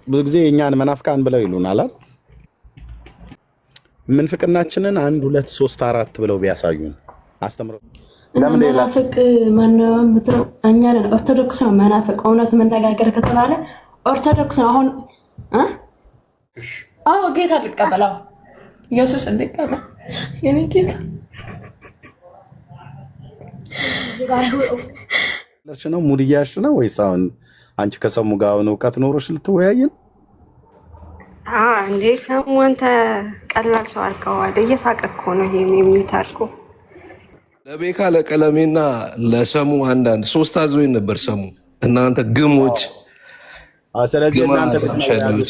ብዙ ጊዜ የእኛን መናፍቃን ብለው ይሉናል። ምንፍቅናችንን 1 2 3 4 ብለው ቢያሳዩን አስተምረው። ለምን መናፍቅ ማነው የምትለው? እኛ ኦርቶዶክስ ነው መናፍቅ። እውነት መነጋገር ከተባለ ኦርቶዶክስ ነው። አሁን ጌታ ልቀበለው ኢየሱስ እንቀበል የኔ ጌታ ነው። ሙድያሽ ነው ወይስ አሁን አንቺ ከሰሙ ጋር አሁን እውቀት ኖሮሽ ልትወያይን? እንዴ ሰሙ አንተ ቀላል ሰው አልከዋል። እየሳቀ እኮ ነው ይሄን የሚታርቁ ለቤካ ለቀለሜና ለሰሙ አንዳንድ 3 አዝወኝ ነበር። ሰሙ እናንተ ግሞች፣ ስለዚህ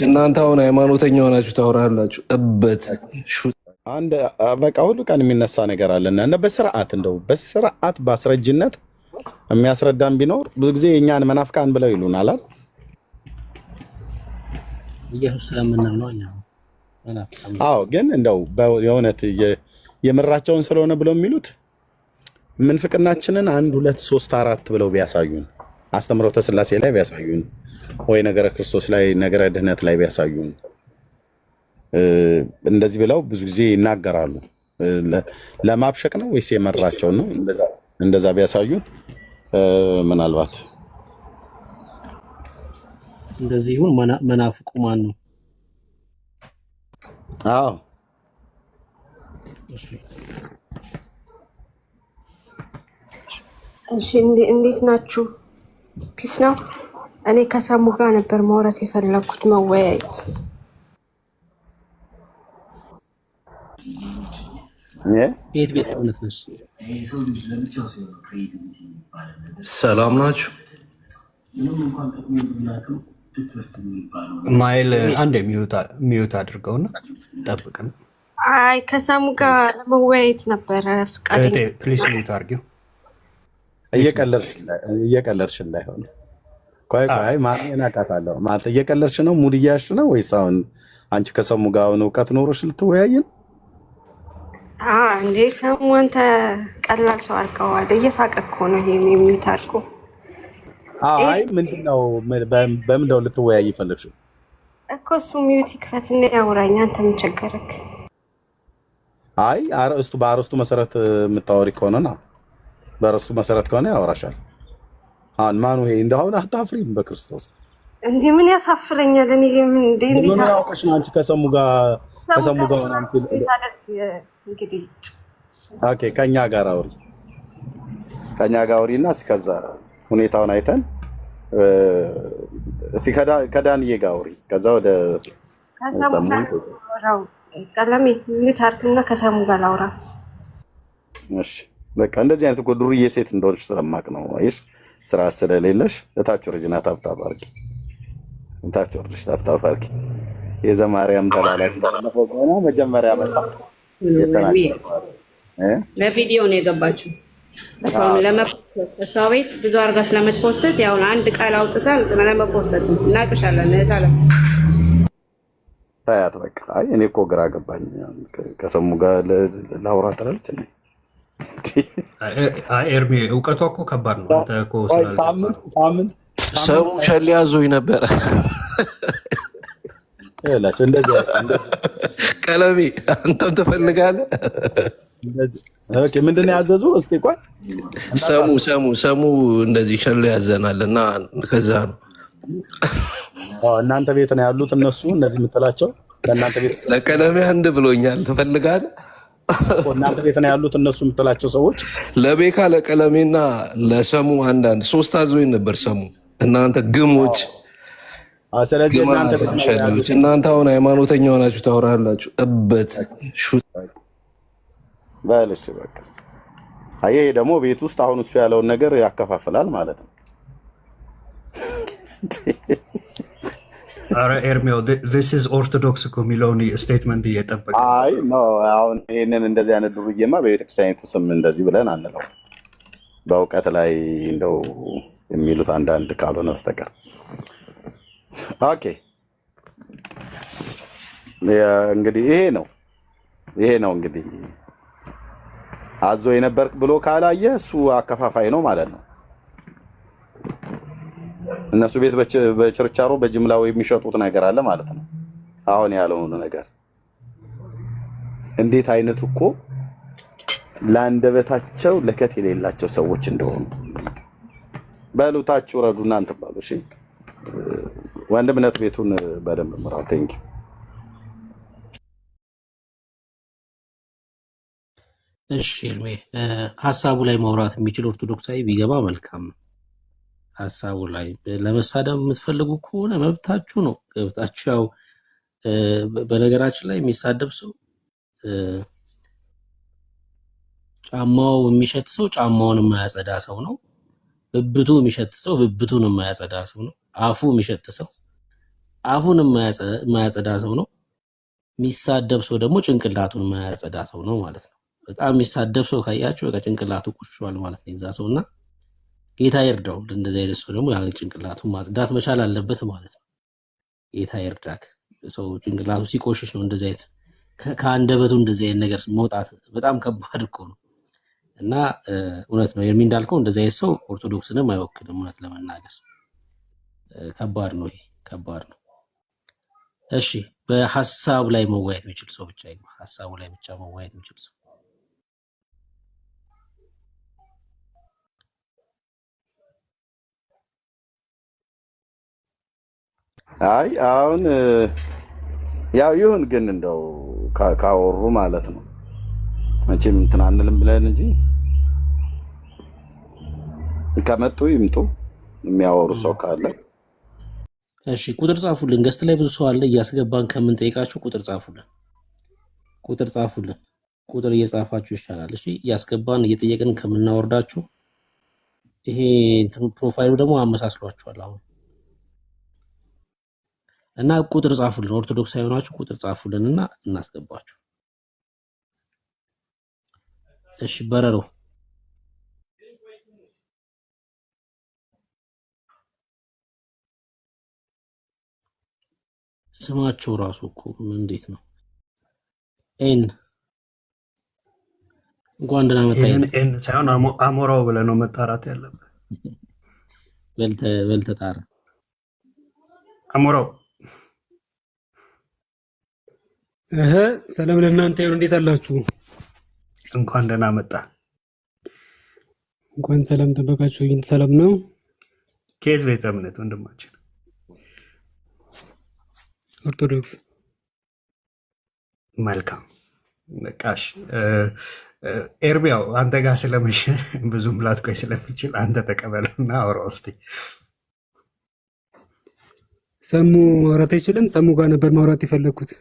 እናንተ አሁን ሃይማኖተኛ ሆናችሁ ታወራላችሁ። እበት አንድ በቃ ሁሉ ቀን የሚነሳ ነገር አለና እና በስርዓት እንደው በስርዓት ባስረጅነት የሚያስረዳን ቢኖር ብዙ ጊዜ የእኛን መናፍቃን ብለው ይሉናል። ኢየሱስ ስለምንል ነው እኛ። ግን እንደው የእውነት የምራቸውን ስለሆነ ብለው የሚሉት ምንፍቅናችንን 1 2 3 4 ብለው ቢያሳዩን፣ አስተምሮተ ሥላሴ ላይ ቢያሳዩን፣ ወይ ነገረ ክርስቶስ ላይ ነገረ ድህነት ላይ ቢያሳዩን፣ እንደዚህ ብለው ብዙ ጊዜ ይናገራሉ። ለማብሸቅ ነው ወይስ የመራቸው ነው? እንደዛ ቢያሳዩን ምናልባት እንደዚህ ይሁን። መናፍቁ ማን ነው? እሺ እንዴት ናችሁ? ፒስ ነው። እኔ ከሰሙ ጋር ነበር ማውራት የፈለኩት መወያየት። ቤት እውነት ነው። ሰላም ናችሁ? ማይል አንድ ሚዩት አድርገውና ጠብቅን። አይ ከሰሙ ጋር ለመወያየት ነበረ ፍቃደኛ። ፕሊስ ሚዩት አድርጊው። እየቀለድሽ እንዳይሆን። ቆይ ማርያምን አውቃታለሁ ማለት እየቀለድሽ ነው? ሙድያሽ ነው ወይስ አሁን አንቺ ከሰሙ ጋር አሁን እውቀት ኖሮሽ ልትወያይን? እንዴ ሰሙ አንተ ቀላል ሰው አልከዋል። እየሳቀ እኮ ነው ይሄን የሚታርቁ። አይ ምንድነው? በምንድነው ልትወያይ ፈለግሽው እኮ? እሱ ሚዩት ይክፈትና ያውራኝ። አንተ ምን ቸገረክ? አይ በአርዕስቱ መሰረት የምታወሪ ከሆነና በአርዕስቱ መሰረት ከሆነ ያወራሻል። ማኑ ይሄ እንደሆነ አታፍሪም? በክርስቶስ እንዴ ምን ያሳፍረኛል? እኔ ምን ያውቀሽ ነው አንቺ ከሰሙ ጋር እንግዲህ ኦኬ፣ ከኛ ጋር አውሪና እስከዛ ሁኔታውን አይተን እስቲ ከዳንዬ ጋር አውሪ። ከዛ ወደ ሰሙ ቀለሜ ልታርክና ከሰሙ ጋር ላውራ። እሺ በቃ እንደዚህ አይነት እኮ ዱርዬ ሴት እንደሆነች ስለማቅ ነው። አይሽ ስራ ስለሌለሽ እታች ወርጅና ታብታብ አድርጊ። እታች ወርጅሽ ታብታብ አድርጊ። የዘማርያም ተላላኪ ባለፈው ገና መጀመሪያ መጣ ለቪዲዮ ነው የገባችሁት። ለመፖስት ሰው ቤት ብዙ አድርጋ ስለምትፖስት ያው አንድ ቃል አውጥታል ለመፖስት እናቅሻለን። እህታለ ታያት በቃ። አይ እኔ እኮ ግራ ገባኝ። ከሰሙ ጋር ላውራ ትላለች እንዴ? ኤርሚ እውቀቷ እኮ ከባድ ነው። አንተ እኮ ሳምንት ሰሙ ሸል ያዞኝ ነበረ። ቀለሜ አንተም ትፈልጋለህ? ምንድን ነው ያዘዙ? እስኪ ቆይ ሰሙ እንደዚህ ሸል ያዘናል እና ከዛ ነው እናንተ ቤት ነው ያሉት እነሱ እነዚህ የምትላቸው ለእናንተ ቤት ለቀለሜ አንድ ብሎኛል። ትፈልጋለህ? እናንተ ቤት ነው ያሉት እነሱ የምትላቸው ሰዎች ለቤካ ለቀለሜና ለሰሙ አንዳንድ 3 አዝወኝ ነበር። ሰሙ እናንተ ግሞች፣ ስለዚህ እናንተ አሁን ሃይማኖተኛ ሆናችሁ ታወራላችሁ። እበት ባልሽ በቃ አይ ደግሞ ቤት ውስጥ አሁን እሱ ያለውን ነገር ያከፋፍላል ማለት ነው። አረ ኤርሚዮ this is orthodox እኮ የሚለውን ስቴትመንት እየጠበቀ አይ ኖ አሁን ይሄንን እንደዚህ አይነት ዱርዬማ በቤተክርስቲያኒቱ ስም እንደዚህ ብለን አንለው። በእውቀት ላይ እንደው የሚሉት አንዳንድ ካልሆነ በስተቀር ኦኬ። እንግዲህ ይሄ ነው እንግዲህ አዞ የነበርክ ብሎ ካላየ እሱ አከፋፋይ ነው ማለት ነው። እነሱ ቤት በችርቻሮ በጅምላው የሚሸጡት ነገር አለ ማለት ነው። አሁን ያለውን ነገር እንዴት አይነት እኮ ለአንደበታቸው ለከት የሌላቸው ሰዎች እንደሆኑ በሉታችሁ ረዱና እንትን ባሉ። እሺ ወንድምነት ቤቱን በደንብ ምራው። ቴንክ እሺ እልሜ ሀሳቡ ላይ ማውራት የሚችል ኦርቶዶክሳዊ ቢገባ መልካም ነው። ሀሳቡ ላይ ለመሳደብ የምትፈልጉ ከሆነ መብታችሁ ነው፣ ገብታችሁ ያው በነገራችን ላይ የሚሳደብ ሰው ጫማው የሚሸት ሰው ጫማውን የማያጸዳ ሰው ነው። ብብቱ የሚሸት ሰው ብብቱን የማያጸዳ ሰው ነው። አፉ የሚሸት ሰው አፉን የማያጸዳ ሰው ነው። የሚሳደብ ሰው ደግሞ ጭንቅላቱን የማያጸዳ ሰው ነው ማለት ነው። በጣም የሚሳደብ ሰው ካያችሁ በቃ ጭንቅላቱ ቆሽሿል ማለት ነው የዛ ሰውና ጌታ ይርዳው። እንደዚህ አይነት ሰው ደግሞ ያ ጭንቅላቱን ማጽዳት መቻል አለበት ማለት ነው። ጌታ ይርዳክ። ሰው ጭንቅላቱ ሲቆሽሽ ነው እንደዚህ አይነት ከአንደበቱ እንደዚህ አይነት ነገር መውጣት በጣም ከባድ እኮ ነው። እና እውነት ነው ኤርሚ እንዳልከው እንደዚህ አይነት ሰው ኦርቶዶክስንም አይወክልም። እውነት ለመናገር ከባድ ነው፣ ይሄ ከባድ ነው። እሺ በሐሳብ ላይ መወያየት የሚችል ሰው ብቻ ይግባ። ሐሳቡ ላይ ብቻ መወያየት የሚችል ሰው አይ አሁን ያው ይሁን ግን እንደው ካወሩ ማለት ነው መቼም እንትን አንልም ብለን እንጂ ከመጡ ይምጡ የሚያወሩ ሰው ካለ። እሺ ቁጥር ጻፉልን። ገስት ላይ ብዙ ሰው አለ፣ እያስገባን ከምንጠይቃችሁ ቁጥር ጻፉልን። ቁጥር ጻፉልን። ቁጥር እየጻፋችሁ ይሻላል። እሺ እያስገባን እየጠየቅን ከምናወርዳችሁ ይሄ ፕሮፋይሉ ደግሞ አመሳስሏችኋል አሁን እና ቁጥር ጻፉልን። ኦርቶዶክሳዊ ሆናችሁ ቁጥር ጻፉልንና እናስገባችሁ። እሺ በረሮ ስማቸው ራሱ እኮ እንዴት ነው? ኤን እንኳን ደህና መጣ። ኤን ሳይሆን አሞራው ብለህ ነው መጣራት ያለበት። በልተጣራ አሞራው ሰላም ለእናንተ ይሁን። እንዴት አላችሁ? እንኳን ደህና መጣ። እንኳን ሰላም ጠበቃችሁ። ሰላም ነው። ከየት ቤተ እምነት ወንድማችን? ኦርቶዶክስ። መልካም በቃሽ። ኤርሚያው አንተ ጋር ስለመሸ ብዙም ላትቆይ ስለምችል አንተ ተቀበለውና አውራው እስኪ። ሰሙ ማውራት አይችልም። ሰሙ ጋር ነበር ማውራት የፈለኩት።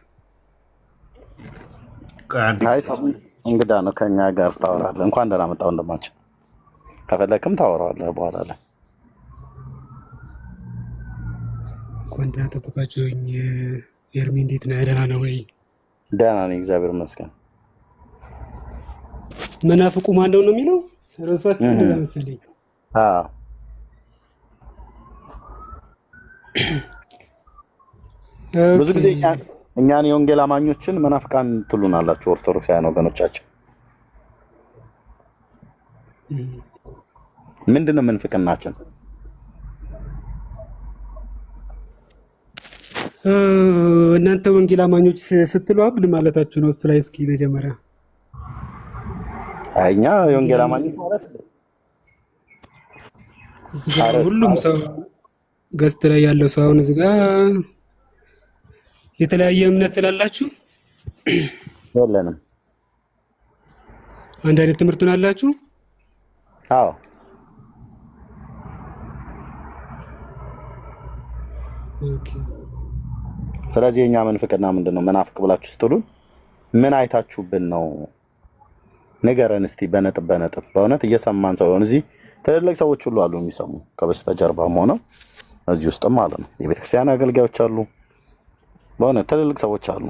አይ እንግዳ ነው፣ ከኛ ጋር ታወራለህ። እንኳን ደህና መጣ ወንድማችን። ከፈለክም ታወራለህ በኋላ ላይ። እንኳን ደህና ጠበቃችሁኝ። ኤርሚ እንዴት ነህ? ደህና ነው ወይ? ደህና ነኝ እግዚአብሔር ይመስገን። መናፍቁ ማን ነው የሚለው ርዕሳችሁ እንደዛ መሰለኝ። አዎ ብዙ ጊዜ እኛን የወንጌል አማኞችን መናፍቃን ትሉናላችሁ ኦርቶዶክሳውያን ወገኖቻችን። ምንድነው ምንፍቅናችን? እናንተ ወንጌል አማኞች ስትሉ አብድ ማለታችሁ ነው። እሱ ላይ እስኪ መጀመሪያ እኛ የወንጌል አማኞች ማለት ሁሉም ሰው ገስት ላይ ያለው ሰው አሁን እዚህ ጋር የተለያየ እምነት ስላላችሁ የለንም። አንድ አይነት ትምህርት ነው አላችሁ? አዎ ኦኬ። ስለዚህ የኛ መንፍቅና ምንድነው? መናፍቅ ብላችሁ ስትሉ ምን አይታችሁብን ነው? ንገረን እስቲ በነጥብ በነጥብ። በእውነት እየሰማን ሰው እዚህ ትልልቅ ሰዎች ሁሉ አሉ የሚሰሙ ከበስተጀርባም ሆነው እዚህ ውስጥም ማለት ነው። የቤተክርስቲያን አገልጋዮች አሉ፣ በእውነት ትልልቅ ሰዎች አሉ።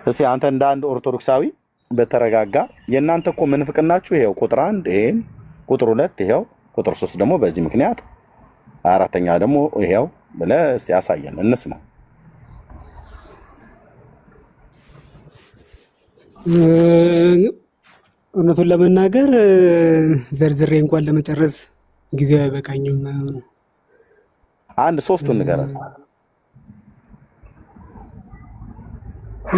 እስቲ አንተ እንደ አንድ ኦርቶዶክሳዊ በተረጋጋ የእናንተ እኮ ምንፍቅናችሁ ይሄው ቁጥር 1 ይሄን ቁጥር 2 ይሄው ቁጥር 3 ደግሞ በዚህ ምክንያት አራተኛ ደግሞ ይሄው ብለህ እስቲ አሳየን እንስማ። እውነቱን ለመናገር ዘርዝሬ እንኳን ለመጨረስ ጊዜው አይበቃኝም። አንድ ሶስቱን ንገረን።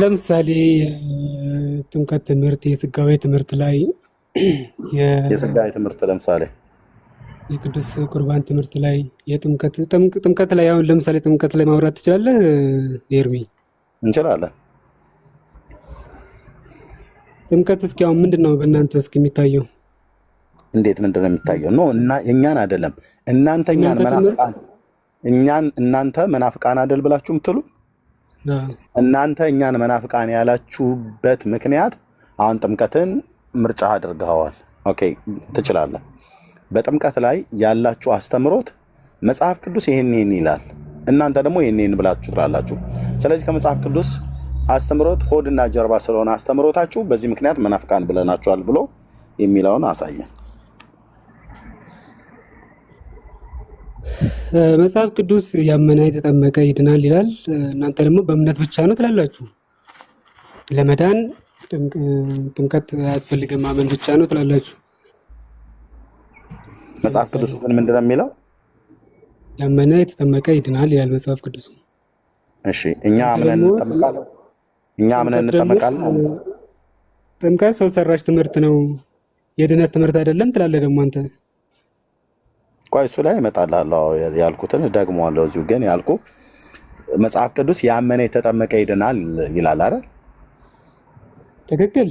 ለምሳሌ የጥምቀት ትምህርት፣ የስጋዌ ትምህርት ላይ የስጋዊ ትምህርት ለምሳሌ የቅዱስ ቁርባን ትምህርት ላይ ጥምቀት ላይ አሁን ለምሳሌ ጥምቀት ላይ ማውራት ትችላለህ ኤርሚ? እንችላለን። ጥምቀት እስኪ አሁን ምንድን ነው በእናንተ እስኪ የሚታየው? እንዴት ምንድን ነው የሚታየው? ኖ እና እኛን አይደለም እናንተ እናንተ መናፍቃን አይደል ብላችሁ ምትሉ እናንተ እኛን መናፍቃን ያላችሁበት ምክንያት አሁን ጥምቀትን ምርጫ አድርገዋል። ኦኬ ትችላለህ። በጥምቀት ላይ ያላችሁ አስተምሮት መጽሐፍ ቅዱስ ይሄን ይላል፣ እናንተ ደግሞ ይሄን ብላችሁ ትላላችሁ። ስለዚህ ከመጽሐፍ ቅዱስ አስተምሮት ሆድና ጀርባ ስለሆነ አስተምሮታችሁ በዚህ ምክንያት መናፍቃን ብለናችኋል ብሎ የሚለውን አሳየን። መጽሐፍ ቅዱስ ያመነ የተጠመቀ ይድናል ይላል። እናንተ ደግሞ በእምነት ብቻ ነው ትላላችሁ። ለመዳን ጥምቀት አያስፈልግም ማመን ብቻ ነው ትላላችሁ። መጽሐፍ ቅዱስ ግን ምንድን ነው የሚለው? ያመነ የተጠመቀ ይድናል ይላል መጽሐፍ ቅዱስ። እሺ እኛ አምነን እንጠመቃለን። ጥምቀት ሰው ሰራሽ ትምህርት ነው፣ የድነት ትምህርት አይደለም ትላለህ ደግሞ አንተ። ቆይ እሱ ላይ እመጣልሃለሁ። ያልኩትን ደግሞዋለሁ። እዚሁ ግን ያልኩ መጽሐፍ ቅዱስ ያመነ የተጠመቀ ይድናል ይላል አይደል? ትክክል።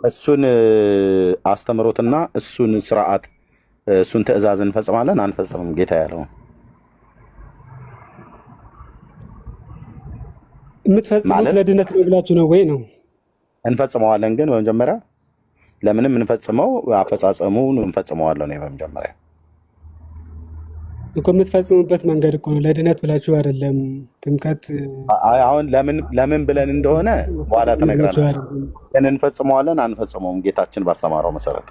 እሱን አስተምሮትና እሱን ስርዓት እሱን ትእዛዝ እንፈጽማለን አንፈጽምም? ጌታ ያለው የምትፈጽሙት ለድነት ነው ብላችሁ ነው ወይ ነው? እንፈጽመዋለን። ግን በመጀመሪያ ለምንም እንፈጽመው አፈጻጸሙን እንፈጽመዋለን ነው በመጀመሪያ እኮ የምትፈጽሙበት መንገድ እኮ ነው። ለድነት ብላችሁ አይደለም። ጥምቀት አሁን ለምን ብለን እንደሆነ በኋላ ተነግረናል። ግን እንፈጽመዋለን አንፈጽመውም? ጌታችን ባስተማረው መሰረት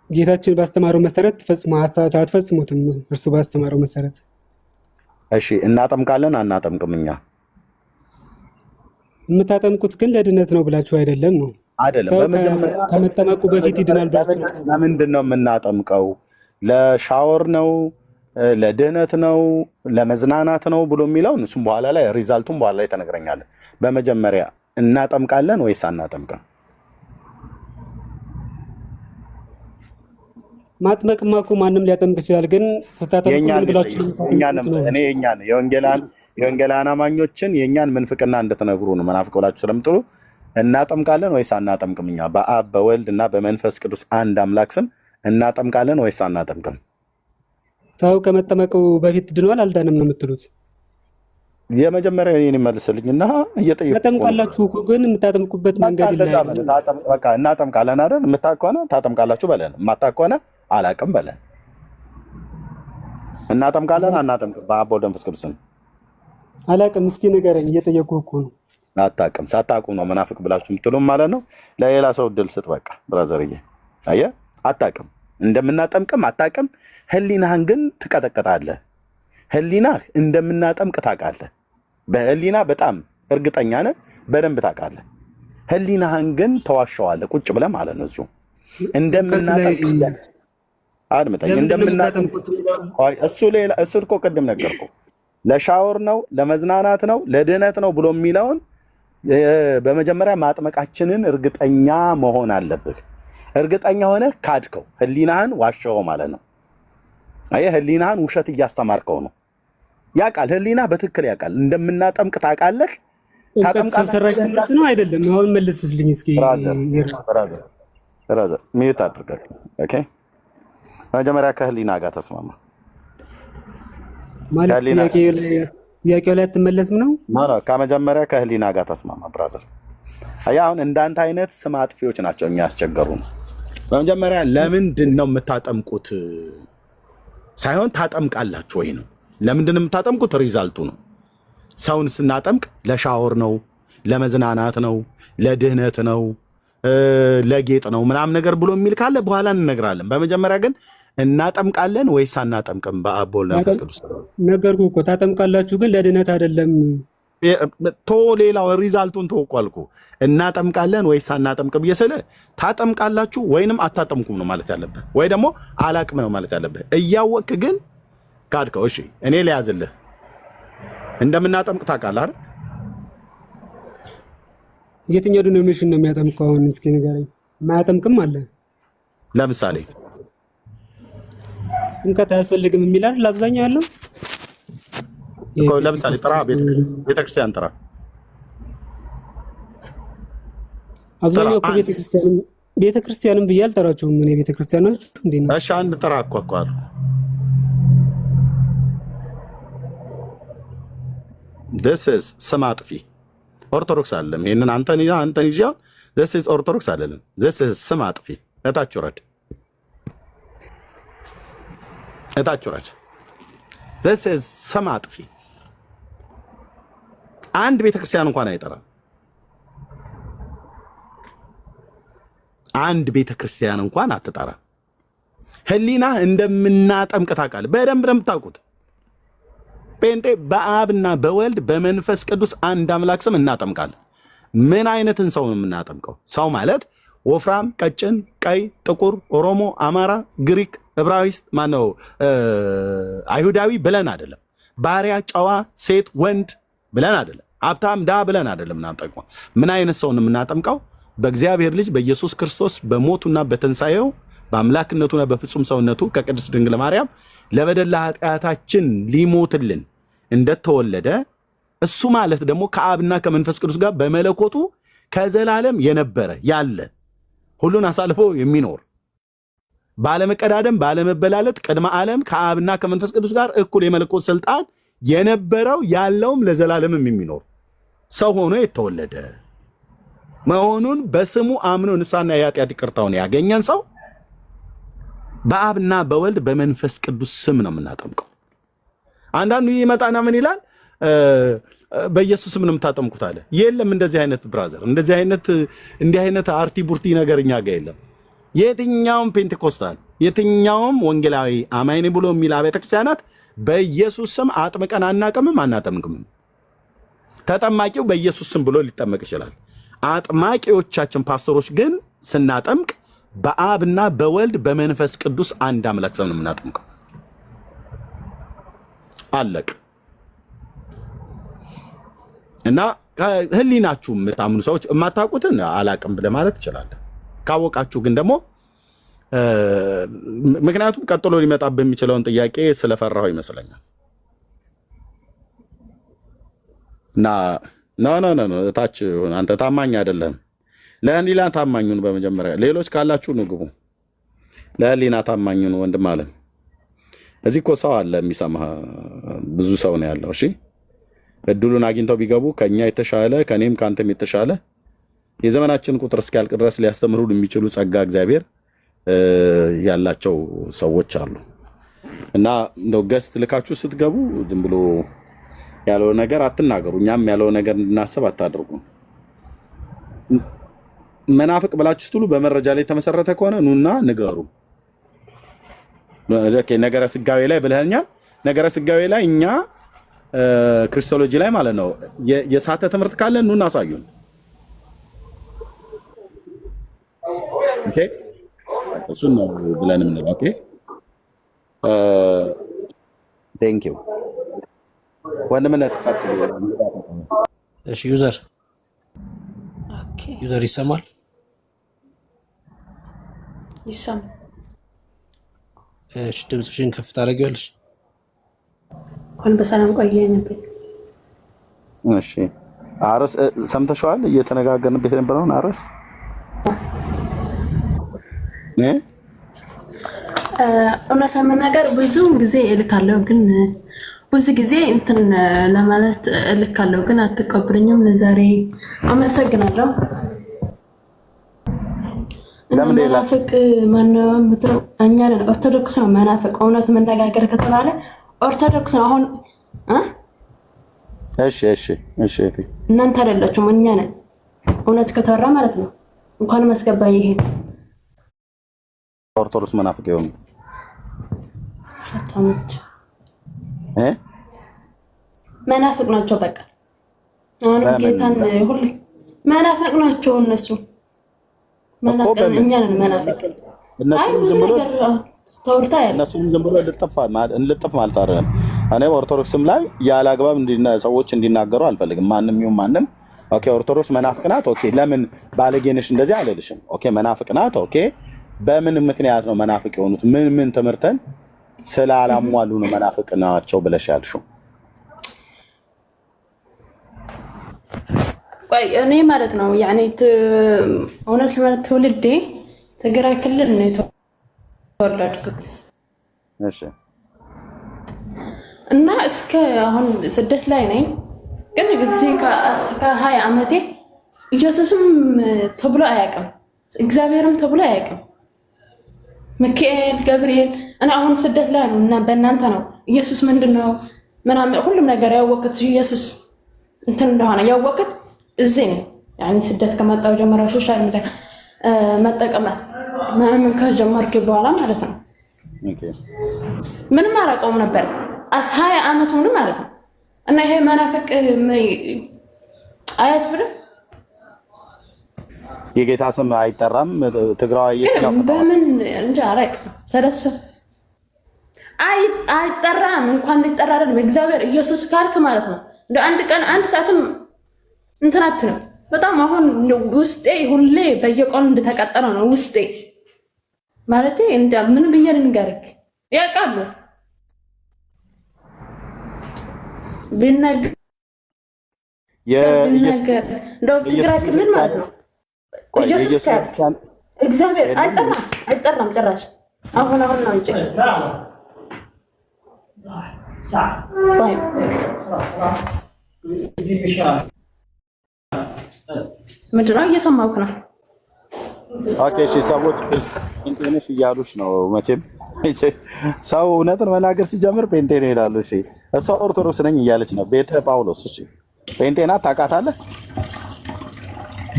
ጌታችን ባስተማረው መሰረት አትፈጽሙትም? እርሱ ባስተማረው መሰረት እሺ። እናጠምቃለን አናጠምቅም? እኛ የምታጠምቁት ግን ለድነት ነው ብላችሁ አይደለም ነው? አይደለም። ከመጠመቁ በፊት ይድናል ብላችሁ ለምንድን ነው የምናጠምቀው? ለሻወር ነው? ለድህነት ነው? ለመዝናናት ነው ብሎ የሚለውን እሱም በኋላ ላይ ሪዛልቱም በኋላ ላይ ተነግረኛለን። በመጀመሪያ እናጠምቃለን ወይስ አናጠምቅም? ማጥመቅማ እኮ ማንም ሊያጠምቅ ይችላል። ግን ስታጠምቁ ምን ብላችሁ የወንጌላውያን አማኞችን የእኛን ምንፍቅና እንድትነግሩ ነው። መናፍቅ ብላችሁ ስለምጥሉ እናጠምቃለን ወይስ አናጠምቅም? እኛ በአብ በወልድ እና በመንፈስ ቅዱስ አንድ አምላክ ስም እናጠምቃለን ወይስ አናጠምቅም? ሰው ከመጠመቁ በፊት ድኗል አልዳንም ነው የምትሉት? የመጀመሪያ እኔን ይመልስልኝና እየጠየቁ ታጠምቃላችሁ እኮ ግን የምታጠምቁበት መንገድ ይለያል። በቃ እናጠምቃለን አይደል? የምታውቅ ከሆነ ታጠምቃላችሁ በለን፣ የማታውቅ ከሆነ አላውቅም በለን። እናጠምቃለን አናጠምቅም? በአብ በወልድ በመንፈስ ቅዱስ ስም አላውቅም። እስኪ ንገረኝ፣ እየጠየቁህ እኮ ነው። አታውቅም። ሳታውቁ ነው መናፍቅ ብላችሁ የምትሉም ማለት ነው። ለሌላ ሰው እድል ስጥ። በቃ ብራዘርዬ፣ አየህ፣ አታውቅም። እንደምናጠምቅም አታውቅም። ህሊናህን ግን ትቀጠቅጣለህ። ህሊናህ እንደምናጠምቅ ታውቃለህ። በህሊና በጣም እርግጠኛ ነህ፣ በደንብ ታውቃለህ። ህሊናህን ግን ተዋሸዋለህ ቁጭ ብለህ ማለት ነው። እዚሁ እንደምናጠምቅ አድምጠኝ። እሱ እኮ ቅድም ነገርኩህ። ለሻወር ነው፣ ለመዝናናት ነው፣ ለድህነት ነው ብሎ የሚለውን በመጀመሪያ ማጥመቃችንን እርግጠኛ መሆን አለብህ። እርግጠኛ ሆነህ ካድከው፣ ህሊናህን ዋሸው ማለት ነው። አየህ፣ ህሊናህን ውሸት እያስተማርከው ነው። ያውቃል፣ ህሊና በትክክል ያውቃል። እንደምናጠምቅ ታውቃለህ። ሰው ሰራሽ ትምህርት ነው አይደለም? አሁን መልስልኝ እስኪ። ብራዘር ሚዩት አድርገህ። ኦኬ፣ መጀመሪያ ከህሊና ጋር ተስማማ ማለት ጥያቄው ላይ አትመለስም ነው? ከመጀመሪያ ከህሊና ጋር ተስማማ ብራዘር። አሁን እንዳንተ አይነት ስም አጥፊዎች ናቸው እኛ ያስቸገሩ ነው። በመጀመሪያ ለምንድን ነው የምታጠምቁት ሳይሆን ታጠምቃላችሁ ወይ ነው። ለምንድን ነው የምታጠምቁት? ሪዛልቱ ነው። ሰውን ስናጠምቅ ለሻወር ነው፣ ለመዝናናት ነው፣ ለድህነት ነው፣ ለጌጥ ነው ምናምን ነገር ብሎ የሚል ካለ በኋላ እንነግራለን። በመጀመሪያ ግን እናጠምቃለን ወይስ አናጠምቅም? በአብ በወልድ በመንፈስ ቅዱስ ነገርኩህ እኮ ታጠምቃላችሁ፣ ግን ለድነት አይደለም። ቶ ሌላው ሪዛልቱን ተወቋልኩ እናጠምቃለን ወይስ አናጠምቅም ብየሰለ ታጠምቃላችሁ ወይንም አታጠምቁም ነው ማለት ያለብህ፣ ወይ ደግሞ አላቅም ነው ማለት ያለብህ። እያወቅህ ግን ካድከው። እሺ እኔ ሊያዝልህ እንደምናጠምቅ ታውቃለህ አይደል? የትኛው ዲኖሚኔሽን ነው የሚያጠምቀው? አሁን እስኪ ንገረኝ። ማያጠምቅም አለ። ለምሳሌ ጥምቀት አያስፈልግም የሚል አይደል አብዛኛው ያለው። ለምሳሌ ጥራ፣ ቤተክርስቲያን ጥራ። አብዛኛው ቤተክርስቲያንም ብዬ አልጠራቸውም እኔ። ቤተክርስቲያኖች እንዴ ነው? እሺ አንድ ጥራ እኮ አሉ። this is ስም አጥፊ ኦርቶዶክስ አይደለም። ይሄንን አንተን ይያው this is ኦርቶዶክስ አይደለም። this is ስም አጥፊ። እታች ወረድ፣ እታች ወረድ። this is ስም አጥፊ። አንድ ቤተክርስቲያን እንኳን አይጠራም። አንድ ቤተክርስቲያን እንኳን አትጠራም። ህሊና እንደምናጠምቅ ታውቃለህ። በደንብ ነው የምታውቁት። ጴንጤ በአብና በወልድ በመንፈስ ቅዱስ አንድ አምላክ ስም እናጠምቃለን። ምን አይነትን ሰው ነው የምናጠምቀው? ሰው ማለት ወፍራም፣ ቀጭን፣ ቀይ፣ ጥቁር፣ ኦሮሞ፣ አማራ፣ ግሪክ፣ ዕብራይስጥ ማነው አይሁዳዊ ብለን አይደለም። ባሪያ፣ ጨዋ፣ ሴት፣ ወንድ ብለን አይደለም። ሀብታም፣ ድሃ ብለን አይደለም እናጠምቀው። ምን አይነት ሰው ነው የምናጠምቀው? በእግዚአብሔር ልጅ በኢየሱስ ክርስቶስ በሞቱና በትንሣኤው በአምላክነቱና በፍጹም ሰውነቱ ከቅድስት ድንግል ማርያም ለበደል ኃጢአታችን ሊሞትልን እንደተወለደ እሱ ማለት ደግሞ ከአብና ከመንፈስ ቅዱስ ጋር በመለኮቱ ከዘላለም የነበረ ያለ ሁሉን አሳልፎ የሚኖር ባለመቀዳደም ባለመበላለጥ ቅድመ ዓለም ከአብና ከመንፈስ ቅዱስ ጋር እኩል የመለኮት ስልጣን የነበረው ያለውም ለዘላለምም የሚኖር ሰው ሆኖ የተወለደ መሆኑን በስሙ አምኖ ንስሐና የኃጢአት ይቅርታውን ያገኘን ሰው በአብና በወልድ በመንፈስ ቅዱስ ስም ነው የምናጠምቀው። አንዳንዱ ይመጣና ምን ይላል? በኢየሱስ ስም ነው የምታጠምቁት አለ። የለም እንደዚህ አይነት ብራዘር፣ እንዲህ አይነት አርቲ ቡርቲ ነገር እኛ ጋር የለም። የትኛውም ፔንቴኮስታል የትኛውም ወንጌላዊ አማኝ ብሎ የሚል አብያተ ክርስቲያናት በኢየሱስ ስም አጥምቀን አናቀምም አናጠምቅምም። ተጠማቂው በኢየሱስ ስም ብሎ ሊጠመቅ ይችላል። አጥማቂዎቻችን ፓስተሮች ግን ስናጠምቅ በአብና በወልድ በመንፈስ ቅዱስ አንድ አምላክ ስም ነው የምናጠምቀው። አለቅ እና ህሊናችሁ የምታምኑ ሰዎች የማታውቁትን አላቅም ብለህ ማለት ትችላለህ። ካወቃችሁ ግን ደግሞ ምክንያቱም ቀጥሎ ሊመጣብህ የሚችለውን ጥያቄ ስለፈራሁ ይመስለኛል። እና ኖ ታች አንተ ታማኝ አይደለም። ለህሊና ታማኙን በመጀመሪያ ሌሎች ካላችሁ ንግቡ። ለህሊና ታማኙን ወንድም አለ። እዚህ እኮ ሰው አለ የሚሰማ ብዙ ሰው ነው ያለው። እሺ እድሉን አግኝተው ቢገቡ ከኛ የተሻለ ከኔም ካንተም የተሻለ የዘመናችን ቁጥር እስኪያልቅ ድረስ ሊያስተምሩ የሚችሉ ጸጋ እግዚአብሔር ያላቸው ሰዎች አሉ። እና እንደው ገስት ልካችሁ ስትገቡ ዝም ብሎ ያለው ነገር አትናገሩ። እኛም ያለው ነገር እንድናስብ አታድርጉ። መናፍቅ ብላችሁ ስትሉ በመረጃ ላይ ተመሰረተ ከሆነ ኑና ንገሩ። ነገረ ስጋዌ ላይ ብለኛል። ነገረ ስጋዌ ላይ እኛ ክርስቶሎጂ ላይ ማለት ነው የሳተ ትምህርት ካለ ኑና አሳዩን። ኦኬ እሱን ነው ብለን ምን ኦኬ ቴንክ ዩ ወንድምነት ቀጥሉ። እሺ ዩዘር ይሰማል? ይሰማል። እሺ ድምፅሽን ከፍ ታደርጊዋለሽ? እንኳን በሰላም ቆየንብኝ። እሺ አረስ ሰምተሽዋል? እየተነጋገርንበት የነበረውን አረስ እውነት ለመናገር ብዙውን ጊዜ እልካለሁ፣ ግን ብዙ ጊዜ እንትን ለማለት እልካለሁ፣ ግን አትቀበሉኝም። ለዛሬ አመሰግናለሁ። መናፍቅ ማነው የምትለው? እኛ ነን። ኦርቶዶክስ ነው መናፍቅ። እውነት መነጋገር ከተባለ ኦርቶዶክስ ነው። አሁን እሺ እናንተ አይደላችሁም፣ እኛ ነን። እውነት ከተወራ ማለት ነው። እንኳን መስገባ ይሄ ኦርቶዶክስ መናፍቅ ይሆን ሸታሞች መናፍቅ ናቸው። በቃ አሁን ጌታን ሁሉ መናፈቅ ናቸው እነሱ። መናፈቅ እኛን መናፈቅ እነሱም ዝም ብሎ ተወርታ ያለ እነሱም ዝም ብሎ ልጥፍ ማለት አይደለም። እኔ ኦርቶዶክስም ላይ ያለ አግባብ ሰዎች እንዲናገሩ አልፈልግም። ማንም ይሁን ማንም ኦኬ ኦርቶዶክስ መናፍቅ ናት ኦኬ ለምን ባለጌ ነሽ እንደዚህ አይደልሽም። ኦኬ መናፍቅ ናት ኦኬ በምን ምክንያት ነው መናፍቅ የሆኑት? ምን ትምህርተን ስላላሟሉ ነው መናፍቅ ናቸው ብለሽ ያልሽው? ቆይ እኔ ማለት ነው ያኔ እውነት ለማለት ትውልዴ ትግራይ ክልል ነው የተወለድኩት። እሺ እና እስከ አሁን ስደት ላይ ነኝ። ግን እዚህ ከ20 ዓመቴ ኢየሱስም ተብሎ አያውቅም፣ እግዚአብሔርም ተብሎ አያውቅም። ሚካኤል ገብርኤል እኔ አሁን ስደት ላይ ነው እና በእናንተ ነው ኢየሱስ ምንድነው ምናምን ሁሉም ነገር ያወቅት ኢየሱስ እንትን እንደሆነ ያወቅት እዚህ ነው። ያኒ ስደት ከመጣው ጀምሮ ሶሻል ሚዲያ መጠቀም ምናምን ከጀመርኩ በኋላ ማለት ነው። ኦኬ ምንም አላውቀውም ነበር 20 ዓመት ሆነ ማለት ነው። እና ይሄ መናፍቅ አያስብልም። የጌታ ስም አይጠራም ትግራዋይ ግን በምን እንጃ አረቅ ሰለሰ አይጠራም። እንኳን ሊጠራ አይደለም እግዚአብሔር ኢየሱስ ካልክ ማለት ነው እንደ አንድ ቀን አንድ ሰዓትም እንትናት ነው። በጣም አሁን ውስጤ ሁሌ በየቀኑ እንደተቀጠለ ነው ውስጤ ማለት እንደ ምን ብዬ ልንገርክ ያውቃሉ ቢነግ እንደው ትግራይ ክልል ማለት ነው ኢየሱስ ካልክ እግዚአብሔር አይጠራም ጭራሽ። አሁን ነው እንጂ ባይ ምንድን ነው እየሰማሁህ ነው? ኦኬ እሺ ሰዎች ጴንጤነሽ እያሉሽ ነው መቼም ሰው እውነትን መናገር ሲጀምር ጴንጤ ነው ይላሉ። እሺ እሷ ኦርቶዶክስ ነኝ እያለች ነው። ቤተ ጳውሎስ እሺ ጴንጤና ታውቃታለህ?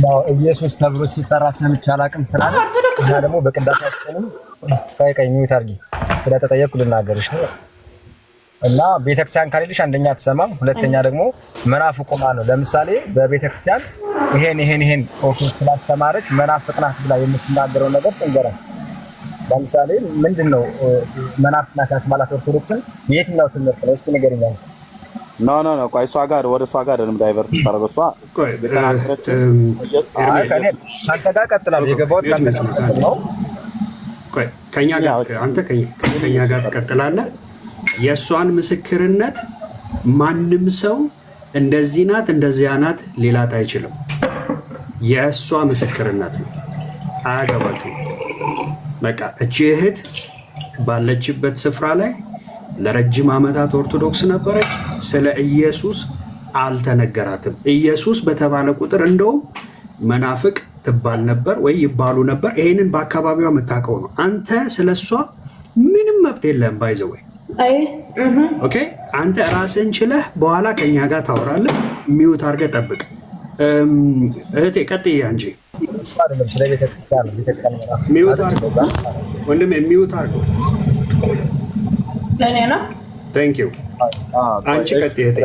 ያው ኢየሱስ ተብሎ ሲጠራ ሰምቼ አላውቅም ስላለ እና ደግሞ በቅዳሴያችንም ቀይ ሚውት አድርጊ ስለተጠየቅኩ ልናገርሽ ነው። እና ቤተክርስቲያን ካልልሽ አንደኛ አትሰማም፣ ሁለተኛ ደግሞ መናፍቁ ማን ነው? ለምሳሌ በቤተክርስቲያን ይሄን ኦርቶዶክስ ስላስተማረች መናፍቅ ናት ብላ የምትናገረው ነገር ትንገረን። ለምሳሌ ምንድነው መናፍቅ ናት ያስባላት ኦርቶዶክስን የትኛው ትምህርት ነው? እስኪ ንገሪኝ አንቺ። ኖ ቆይ እሷ ጋር ወደ እሷ ጋር ደም ዳይቨርት ታደርገው እሷ ከተናገረች አንተ ጋር ቀጥላለሁ። የገባሁት ካንተ ነው። ቆይ ከኛ ጋር አንተ ከኛ ጋር ትቀጥላለህ። የእሷን ምስክርነት ማንም ሰው እንደዚህ ናት እንደዚያ ናት ሊላት አይችልም። የእሷ ምስክርነት ነው። አያገባችሁም። በቃ እቺ እህት ባለችበት ስፍራ ላይ ለረጅም ዓመታት ኦርቶዶክስ ነበረች። ስለ ኢየሱስ አልተነገራትም። ኢየሱስ በተባለ ቁጥር እንደውም መናፍቅ ትባል ነበር ወይ ይባሉ ነበር። ይሄንን በአካባቢዋ የምታውቀው ነው። አንተ ስለሷ ምንም መብት የለህም። ባይዘው ኦኬ አንተ ራስህን ችለህ በኋላ ከኛ ጋር ታወራለህ። ሚውት አድርገህ ጠብቅ። እህቴ ቀጥይ አንቺ። ሚውት አድርገው ወንድሜ፣ ሚውት አድርገው። ለኔ ነው። ታንክ ዩ። አንቺ ቀጥይ እህቴ።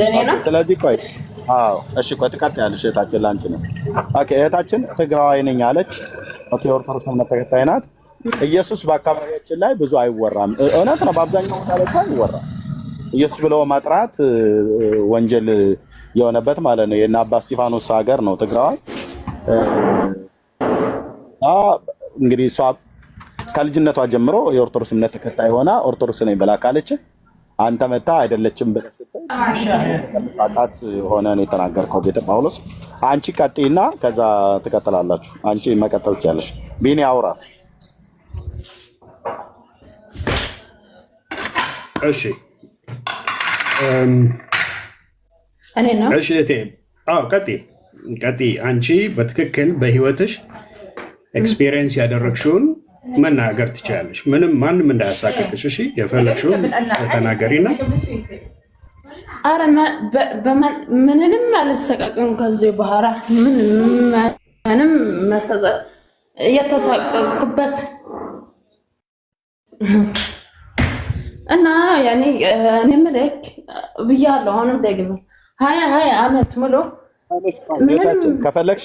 ለኔ ነው። ስለዚህ ቆይ እሺ ቆይ ትቀጥያለሽ። እህታችን ላንቺ ነው። ኦኬ እህታችን ትግራዋይ ነኝ አለች። ኦኬ ኦርቶዶክስ እምነት ተከታይ ናት። ኢየሱስ በአካባቢያችን ላይ ብዙ አይወራም። እውነት ነው፣ በአብዛኛው ቦታ ላይ አይወራም። ኢየሱስ ብሎ መጥራት ወንጀል የሆነበት ማለት ነው። የእነ አባ እስጢፋኖስ ሀገር ነው ትግራዋይ። እንግዲህ እሷ ከልጅነቷ ጀምሮ የኦርቶዶክስ እምነት ተከታይ ሆና ኦርቶዶክስ ነኝ ብላ ካለች አንተ መታ አይደለችም ብለህ ስትል ጣጣት ሆነ ነው የተናገርከው። ቤተ ጳውሎስ አንቺ ቀጥይና ከዛ ትቀጥላላችሁ። አንቺ መቀጠል ትችያለሽ። ቢኒ አውራ። እሺ እኔ ነው። እሺ እቴ ቀጥይ። አንቺ በትክክል በህይወትሽ ኤክስፒሪየንስ ያደረግሽውን መናገር ትችላለሽ። ማንም እንዳያሳቅቅሽ። እሺ የፈለግሽውን ተናገሪና። አረ ምንም አልሰቃቅም ከዚህ በኋላ ምንም መሰዘ የተሳቀቅኩበት እና ያኔ እኔ ምልክ ብያለሁ። አሁንም ደግሞ 20 ዓመት ሙሉ ከፈለግሽ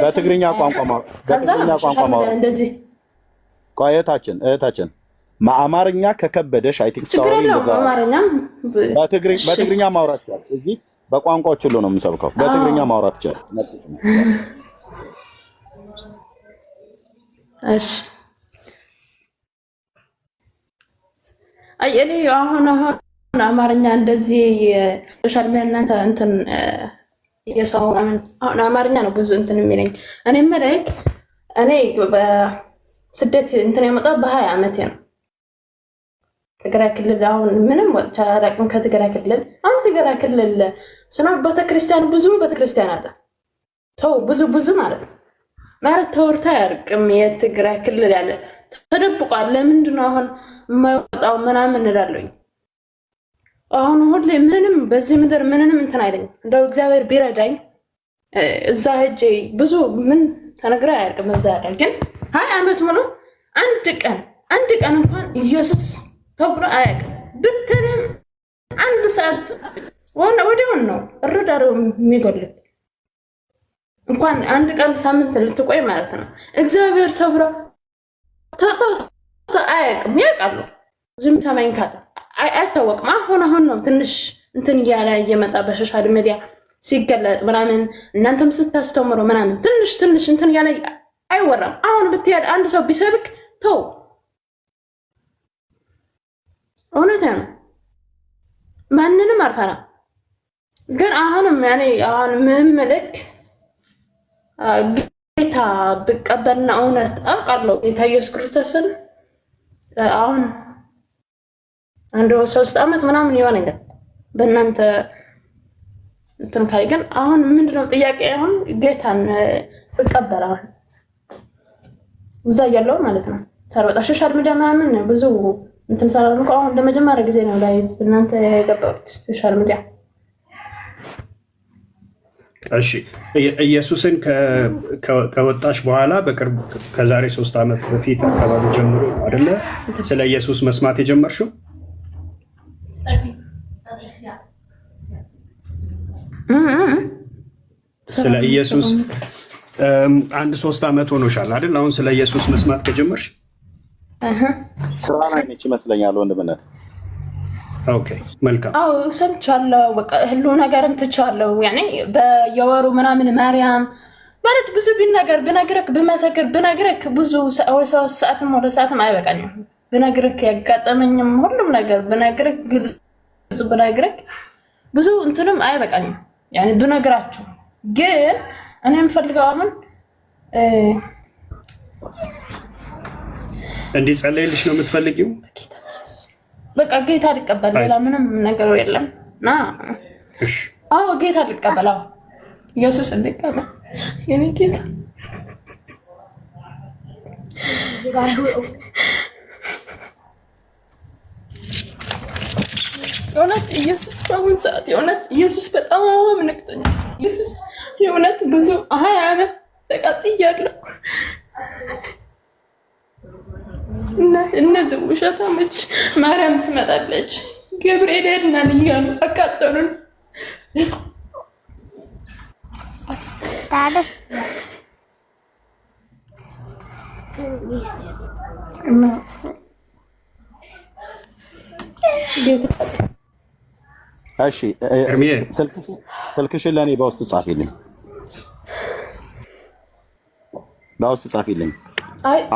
በትግርኛ ቋንቋ ማውራት እንደዚህ እህታችን አማርኛ ከከበደሽ አይ ቲንክ በትግርኛ ማውራት ይችላል። እዚህ በቋንቋዎች ሁሉ ነው የምሰብከው። በትግርኛ ማውራት ይችላል። እሺ እኔ አሁን አማርኛ እንደዚህ ሶሻል ሚዲያ እናንተ እንትን የሰው አሁን አማርኛ ነው ብዙ እንትን የሚለኝ እኔ መለክ እኔ በስደት እንትን የመጣው በ20 ዓመቴ ነው። ትግራይ ክልል አሁን ምንም ወጥቻ አላውቅም። ከትግራይ ክልል አሁን ትግራይ ክልል ስና ቤተክርስቲያን ብዙ ቤተክርስቲያን አለ ተው ብዙ ማለት ነው ማለት ተወርታ ያርቅም የትግራይ ክልል ያለ ተደብቋል። ለምንድን ነው አሁን የማይወጣው ምናምን እንላለኝ። አሁን ሁሌ ምንም በዚህ ምድር ምንም እንትን አይደኝ። እንደው እግዚአብሔር ቢረዳኝ እዛ ሄጄ ብዙ ምን ተነግራ ያርቅም እዛ ያለ ግን 20 ዓመት ሙሉ አንድ ቀን እንኳን ኢየሱስ ተብሎ አያውቅም። ብትልም አንድ ሰዓት ወዲያውን ነው እርዳታው የሚጎልት እንኳን አንድ ቀን ሳምንት ልትቆይ ማለት ነው። እግዚአብሔር ተብሎ አያውቅም። ያውቃሉ ዝም ሰማኝ ካለ አይታወቅም። አሁን ነው ትንሽ እንትን እያለ እየመጣ በሶሻል ሚዲያ ሲገለጥ ምናምን እናንተም ስታስተምሩ ምናምን ትንሽ እንትን እያለ አይወራም። አሁን ብትሄድ አንድ ሰው ቢሰብክ ተው እውነት ነው ማንንም አልፈራም። ግን አሁንም ያኔ አሁን ምምልክ ጌታ ብቀበልና እውነት አውቃለሁ ጌታ ኢየሱስ ክርስቶስን አሁን አንድ 3 ዓመት ምናምን ይሆነኛል በእናንተ እንትን ካይ ግን አሁን ምንድነው ጥያቄ አሁን ጌታን ብቀበል አሁን እዛ ያለው ማለት ነው ታርበጣ ሶሻል ሚዲያ ምናምን ብዙ እንትን ሰራን እኮ አሁን ለመጀመሪያ ጊዜ ነው ላይ እናንተ የገባሁት ሶሻል ሚዲያ። እሺ ኢየሱስን ከወጣሽ በኋላ በቅርብ ከዛሬ 3 ዓመት በፊት አካባቢ ጀምሮ አይደለ ስለ ኢየሱስ መስማት የጀመርሽው? ስለ ኢየሱስ 1-3 ዓመት ሆኖሻል አይደል? አሁን ስለ ኢየሱስ መስማት ከጀመርሽ ስራ ላይ ነች ይመስለኛል ወንድምነት። ኦኬ መልካም። አዎ ሰምቻለሁ። በቃ ሁሉ ነገርም ትቻለሁ። ያኔ በየወሩ ምናምን ማርያም ማለት ብዙ ብነግርክ ብመሰክር ብነግርክ ብዙ 3 ሰዓትም 2 ሰዓትም አይበቃኝም። ብነግርክ ያጋጠመኝም ሁሉም ነገር ብነግርክ ግልጽ ብነግርክ ብዙ እንትንም አይበቃኝም። ያኔ ብነግራችሁ ግን እኔ የምፈልገው አሁን እንዲጸለይልሽ ነው የምትፈልጊው? በቃ ጌታ ሊቀበል ሌላ ምንም ነገር የለም። ና እሺ። አዎ ጌታ ሊቀበል አዎ ኢየሱስ እንዲቀበል የኔ ጌታ የእውነት ኢየሱስ በአሁን ሰዓት የእውነት ኢየሱስ በጣም ነክቶኛል። ኢየሱስ የእውነት ብዙ 20 ዓመት ተቃጥያለሁ። እነዚህ ውሸታሞች ማርያም ትመጣለች ገብርኤል ሄድናል እያሉ አቃጠሉን። እሺ ስልክሽን ለእኔ በውስጥ ጻፊልኝ፣ በውስጥ ጻፊልኝ።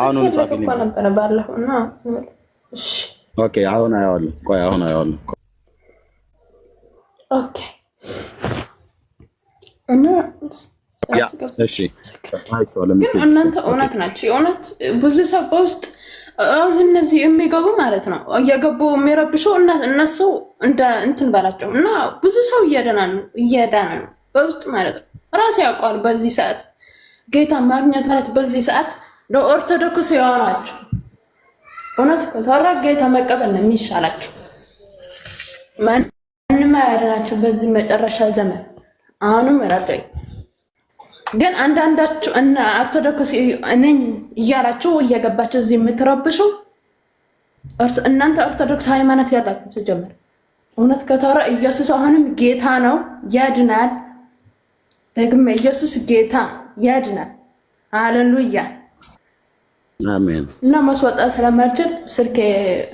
አሁን ጻፊልኝ ነበር ባለፈው እና እሺ ኦኬ አሁን አያዋለሁ። ቆይ አሁን አያዋለሁ። ኦኬ እና እሺ ግን እናንተ እውነት ናቸው። የእውነት ብዙ ሰው በውስጥ እነዚህ የሚገቡ ማለት ነው እየገቡ የሚረብሹ እነሱ እንትን ባላቸው እና ብዙ ሰው እየዳነ ነው በውስጥ ማለት ነው። ራሴ ያውቀዋል። በዚህ ሰዓት ጌታ ማግኘት ማለት በዚህ ሰዓት ለኦርቶዶክስ የሆናችሁ እውነት ከተወራ ጌታ መቀበል ነው የሚሻላችሁ። ማንም አያድናችሁ በዚህ መጨረሻ ዘመን። አሁንም ረዳኝ ግን አንዳንዳችሁ እና ኦርቶዶክስ ነኝ እያላችሁ እየገባችሁ እዚህ የምትረብሹ እናንተ ኦርቶዶክስ ሃይማኖት ያላችሁ ሲጀምር እውነት ከተወራ ኢየሱስ አሁንም ጌታ ነው፣ ያድናል። ደግሜ ኢየሱስ ጌታ ያድናል። ሃሌሉያ አሜን። እና ማስወጣት ስለማልችል ስልክ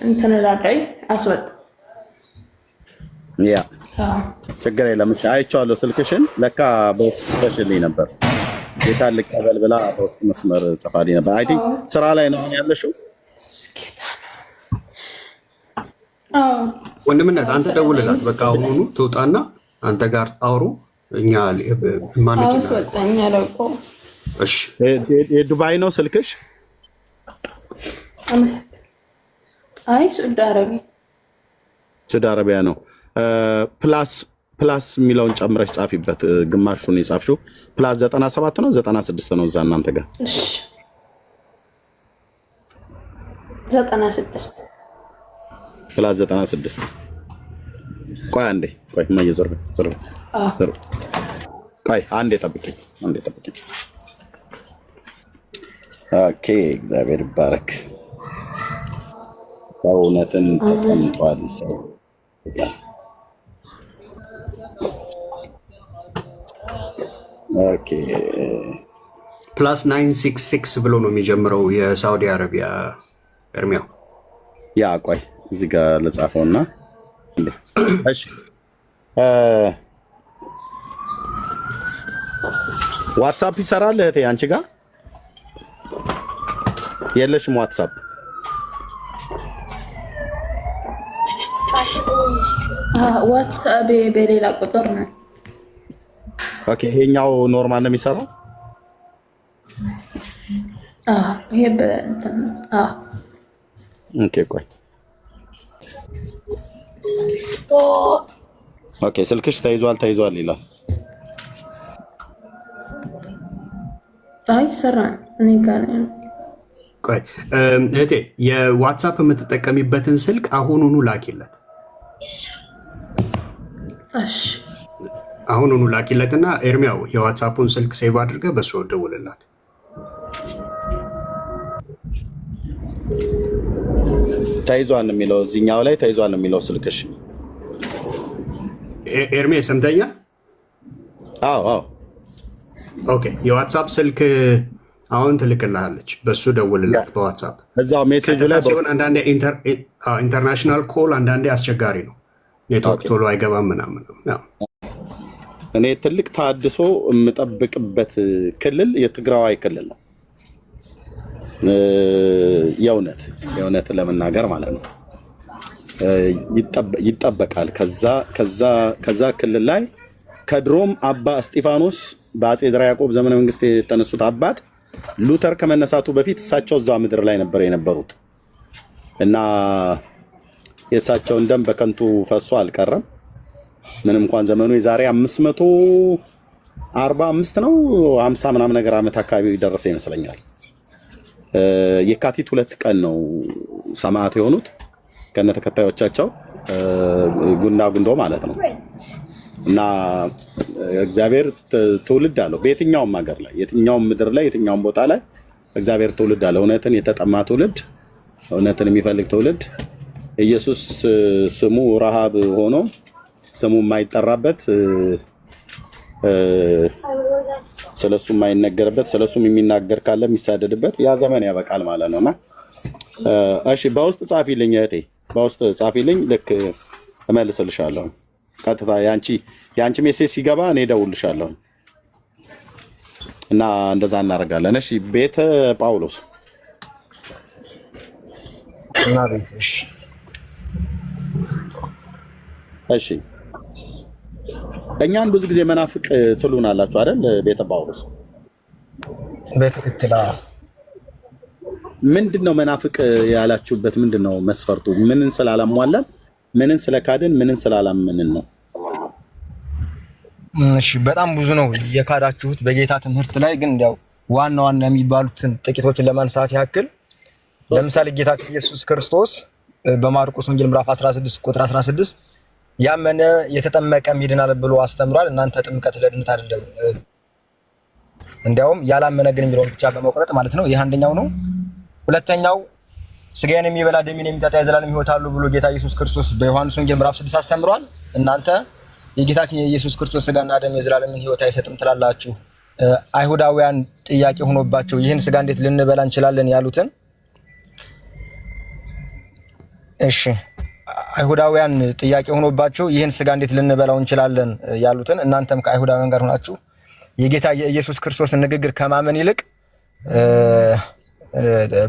እንትን እላለሁ አስወጥ። ያ ችግር የለም። አይቼዋለሁ ስልክሽን። ለካ በስልክሽልኝ ነበር ጌታ ልቀበል ብላ በውስጥ መስመር ጽፋልኝ ነበር። አይ ቲንክ ስራ ላይ ነው ያለሽው። ጌታ ነው። ወንድምነት አንተ ደውልላት በቃ አሁኑ ትውጣና አንተ ጋር አውሩ። እኛ ማነች አስወጣኝ አለቆ። እሺ የዱባይ ነው ስልክሽ? አይ ሱድ አረቢያ ነው። ፕላስ የሚለውን ጨምረሽ ጻፊበት። ግማሹን የጻፍሽው ፕላስ 97 ነው 96 ነው እዛ እናንተ ጋር? እሺ 96 ፕላስ 96። ቆይ አንዴ ማየዘር ቆይ አንዴ ጠብቂኝ። ኦኬ እግዚአብሔር ይባረክ። እውነትን ተቀምጧል ሰው ኦኬ ፕላስ 966 ብሎ ነው የሚጀምረው የሳውዲ አረቢያ እርሚያው። ያ ቆይ እዚህ ጋር ለጻፈውና እሺ ዋትስአፕ ይሰራል እህቴ? አንቺ ጋር የለሽም ዋትስአፕ? ዋትስአፕ በሌላ ቁጥር ነው። ኦኬ ይሄኛው ኖርማል ነው የሚሰራው? ይሄ በእንትን ኦኬ ቆይ ኦኬ ስልክሽ ተይዟል ይላል። አይ ሰራ እኔ ጋር ነው። ቆይ እህቴ የዋትስአፕ የምትጠቀሚበትን ስልክ አሁኑኑ ላኪለት። እሺ አሁኑኑ ላኪለትና ኤርሚያው የዋትስአፑን ስልክ ሴቭ አድርገህ በሱ ደውልላት። ተይዟል የሚለው እዚህኛው ላይ ተይዟል የሚለው ስልክሽ። ኤርሜ ሰምተኛ? አዎ ኦኬ የዋትስአፕ ስልክ አሁን ትልክልሃለች፣ በሱ ደውልላት በዋትስአፕ። እዛው ሜሴጁ ላይ ሲሆን አንዳንዴ ኢንተርናሽናል ኮል አንዳንዴ አስቸጋሪ ነው፣ ኔትወርክ ቶሎ አይገባም ምናምን። እኔ ትልቅ ታድሶ የምጠብቅበት ክልል የትግራዋይ ክልል ነው። የእውነት ለመናገር ማለት ነው ይጠበቃል። ከዛ ክልል ላይ ከድሮም አባ እስጢፋኖስ በአፄ ዘርዓ ያዕቆብ ዘመነ መንግስት የተነሱት አባት ሉተር ከመነሳቱ በፊት እሳቸው እዛ ምድር ላይ ነበር የነበሩት እና የእሳቸውን ደም በከንቱ ፈሶ አልቀረም። ምንም እንኳን ዘመኑ የዛሬ 545 ነው 50 ምናምን ነገር ዓመት አካባቢ ደረሰ ይመስለኛል። የካቲት 2 ቀን ነው ሰማዕት የሆኑት ከነ ተከታዮቻቸው ጉንዶ ማለት ነው። እና እግዚአብሔር ትውልድ አለው በየትኛውም ሀገር ላይ የትኛውም ምድር ላይ የትኛውም ቦታ ላይ እግዚአብሔር ትውልድ አለው። እውነትን የተጠማ ትውልድ፣ እውነትን የሚፈልግ ትውልድ። ኢየሱስ ስሙ ረሃብ ሆኖ ስሙ የማይጠራበት ስለሱ የማይነገርበት ስለሱም የሚናገር ካለ የሚሳደድበት ያ ዘመን ያበቃል ማለት ነውና እሺ በውስጥ ጻፊልኝ እህቴ፣ በውስጥ ጻፊልኝ። ልክ እመልስልሻለሁ። ቀጥታ ያንቺ ሜሴጅ ሲገባ እኔ እደውልልሻለሁ እና እንደዛ እናደርጋለን። እሺ ቤተ ጳውሎስ እና ቤትሽ እሺ እኛን ብዙ ጊዜ መናፍቅ ትሉናላችሁ አይደል? ቤተ ጳውሎስ በትክክል ምንድነው መናፍቅ ያላችሁበት? ምንድነው መስፈርቱ? ምንን ስላላሟላን፣ ምንን ስለካድን፣ ምንን ስላላመንን ነው? እሺ በጣም ብዙ ነው የካዳችሁት በጌታ ትምህርት ላይ። ግን ያው ዋና የሚባሉትን ጥቂቶችን ለማንሳት ያክል ለምሳሌ ጌታችን ኢየሱስ ክርስቶስ በማርቆስ ወንጌል ምዕራፍ 16 ቁጥር 16 ያመነ የተጠመቀም ይድናል ብሎ አስተምሯል። እናንተ ጥምቀት ለድነት አይደለም፣ እንዲያውም ያላመነ ግን የሚለውን ብቻ በመቁረጥ ማለት ነው። ይህ አንደኛው ነው። ሁለተኛው ስጋዬን የሚበላ ደሜን የሚጠጣ የዘላለም ሕይወት አለው ብሎ ጌታ ኢየሱስ ክርስቶስ በዮሐንስ ወንጌል ምዕራፍ 6 አስተምሯል። እናንተ የጌታችን የኢየሱስ ክርስቶስ ስጋና ደም የዘላለምን ሕይወት አይሰጥም ትላላችሁ። አይሁዳውያን ጥያቄ ሆኖባቸው ይህን ስጋ እንዴት ልንበላ እንችላለን ያሉትን እሺ አይሁዳውያን ጥያቄ ሆኖባቸው ይህን ስጋ እንዴት ልንበላው እንችላለን ያሉትን እናንተም ከአይሁዳውያን ጋር ሆናችሁ የጌታ የኢየሱስ ክርስቶስን ንግግር ከማመን ይልቅ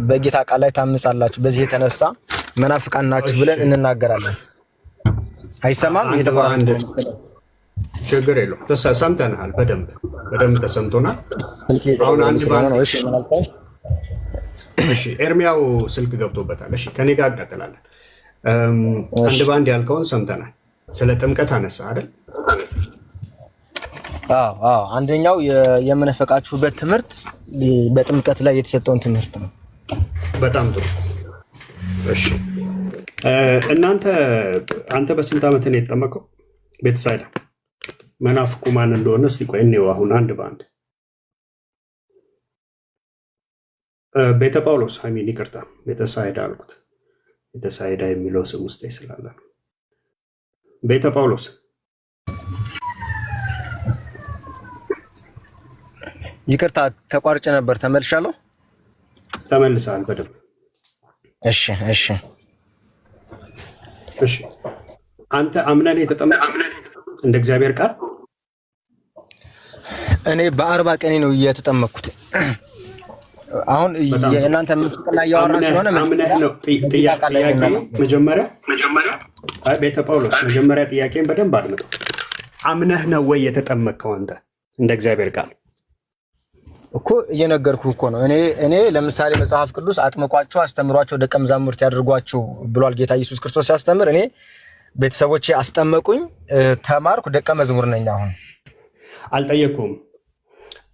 በጌታ ቃል ላይ ታምጻላችሁ። በዚህ የተነሳ መናፍቃን ናችሁ ብለን እንናገራለን። አይሰማም? የተባረከ ችግር የለውም። ሰምተናል። በደንብ ተሰምቶናል። አሁን አንድ ባንድ እሺ፣ ኤርሚያው ስልክ ገብቶበታል። እሺ፣ ከኔ ጋር እንቀጥላለን። አንድ ባንድ ያልከውን ሰምተናል። ስለ ጥምቀት አነሳ አይደል? አዎ አንደኛው የምንፈቃችሁበት ትምህርት በጥምቀት ላይ የተሰጠውን ትምህርት ነው። በጣም ጥሩ። እሺ አንተ በስንት ዓመት ነው የተጠመቀው? ቤተሳይዳ መናፍቁ ማን እንደሆነ እስቲ ቆይ እንየው። አሁን አንድ በአንድ ቤተ ጳውሎስ ይቅርታ፣ ቤተሳይዳ አልኩት። ቤተሳይዳ የሚለው ስም ውስጥ ስላለ ነው። ቤተ ጳውሎስ ይቅርታ ተቋርጬ ነበር። ተመልሻለሁ። ተመልሰሃል በደንብ። እሺ አንተ አምነን የተጠመቅህ እንደ እግዚአብሔር ቃል? እኔ በ40 ቀኔ ነው የተጠመቅኩት። አሁን የእናንተ ምጥቅና ያወራን ስለሆነ አምነህ ነው። ጥያቄ መጀመሪያ ቤተ ጳውሎስ መጀመሪያ ጥያቄን በደንብ አድምጠው። አምነህ ነው ወይ የተጠመቅከው አንተ እንደ እግዚአብሔር ቃል? እኮ እየነገርኩህ እኮ ነው። እኔ ለምሳሌ መጽሐፍ ቅዱስ አጥምቋቸው አስተምሯቸው ደቀ መዛሙርት ያድርጓቸው ብሏል ጌታ ኢየሱስ ክርስቶስ ሲያስተምር። እኔ ቤተሰቦቼ አስጠመቁኝ፣ ተማርኩ፣ ደቀ መዝሙር ነኝ። አሁን አልጠየቅኩም።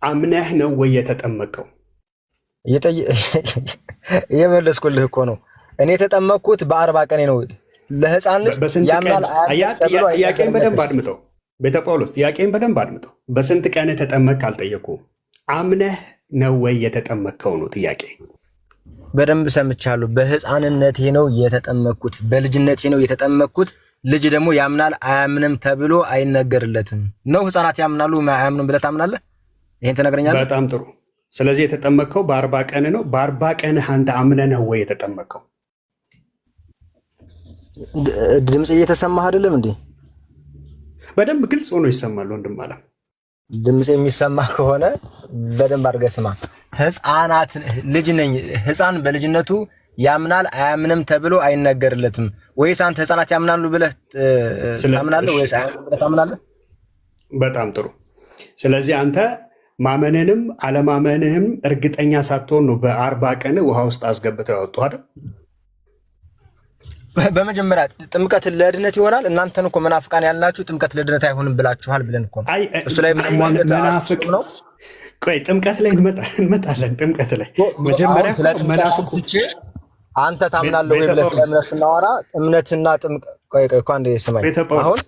አምነህ ነው ወይ የተጠመቀው? እየመለስኩልህ እኮ ነው። እኔ የተጠመቅኩት በ40 ቀኔ ነው። ለህፃን ልጅ ያምናል። ጥያቄን በደንብ አድምጠው ቤተ ጳውሎስ፣ ጥያቄን በደንብ አድምጠው። በስንት ቀን ተጠመቅ አልጠየቅኩም። አምነህ ነው ወይ የተጠመቅከው ነው ጥያቄ። በደንብ ሰምቻለሁ። በህፃንነቴ ነው የተጠመቅኩት፣ በልጅነቴ ነው የተጠመቅኩት። ልጅ ደግሞ ያምናል አያምንም ተብሎ አይነገርለትም ነው። ህፃናት ያምናሉ አያምኑም ብለህ ታምናለህ? ይሄን ትነግረኛለህ? በጣም ጥሩ። ስለዚህ የተጠመቅከው በ40 ቀን ነው። በ40 ቀን አንተ አምነህ ነው ወይ የተጠመቅከው? ድምጽ እየተሰማህ አይደለም እንዴ? በደንብ ግልጽ ሆኖ ይሰማል ወንድም አለ። ድምጽ የሚሰማ ከሆነ በደንብ አድርገህ ስማ። ህፃናት ልጅ ነኝ። ህፃን በልጅነቱ ያምናል አያምንም ተብሎ አይነገርለትም። ወይስ አንተ ህፃናት ያምናሉ ብለህ ታምናለህ ወይስ አያምንም ብለህ ታምናለህ? በጣም ጥሩ። ስለዚህ አንተ ማመንንም አለማመንህም እርግጠኛ ሳትሆን ነው በ40 ቀን ውሃ ውስጥ አስገብተው ያወጡ አይደል? በመጀመሪያ ጥምቀት ለድነት ይሆናል። እናንተን እኮ መናፍቃን ያልናችሁ ጥምቀት ለድነት አይሆንም ብላችኋል ብለን እኮ እሱ ላይ መናፍቅ ነው። ቆይ ጥምቀት ላይ እንመጣለን። ጥምቀት ላይ መጀመሪያ መናፍቅ ስቼ አንተ ታምናለህ ወይ ብለህ ስለእምነት ስናወራ እምነትና ጥምቀት ቆይ አንዴ ስማኝ። አሁን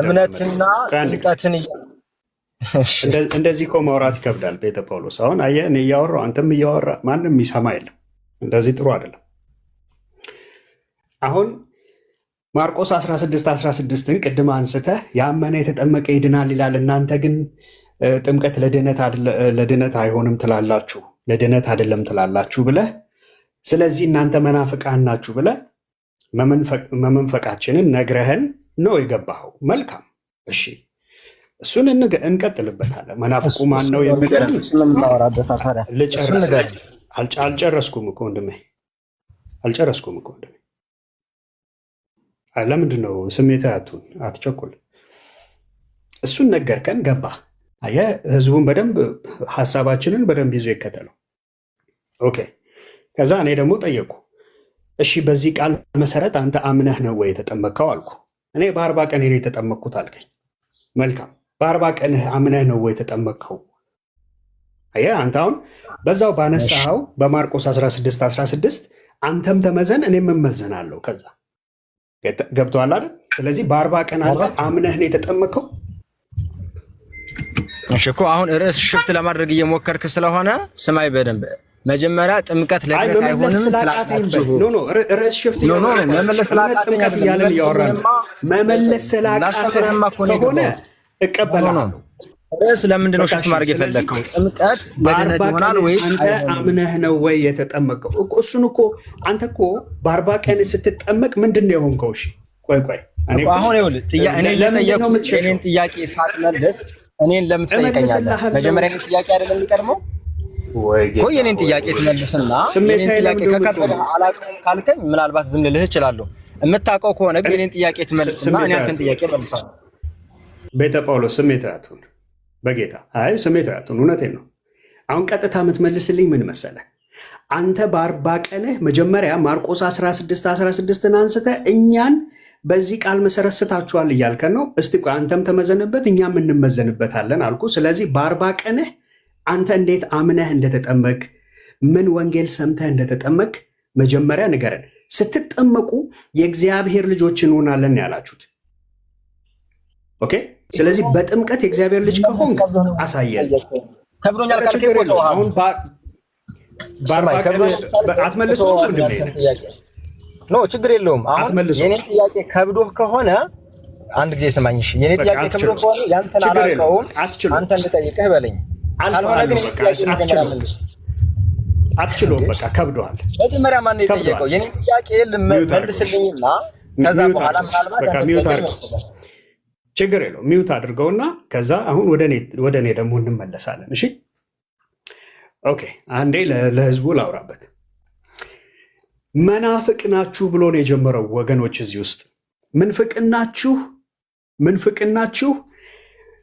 እምነትና ጥምቀትን እንደዚህ እኮ ማውራት ይከብዳል ቤተ ጳውሎስ። አሁን አየህ እኔ እያወራሁ አንተም እያወራ ማንም የሚሰማ የለም። እንደዚህ ጥሩ አይደለም። አሁን ማርቆስ 16:16ን ቅድም አንስተህ ያመነ የተጠመቀ ይድናል ይላል። እናንተ ግን ጥምቀት ለድነት አይሆንም ትላላችሁ፣ ለድነት አይደለም ትላላችሁ ብለህ፣ ስለዚህ እናንተ መናፍቃን ናችሁ ብለህ መመንፈቃችንን ነግረህን ነው የገባኸው። መልካም እሺ፣ እሱን እንቀጥልበታለን። መናፍቁ ማን ነው የሚገርም አልጨረስኩም እኮ ወንድሜ፣ አልጨረስኩም እኮ ወንድሜ። ለምንድን ነው ስሜትህ አትቸኩል። እሱን ነገርከን፣ ገባ። አየህ ህዝቡን በደንብ ሀሳባችንን በደንብ ይዞ ይከተለው። ኦኬ። ከዛ እኔ ደግሞ ጠየቅኩ፣ እሺ በዚህ ቃል መሰረት አንተ አምነህ ነው ወይ የተጠመቅከው አልኩ። እኔ በ40 ቀን ነው የተጠመቅኩት አልከኝ። መልካም፣ በ40 ቀንህ አምነህ ነው ወይ የተጠመቅከው? አየህ አንተ አሁን በዛው ባነሳኸው በማርቆስ 16:16 አንተም ተመዘን እኔም እመዘናለሁ። ከዛ ገብቶሃል አይደል? ስለዚህ በ40 ቀን አምነህ ነው የተጠመቅከው። እሺ እኮ አሁን ርዕስ ሽፍት ለማድረግ እየሞከርክ ስለሆነ ስማይ በደንብ። መጀመሪያ ጥምቀት ለድነት አይሆንም ስላቃተኝ ኖ ርዕስ ሽፍት መመለስ ስላቃተኝ እያለን እያወራን መመለስ ስላቃተኝ ከሆነ እቀበላለሁ። ርዕስ ለምንድን ነው ሽፍት ማድረግ የፈለግከው? ጥምቀት ለድነት ይሆናል ወይ? አንተ አምነህ ነው ወይ የተጠመቀው? እሱን እኮ አንተ እኮ በ40 ቀን ስትጠመቅ ምንድን ነው የሆንከው? እሺ ቆይ አሁን ይኸውልህ እኔን ጥያቄ ሳትመልስ እኔን ለምን ትጠይቀኛለህ? መጀመሪያ እኔን ጥያቄ አይደለም የሚቀድመው ወይ? የኔን ጥያቄ ትመልስና የኔን ጥያቄ ከከበደህ አላውቀውም ካልከኝ ምናልባት ዝም ልልህ እችላለሁ። የምታውቀው ከሆነ ግን የኔን ጥያቄ ትመልስና እኔ አንተን ጥያቄ መልሳለሁ። ቤተ ጳውሎስ ስሜታዊ አትሁን በጌታ ስሜታዊ አትሁን። እውነቴን ነው። አሁን ቀጥታ የምትመልስልኝ ምን መሰለህ? አንተ በ40 ቀንህ መጀመሪያ ማርቆስ 16:16 አንስተህ እኛን በዚህ ቃል መሰረት ስታችኋል እያልከን ነው። እስቲ ቆይ አንተም ተመዘንበት እኛም እንመዘንበታለን አልኩ። ስለዚህ በ40 ቀንህ አንተ እንዴት አምነህ እንደተጠመቅ ምን ወንጌል ሰምተህ እንደተጠመቅ መጀመሪያ ንገረን። ስትጠመቁ የእግዚአብሔር ልጆች እንሆናለን ያላችሁት ኦኬ። ስለዚህ በጥምቀት የእግዚአብሔር ልጅ ከሆንክ አሳየን። ከብዶኛል አሁን አትመልሱ ኖ ችግር የለውም። አሁን የኔ ጥያቄ ከብዶህ ከሆነ አንድ ጊዜ ስማኝሽ። የኔ ጥያቄ ከብዶህ ከሆነ ያንተን አላውቀውም አንተን ልጠይቅህ በለኝ። ካልሆነ ግን አትችሉም። በቃ ከብዶሃል። መጀመሪያ ማን ነው የጠየቀው? የኔ ጥያቄ መልስልኝና ከዛ በኋላ ምናልባት ችግር የለውም ሚውት አድርገውና ከዛ አሁን ወደ እኔ ደግሞ እንመለሳለን። እሺ ኦኬ። አንዴ ለህዝቡ ላውራበት። መናፍቅ ናችሁ ብሎ ነው የጀመረው ወገኖች። እዚህ ውስጥ ምንፍቅናችሁ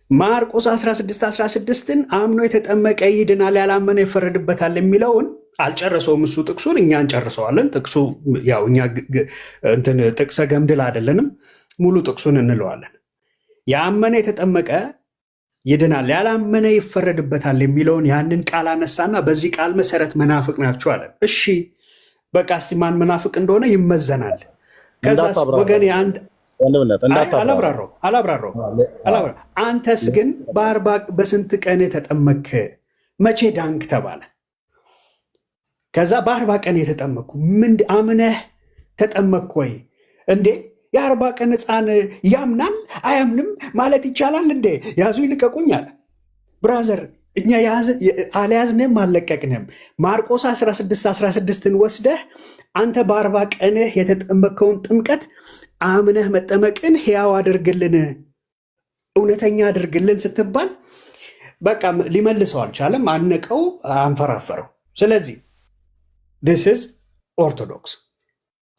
ማርቆስ 16:16ን አምኖ የተጠመቀ ይድናል ያላመነ ይፈረድበታል የሚለውን አልጨረሰውም እሱ ጥቅሱን፣ እኛ እንጨርሰዋለን። ጥቅሱ ያው እኛ ጥቅሰ ገምድል አይደለንም፣ ሙሉ ጥቅሱን እንለዋለን። ያመነ የተጠመቀ ይድናል ያላመነ ይፈረድበታል የሚለውን ያንን ቃል አነሳና በዚህ ቃል መሰረት መናፍቅ ናችሁ አለን። እሺ በቃ እስቲ ማን መናፍቅ እንደሆነ ይመዘናል። ከዛስ ወገን አላብራራው። አንተስ ግን በስንት ቀን ተጠመክ? መቼ ዳንክ ተባለ? ከዛ በ40 ቀን የተጠመኩ ምን አምነህ ተጠመክ ወይ እንዴ? የ40 ቀን ሕፃን ያምናል አያምንም ማለት ይቻላል እንዴ? ያዙ ይልቀቁኝ አለ። ብራዘር እኛ አልያዝንም አልለቀቅንም። ማርቆስ 16:16ን ወስደህ አንተ በ40 ቀንህ የተጠመከውን ጥምቀት አምነህ መጠመቅን ሕያው አድርግልን፣ እውነተኛ አድርግልን ስትባል በቃ ሊመልሰው አልቻለም። አነቀው፣ አንፈራፈረው። ስለዚህ this is ኦርቶዶክስ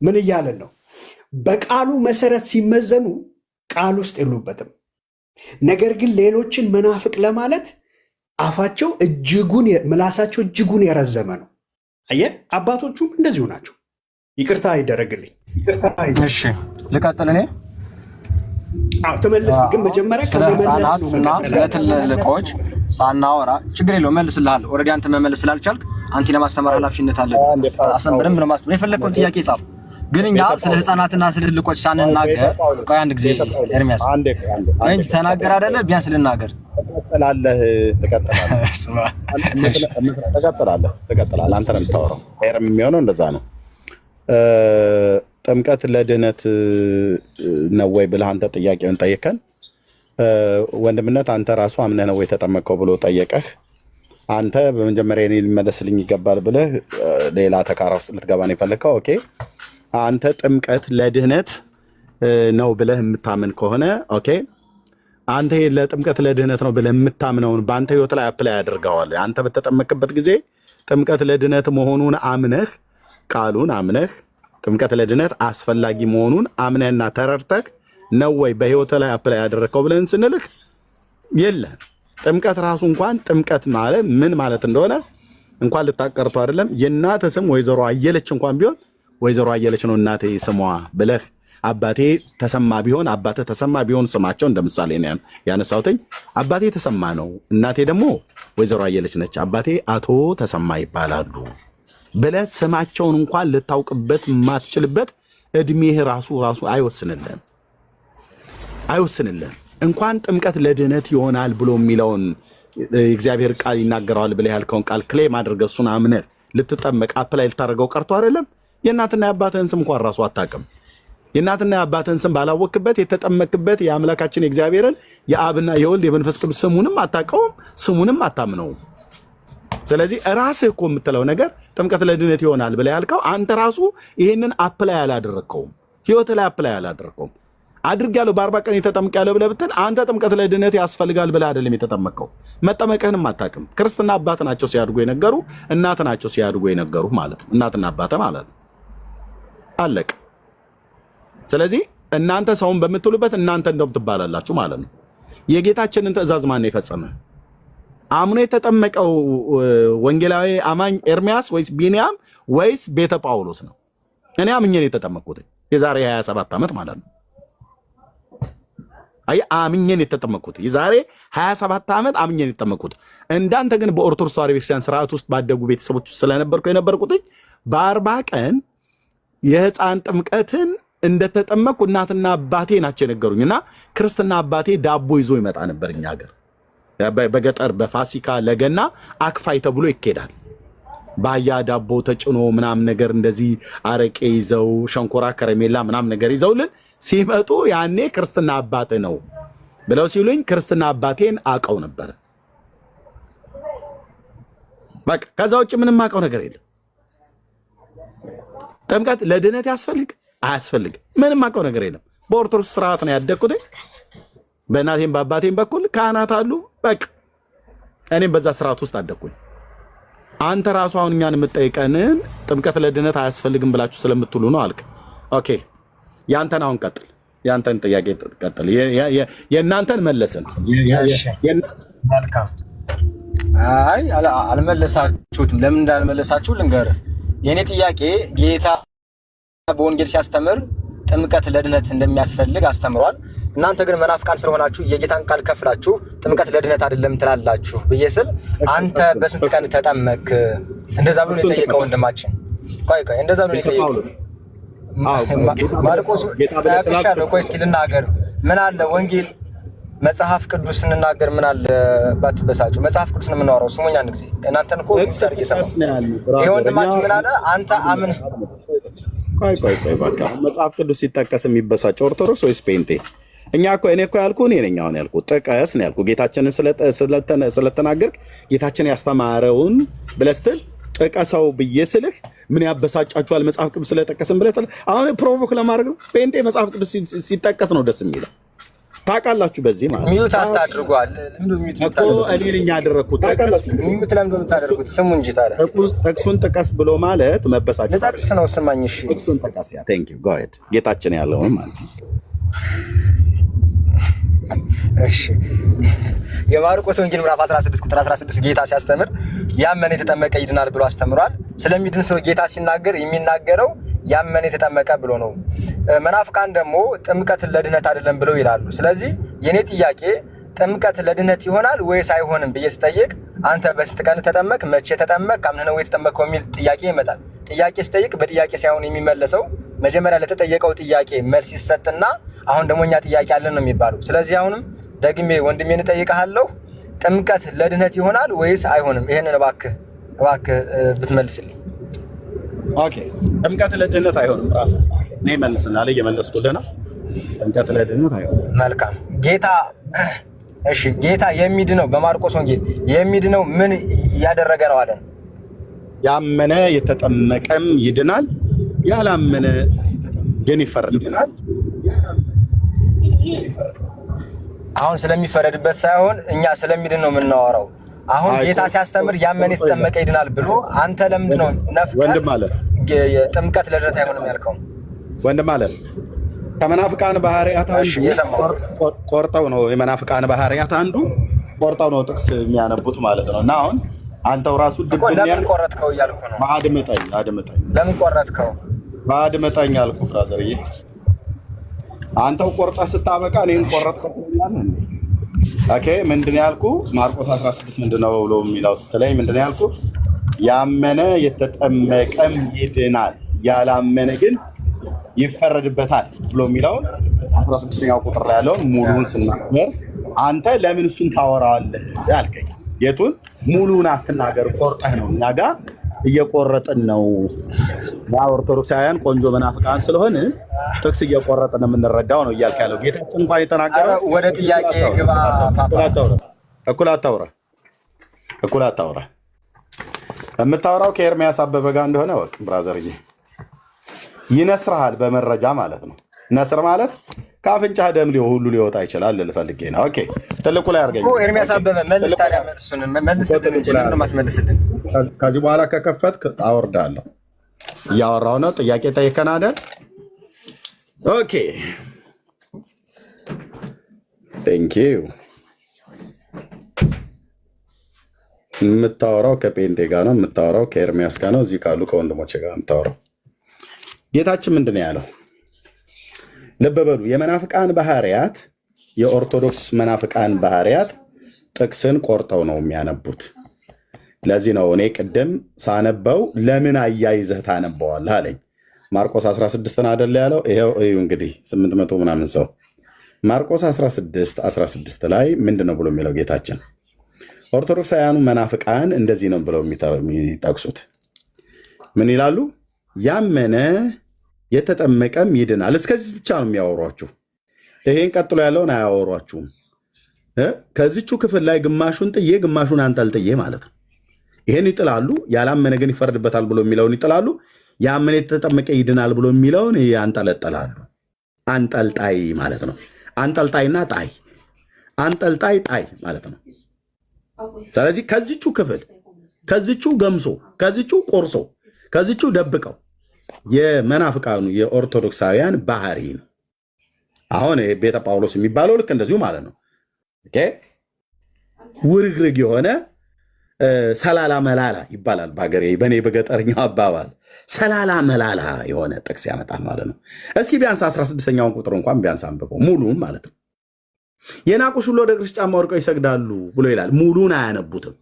ምን እያለን ነው? በቃሉ መሰረት ሲመዘኑ ቃል ውስጥ የሉበትም። ነገር ግን ሌሎችን መናፍቅ ለማለት አፋቸው ምላሳቸው እጅጉን የረዘመ ነው። አየህ፣ አባቶቹም እንደዚሁ ናቸው። ይቅርታ ይደረግልኝ። እሺ ልቀጥል እኔ። ተመለስ። ግን መጀመሪያ ከመመለስ ነው። ስለ ትልልቆች ሳናወራ ችግር የለውም መልስልሃለሁ። ኦልሬዲ አንተ መመለስ ስላልቻልክ አንተ ለማስተማር ኃላፊነት አለ። በደንብ ነው ማስተማር። የፈለግከውን ጥያቄ ጻፍ። ግን እኛ ስለ ህፃናትና ስለ ትልቆች ሳንናገር ቆይ አንድ ጊዜ ኤርሚያስ እንጂ ተናገር አይደለ? ቢያንስ ልናገር። ትቀጥላለህ። አንተ ነው የምታወራው። ኤርም የሚሆነው እንደዛ ነው። ጥምቀት ለድህነት ነው ወይ ብለህ አንተ ጥያቄውን ጠየቀን። ወንድምነት አንተ ራሱ አምነህ ነው ወይ ተጠመቀው ብሎ ጠየቀህ። አንተ በመጀመሪያ እኔ ሊመለስልኝ ይገባል ብለህ ሌላ ተካራ ውስጥ ልትገባ ነው የፈለግከው። ኦኬ አንተ ጥምቀት ለድህነት ነው ብለህ የምታምን ከሆነ ኦኬ፣ አንተ ለጥምቀት ለድህነት ነው ብለህ የምታምነውን በአንተ ህይወት ላይ አፕላይ ያደርገዋል። አንተ በተጠመቅበት ጊዜ ጥምቀት ለድህነት መሆኑን አምነህ ቃሉን አምነህ ጥምቀት ለድህነት አስፈላጊ መሆኑን አምነህና ተረድተህ ነው ወይ በህይወት ላይ አፕላይ ያደረከው ብለን ስንልህ የለህም። ጥምቀት ራሱ እንኳን ጥምቀት ማለት ምን ማለት እንደሆነ እንኳን ልታቀርተው አይደለም። የእናትህ ስም ወይዘሮ አየለች እንኳን ቢሆን ወይዘሮ አየለች ነው እናቴ ስሟ ብለህ አባቴ ተሰማ ቢሆን አባትህ ተሰማ ቢሆን ስማቸው እንደምሳሌ ነው ያነሳሁትኝ። አባቴ ተሰማ ነው፣ እናቴ ደግሞ ወይዘሮ አየለች ነች፣ አባቴ አቶ ተሰማ ይባላሉ ብለህ ስማቸውን እንኳን ልታውቅበት የማትችልበት እድሜህ ራሱ አይወስንልህም። እንኳን ጥምቀት ለድህነት ይሆናል ብሎ የሚለውን እግዚአብሔር ቃል ይናገረዋል ብለህ ያልከውን ቃል ክሌም አድርገህ እሱን አምነህ ልትጠመቅ አፕላይ ልታደርገው ቀርቶ አይደለም። የእናትና የአባትህን ስም እንኳን ራሱ አታውቅም። የእናትና የአባትህን ስም ባላወቅበት የተጠመቅበት የአምላካችን የእግዚአብሔርን የአብና የወልድ የመንፈስ ቅዱስ ስሙንም አታውቀውም፣ ስሙንም አታምነውም። ስለዚህ ራስህ እኮ የምትለው ነገር ጥምቀት ለድነት ይሆናል ብለህ ያልከው አንተ ራሱ ይህንን አፕላይ አላደረግከውም፣ ህይወት ላይ አፕላይ አላደረግከውም። አድርጌያለሁ በ40 ቀን የተጠምቄያለሁ ብለህ ብትል አንተ ጥምቀት ለድነት ያስፈልጋል ብለህ አይደለም የተጠመቅከው። መጠመቅህንም አታውቅም። ክርስትና አባት ናቸው ሲያድጉ የነገሩ፣ እናት ናቸው ሲያድጉ የነገሩ ማለት ነው። እናትና አባተ ማለት ነው። አለቅ። ስለዚህ እናንተ ሰውን በምትሉበት እናንተ እንደውም ትባላላችሁ ማለት ነው። የጌታችንን ትእዛዝ ማን የፈጸመ? አምኖ የተጠመቀው ወንጌላዊ አማኝ ኤርሚያስ ወይስ ቢንያም ወይስ ቤተ ጳውሎስ ነው? እኔ አምኜ ነው የተጠመቅኩት የዛሬ 27 ዓመት ማለት ነው። አይ አምኜ ነው የተጠመቅኩት የዛሬ 27 ዓመት አምኜ ነው የተጠመቅኩት። እንዳንተ ግን በኦርቶዶክስ ተዋሕዶ ቤተክርስቲያን ስርዓት ውስጥ ባደጉ ቤተሰቦች ስለነበርኩ የነበርኩት በ40 ቀን የህፃን ጥምቀትን እንደተጠመቅኩ እናትና አባቴ ናቸው የነገሩኝና ክርስትና አባቴ ዳቦ ይዞ ይመጣ ነበር። እኛ ሀገር በገጠር በፋሲካ ለገና አክፋይ ተብሎ ይኬዳል። ባያ ዳቦ ተጭኖ ምናምን ነገር እንደዚህ አረቄ ይዘው ሸንኮራ ከረሜላ ምናምን ነገር ይዘውልን ሲመጡ ያኔ ክርስትና አባቴ ነው ብለው ሲሉኝ ክርስትና አባቴን አውቀው ነበር። በቃ ከዛ ውጭ ምንም አውቀው ነገር የለም። ጥምቀት ለድነት ያስፈልግ አያስፈልግ ምንም አውቀው ነገር የለም። በኦርቶዶክስ ስርዓት ነው ያደግኩት። በእናቴም በአባቴም በኩል ካህናት አሉ። በቃ እኔም በዛ ስርዓት ውስጥ አደግኩኝ። አንተ ራሱ አሁን እኛን የምትጠይቀንን ጥምቀት ለድነት አያስፈልግም ብላችሁ ስለምትሉ ነው አልክ። ኦኬ ያንተን አሁን ቀጥል፣ ያንተን ጥያቄ ቀጥል። የእናንተን መለስን። መልካም። አይ አልመለሳችሁትም። ለምን እንዳልመለሳችሁ ልንገርህ። የእኔ ጥያቄ ጌታ በወንጌል ሲያስተምር ጥምቀት ለድነት እንደሚያስፈልግ አስተምሯል። እናንተ ግን መናፍቃን ስለሆናችሁ የጌታን ቃል ከፍላችሁ ጥምቀት ለድነት አይደለም ትላላችሁ ብዬ ስል አንተ በስንት ቀን ተጠመቅ? እንደዛ ብሎ የጠየቀው ወንድማችን ቆይ እንደዛ ብሎ የጠየቀው ማርቆስ ታውቃለህ? ቆይ እስኪ ልናገር። ምን አለ ወንጌል መጽሐፍ ቅዱስ ስንናገር ምን አለ ባትበሳጩ። መጽሐፍ ቅዱስ ነው የምናወራው። ስሙኝ አንድ ጊዜ እናንተን እኮ ታርጌ ሰማው። ይሄ ወንድማችን ምን አለ? አንተ አምን ቆይ በቃ መጽሐፍ ቅዱስ ሲጠቀስ የሚበሳጭ ኦርቶዶክስ ወይስ ፔንቴ? እኛ እኮ እኔ እኮ ያልኩህ እኔ ነኝ አሁን ያልኩህ ጥቀስ ነው ያልኩህ። ጌታችንን ስለተናገርክ ጌታችን ያስተማረውን ብለህ ስትል ጥቀሰው ብዬ ስልህ ምን ያበሳጫችኋል? መጽሐፍ ቅዱስ ስለጠቀስን ብለህ አሁን ፕሮቮክ ለማድረግ ነው። ፔንቴ መጽሐፍ ቅዱስ ሲጠቀስ ነው ደስ የሚለው። ታውቃላችሁ። በዚህ ማለት ሚዩት አታድርጓል እኮ እኔ ነኝ ያደረኩት። ጠቀስ ሚዩት ለምን የምታደርጉት? ስሙ እንጂ ታዲያ ጥቅሱን ጥቀስ ብሎ ማለት መበሳጨት ጠቅስ ነው። ስማኝ እሺ፣ ጥቅሱን ጥቀስ። ያ ቴንክ ዩ ጎ ሄድ። ጌታችን ያለውን ማለት ነው። እሺ የማርቆስ ወንጌል ምዕራፍ 16 ቁጥር 16 ጌታ ሲያስተምር ያመነ የተጠመቀ ይድናል ብሎ አስተምሯል። ስለሚድን ሰው ጌታ ሲናገር የሚናገረው ያመነ የተጠመቀ ብሎ ነው። መናፍቃን ደግሞ ጥምቀት ለድነት አይደለም ብለው ይላሉ። ስለዚህ የኔ ጥያቄ ጥምቀት ለድነት ይሆናል ወይስ አይሆንም ብዬ ስጠይቅ አንተ በስንት ቀን ተጠመቅ፣ መቼ ተጠመቅ፣ አምነህ ነው የተጠመቀው የሚል ጥያቄ ይመጣል። ጥያቄ ስጠይቅ በጥያቄ ሳይሆን የሚመለሰው መጀመሪያ ለተጠየቀው ጥያቄ መልስ ይሰጥና አሁን ደግሞ እኛ ጥያቄ አለን ነው የሚባለው። ስለዚህ አሁንም ደግሜ ወንድሜን እጠይቅሃለሁ፣ ጥምቀት ለድነት ይሆናል ወይስ አይሆንም? ይሄንን እባክህ ብትመልስልኝ። ኦኬ ጥምቀት ለድነት አይሆንም። ራስህ እኔ መልስልሃለሁ፣ እየመለስኩልህ ነው። ጥምቀት ለድነት አይሆንም። መልካም ጌታ እሺ ጌታ የሚድነው በማርቆስ ወንጌል የሚድነው ምን ያደረገ ነው አለን? ያመነ የተጠመቀም ይድናል፣ ያላመነ ግን ይፈረድበታል። አሁን ስለሚፈረድበት ሳይሆን እኛ ስለሚድን ነው የምናወራው። አሁን ጌታ ሲያስተምር ያመነ የተጠመቀ ይድናል ብሎ አንተ ለምንድን ነው ወንድም አለ ጥምቀት ለድነት አይሆንም ያልከው? ወንድም አለ ከመናፍቃን ባህሪያት አንዱ ቆርጠው ነው የመናፍቃን ባህሪያት አንዱ ቆርጠው ነው ጥቅስ የሚያነቡት ማለት ነው። እና አሁን አንተው ራሱ ለምን ቆረጥከው እያልኩ ነው። አድምጠኝ። ለምን ቆረጥከው? አድምጠኝ አልኩ ብራዘርዬ። አንተው ቆርጠህ ስታበቃ እኔን ቆረጥከው ያለን። ኦኬ ምንድን ያልኩ? ማርቆስ 16 ምንድነው ብሎ የሚለው ስትለኝ ምንድን ያልኩ? ያመነ የተጠመቀም ይድናል፣ ያላመነ ግን ይፈረድበታል ብሎ የሚለውን 16ኛው ቁጥር ላይ ያለውን ሙሉውን ስናገር አንተ ለምን እሱን ታወራዋለህ አልከኝ። የቱን ሙሉውን አትናገር፣ ቆርጠህ ነው። እኛ ጋር እየቆረጥን ነው። ኦርቶዶክሳውያን ቆንጆ መናፍቃን ስለሆነ ጥቅስ እየቆረጥን የምንረዳው ነው እያልክ ያለው ጌታችን እንኳን የተናገረው። ወደ ጥያቄ ግባ ፓፓ። እኩል አታውራ። የምታወራው ከኤርሚያስ አበበ ጋር እንደሆነ ወቅ ብራዘርዬ፣ ይነስርሃል በመረጃ ማለት ነው። ነስር ማለት ከአፍንጫህ ደም ሁሉ ሊወጣ ይችላል ልፈልጌ ነው። ኦኬ ትልቁ ላይ አድርገኝ ኤርሚያስ አበበ መልስ። ታዲያ መልስልን እንጂ ለምን ማትመልስልን? ከዚህ በኋላ ከከፈትክ አወርዳለሁ። እያወራሁ ነው። ጥያቄ ጠይቀን አይደል? ኦኬ ቴንክ ዩ። የምታወራው ከጴንጤ ጋር ነው የምታወራው፣ ከኤርሚያስ ጋር ነው። እዚህ ካሉ ከወንድሞቼ ጋር የምታወራው። ጌታችን ምንድን ነው ያለው? ልብ በሉ። የመናፍቃን ባህሪያት፣ የኦርቶዶክስ መናፍቃን ባህሪያት ጥቅስን ቆርጠው ነው የሚያነቡት። ለዚህ ነው እኔ ቅድም ሳነበው ለምን አያይዘህ ታነበዋለህ አለኝ። ማርቆስ 16 አይደለ ያለው? ይሄው እዩ እንግዲህ 800 ምናምን ሰው ማርቆስ 16 ላይ ምንድን ነው ብሎ የሚለው ጌታችን? ኦርቶዶክሳውያኑ መናፍቃን እንደዚህ ነው ብለው የሚጠቅሱት። ምን ይላሉ? ያመነ የተጠመቀም ይድናል። እስከዚህ ብቻ ነው የሚያወሯችሁ። ይሄን ቀጥሎ ያለውን አያወሯችሁም። ከዚቹ ክፍል ላይ ግማሹን ጥዬ ግማሹን አንጠልጥዬ ማለት ነው። ይሄን ይጥላሉ። ያላመነ ግን ይፈርድበታል ብሎ የሚለውን ይጥላሉ። ያመነ የተጠመቀ ይድናል ብሎ የሚለውን ያንጠለጥላሉ። አንጠልጣይ ማለት ነው። አንጠልጣይና ጣይ፣ አንጠልጣይ ጣይ ማለት ነው። ስለዚህ ከዚቹ ክፍል ከዚቹ ገምሶ ከዚቹ ቆርሶ ከዚቹ ደብቀው የመናፍቃኑ የኦርቶዶክሳውያን ባህሪ ነው። አሁን ቤተ ጳውሎስ የሚባለው ልክ እንደዚሁ ማለት ነው። ውርግርግ የሆነ ሰላላ መላላ ይባላል በሀገሬ፣ በእኔ በገጠርኛው አባባል ሰላላ መላላ የሆነ ጥቅስ ያመጣል ማለት ነው። እስኪ ቢያንስ 16ኛውን ቁጥር እንኳን ቢያንስ አንብበው ሙሉም ማለት ነው። የናቁሽ ሁሉ ወደ እግርሽ ጫማ ወድቀው ይሰግዳሉ ብሎ ይላል። ሙሉን አያነቡትም።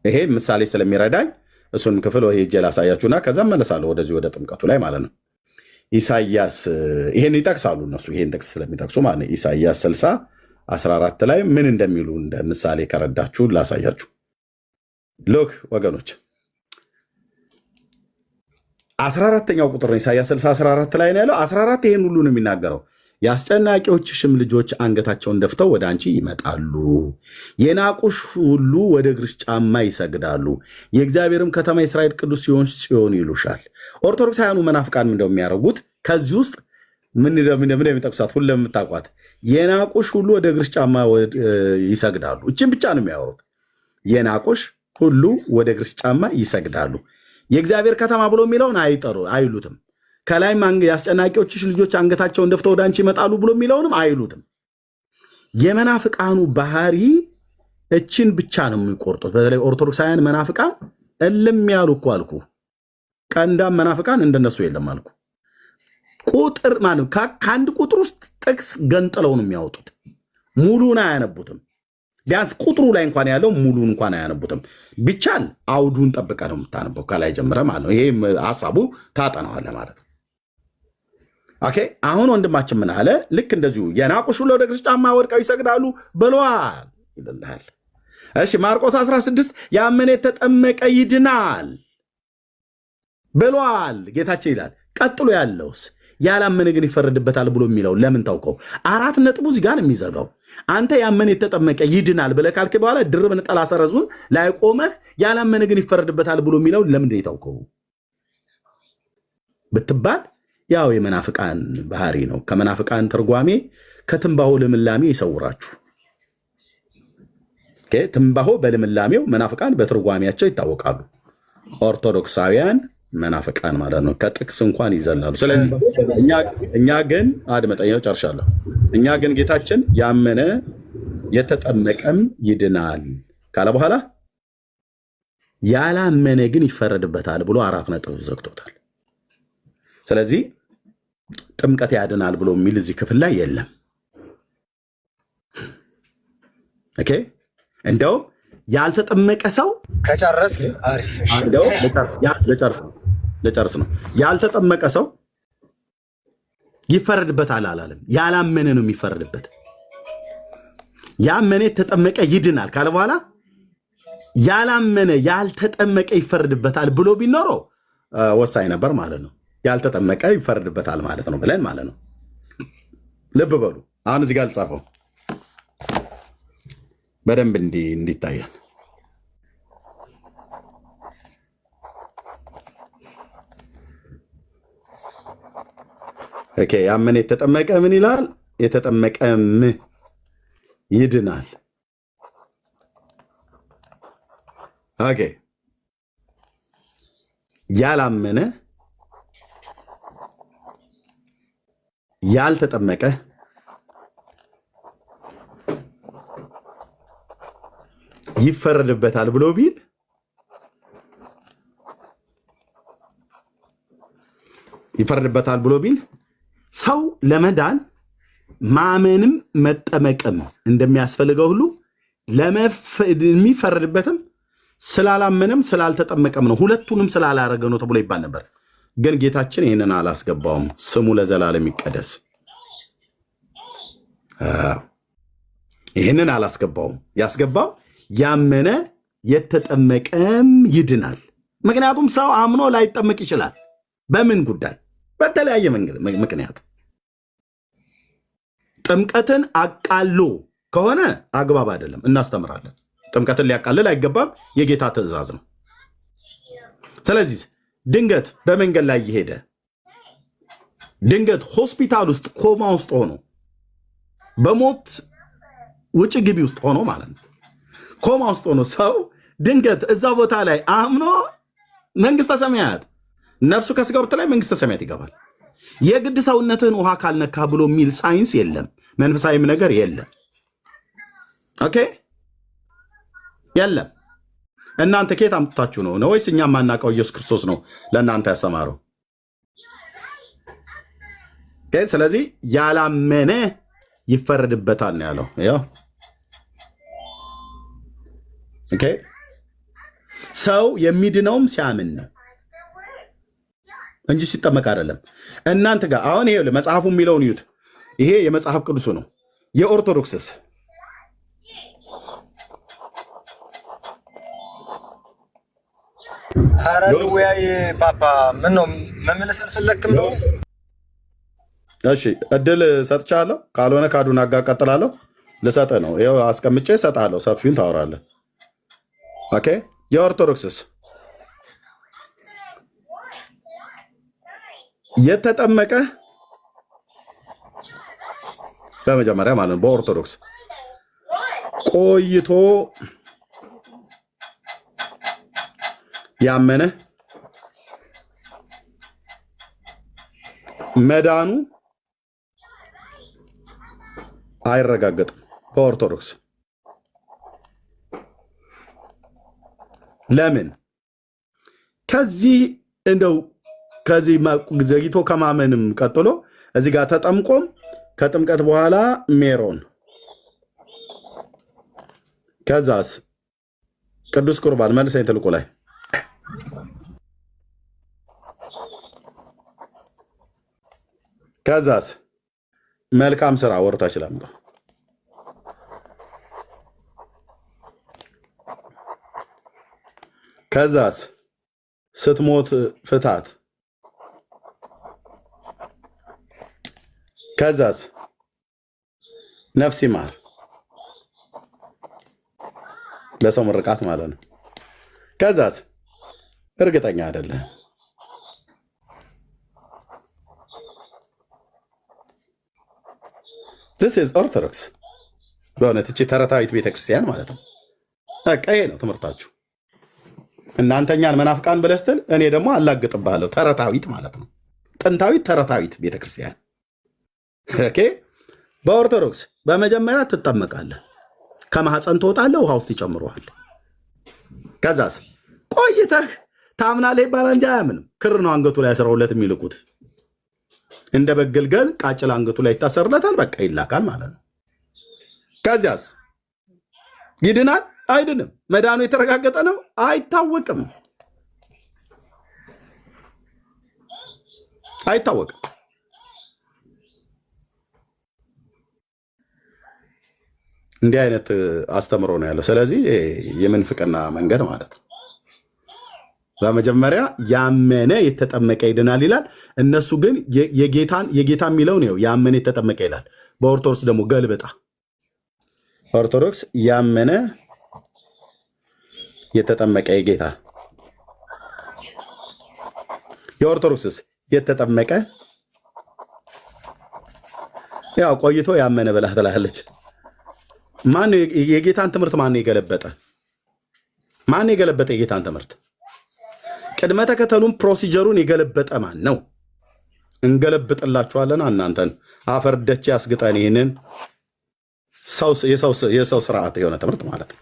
ይሄ ምሳሌ ስለሚረዳኝ እሱን ክፍል ሄጄ ላሳያችሁና ከዛ መለሳለሁ ወደዚህ ወደ ጥምቀቱ ላይ ማለት ነው። ኢሳይያስ ይሄን ይጠቅሳሉ እነሱ ይሄን ጥቅስ ስለሚጠቅሱ ማለት ነው። ኢሳይያስ 60:14 ላይ ምን እንደሚሉ እንደ ምሳሌ ከረዳችሁ ላሳያችሁ። ሎክ ወገኖች 14ኛው ቁጥር ነው። ኢሳይያስ 60:14 ላይ ነው ያለው። 14 ይሄን ሁሉ ነው የሚናገረው። የአስጨናቂዎችሽም ልጆች አንገታቸውን ደፍተው ወደ አንቺ ይመጣሉ፣ የናቁሽ ሁሉ ወደ እግርሽ ጫማ ይሰግዳሉ፣ የእግዚአብሔርም ከተማ የእስራኤል ቅዱስ ሲሆን ጽዮን ይሉሻል። ኦርቶዶክሳውያኑ መናፍቃን ምንድነው የሚያደርጉት? ከዚህ ውስጥ ምን የሚጠቅሷት ሁሉ የምታውቋት የናቁሽ ሁሉ ወደ እግርሽ ጫማ ይሰግዳሉ። እችን ብቻ ነው የሚያወሩት። የናቁሽ ሁሉ ወደ እግርሽ ጫማ ይሰግዳሉ። የእግዚአብሔር ከተማ ብሎ የሚለውን አይሉትም። ከላይም የአስጨናቂዎችሽ ልጆች አንገታቸውን ደፍተው ወደ አንቺ ይመጣሉ ብሎ የሚለውንም አይሉትም። የመናፍቃኑ ባህሪ እችን ብቻ ነው የሚቆርጡት። በተለይ ኦርቶዶክሳውያን መናፍቃን እልም ያሉ እኮ አልኩ። ቀንዳም መናፍቃን እንደነሱ የለም አልኩ። ቁጥር ማለት ከአንድ ቁጥር ውስጥ ጥቅስ ገንጥለው ነው የሚያወጡት። ሙሉን አያነቡትም። ቢያንስ ቁጥሩ ላይ እንኳን ያለው ሙሉን እንኳን አያነቡትም። ቢቻል አውዱን ጠብቀ ነው የምታነበው ከላይ ጀምረ ማለት ነው። ይሄ ሀሳቡ ታጠናዋለ ማለት ነው። ኦኬ አሁን ወንድማችን ምን አለ? ልክ እንደዚሁ የናቁሽ ሁሉ ወደ እግርሽ ጫማ ወድቀው ይሰግዳሉ ብለዋል ይልልሃል። እሺ ማርቆስ 16 ያመነ የተጠመቀ ይድናል ብለዋል ጌታችን ይላል። ቀጥሎ ያለውስ ያላመነ ግን ይፈረድበታል ብሎ የሚለው ለምን ታውቀው? 4 ነጥቡ እዚህ ጋር የሚዘጋው አንተ ያመነ የተጠመቀ ይድናል ብለህ ካልክ በኋላ ድርብ ነጠላ ሰረዙን ላይ ቆመህ ያላመነ ግን ይፈረድበታል ብሎ የሚለው ለምንድን የታውቀው ብትባል ያው የመናፍቃን ባህሪ ነው። ከመናፍቃን ትርጓሜ ከትንባሆ ልምላሜ ይሰውራችሁ። ትንባሆ በልምላሜው መናፍቃን በትርጓሜያቸው ይታወቃሉ። ኦርቶዶክሳውያን መናፍቃን ማለት ነው። ከጥቅስ እንኳን ይዘላሉ። ስለዚህ እኛ ግን አድመጠኛው ጨርሻለሁ። እኛ ግን ጌታችን ያመነ የተጠመቀም ይድናል ካለ በኋላ ያላመነ ግን ይፈረድበታል ብሎ 4 ነጥብ ዘግቶታል። ስለዚህ ጥምቀት ያድናል ብሎ የሚል እዚህ ክፍል ላይ የለም። ኦኬ እንደው ያልተጠመቀ ሰው ከጨረስ ለጨርስ ነው። ያልተጠመቀ ሰው ይፈረድበታል አላለም። ያላመነ ነው የሚፈረድበት። ያመነ የተጠመቀ ይድናል ካለ በኋላ ያላመነ ያልተጠመቀ ይፈርድበታል ብሎ ቢኖረው ወሳኝ ነበር ማለት ነው። ያልተጠመቀ ይፈርድበታል ማለት ነው ብለን ማለት ነው። ልብ በሉ። አሁን እዚህ ጋር ልጻፈው በደንብ እንዲታያል። ኦኬ፣ ያመነ የተጠመቀ ምን ይላል? የተጠመቀም ይድናል። ኦኬ፣ ያላመነ ያልተጠመቀ ይፈረድበታል ብሎ ቢል ሰው ለመዳን ማመንም መጠመቅም እንደሚያስፈልገው ሁሉ የሚፈረድበትም ስላላመነም ስላልተጠመቀም ነው። ሁለቱንም ስላላረገ ነው ተብሎ ይባል ነበር። ግን ጌታችን ይህንን አላስገባውም። ስሙ ለዘላለም ይቀደስ። ይህንን አላስገባውም። ያስገባው ያመነ የተጠመቀም ይድናል። ምክንያቱም ሰው አምኖ ላይጠመቅ ይችላል። በምን ጉዳይ? በተለያየ ምክንያት። ጥምቀትን አቃሎ ከሆነ አግባብ አይደለም፣ እናስተምራለን። ጥምቀትን ሊያቃልል አይገባም፣ የጌታ ትእዛዝ ነው። ስለዚህ ድንገት በመንገድ ላይ እየሄደ ድንገት ሆስፒታል ውስጥ ኮማ ውስጥ ሆኖ በሞት ውጭ ግቢ ውስጥ ሆኖ ማለት ነው፣ ኮማ ውስጥ ሆኖ ሰው ድንገት እዛ ቦታ ላይ አምኖ መንግስተ ሰማያት ነፍሱ ከስጋው ላይ መንግስተ ሰማያት ይገባል። የግድ ሰውነትህን ውሃ ካልነካ ብሎ የሚል ሳይንስ የለም፣ መንፈሳዊም ነገር የለም። ኦኬ፣ የለም። እናንተ ከየት አምጥታችሁ ነው ወይስ እኛ የማናውቀው ኢየሱስ ክርስቶስ ነው ለእናንተ ያስተማረው? ስለዚህ ያላመነ ይፈረድበታል ነው ያለው። ኦኬ፣ ሰው የሚድነውም ሲያምን ነው እንጂ ሲጠመቅ አይደለም። እናንተ ጋር አሁን ይሄ መጽሐፉ የሚለውን እዩት። ይሄ የመጽሐፍ ቅዱሱ ነው። የኦርቶዶክስስ ወይ ፓፓ ምን ነው መመለስ አልፈለክም ነው? እሺ እድል ሰጥቻለሁ። ካልሆነ ካዱን አጋቀጥላለሁ። ልሰጥህ ነው። ይኸው አስቀምጬ እሰጥሃለሁ። ሰፊውን ታወራለህ። ኦኬ፣ የኦርቶዶክስስ የተጠመቀ በመጀመሪያ ማለት ነው በኦርቶዶክስ ቆይቶ ያመነ መዳኑ አይረጋገጥም በኦርቶዶክስ። ለምን? ከዚህ ዘግይቶ ከማመንም ቀጥሎ እዚህ ጋር ተጠምቆም ከጥምቀት በኋላ ሜሮን፣ ከዛስ ቅዱስ ቁርባን መልሰኝ ትልቁ ላይ ከዛስ መልካም ስራ ወርታች ላምጣ፣ ከዛስ ስትሞት ፍታት፣ ከዛስ ነፍስ ይማር፣ ለሰው ምርቃት ማለት ነው። ከዛስ እርግጠኛ አይደለም። this is ኦርቶዶክስ በእውነት እቺ ተረታዊት ቤተክርስቲያን ማለት ነው። በቃ ይሄ ነው ትምህርታችሁ። እናንተኛን መናፍቃን ብለህ ስትል እኔ ደግሞ አላግጥብሃለሁ። ተረታዊት ማለት ነው። ጥንታዊት ተረታዊት ቤተክርስቲያን። ኦኬ፣ በኦርቶዶክስ በመጀመሪያ ትጠመቃለህ፣ ከማህፀን ትወጣለህ፣ ውሃ ውስጥ ይጨምሩሃል። ከዛስ ቆይተህ ታምናለህ ይባላል እንጂ አያምንም። ክር ነው አንገቱ ላይ 12 የሚልቁት። እንደ በግልገል ቃጭል አንገቱ ላይ ይታሰርለታል። በቃ ይላካል ማለት ነው። ከዚያስ ይድናል? አይድንም። መዳኑ የተረጋገጠ ነው? አይታወቅም። አይታወቅም። እንዲህ አይነት አስተምሮ ነው ያለው። ስለዚህ የምንፍቅና መንገድ ማለት ነው። በመጀመሪያ ያመነ የተጠመቀ ይድናል ይላል። እነሱ ግን የጌታ የሚለው ነው ያመነ የተጠመቀ ይላል። በኦርቶዶክስ ደግሞ ገልብጣ ኦርቶዶክስ ያመነ የተጠመቀ የጌታ የኦርቶዶክስስ የተጠመቀ ያው ቆይቶ ያመነ ብላ ትላለች። ማን የጌታን ትምህርት ማን የገለበጠ? ማን የገለበጠ የጌታን ትምህርት? ቅድመ ተከተሉን ፕሮሲጀሩን የገለበጠ ማን ነው? እንገለብጥላችኋለን። እናንተን አፈር ደቼ ያስግጠን። ይህንን የሰው ስርዓት የሆነ ትምህርት ማለት ነው።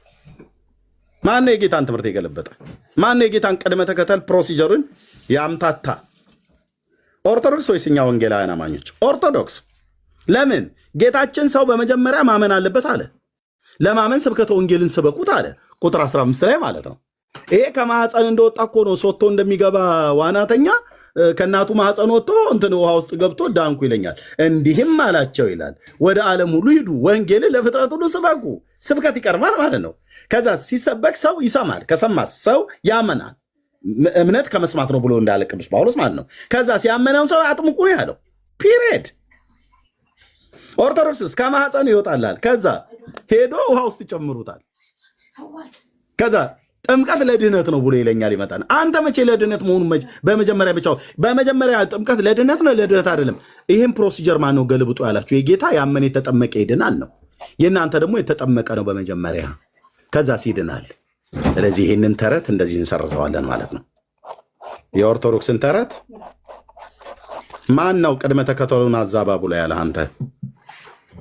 ማን የጌታን ትምህርት የገለበጠ? ማን የጌታን ቅድመ ተከተል ፕሮሲጀሩን ያምታታ? ኦርቶዶክስ ወይስ እኛ ወንጌላውያን አማኞች? ኦርቶዶክስ። ለምን? ጌታችን ሰው በመጀመሪያ ማመን አለበት አለ። ለማመን ስብከተ ወንጌልን ስበኩት አለ። ቁጥር 15 ላይ ማለት ነው። ይሄ ከማህፀን እንደወጣ እኮ ነው። ሶቶ እንደሚገባ ዋናተኛ ከእናቱ ማህፀን ወጥቶ እንትን ውሃ ውስጥ ገብቶ ዳንኩ ይለኛል። እንዲህም አላቸው ይላል፣ ወደ ዓለም ሁሉ ሂዱ፣ ወንጌልን ለፍጥረት ሁሉ ስበኩ። ስብከት ይቀርማል ማለት ነው። ከዛ ሲሰበክ ሰው ይሰማል። ከሰማስ ሰው ያመናል። እምነት ከመስማት ነው ብሎ እንዳለ ቅዱስ ጳውሎስ ማለት ነው። ከዛ ሲያመነውን ሰው አጥምቁ ነው ያለው። ፒሪየድ። ኦርቶዶክስስ ከማህፀኑ ይወጣላል። ከዛ ሄዶ ውሃ ውስጥ ይጨምሩታል። ከዛ ጥምቀት ለድህነት ነው ብሎ ይለኛል ይመጣል። አንተ መቼ ለድህነት መሆኑ በመጀመሪያ ብቻው በመጀመሪያ ጥምቀት ለድህነት ነው ለድህነት አይደለም። ይሄን ፕሮሲጀር ማን ነው ገልብጦ ያላችሁ? የጌታ ያመነ የተጠመቀ ይድናል ነው። የእናንተ ደግሞ የተጠመቀ ነው በመጀመሪያ ከዛ ሲድናል። ስለዚህ ይህንን ተረት እንደዚህ እንሰርዘዋለን ማለት ነው። የኦርቶዶክስን ተረት ማን ነው ቅድመ ተከተሉን አዛባ ብሎ ያለ? አንተ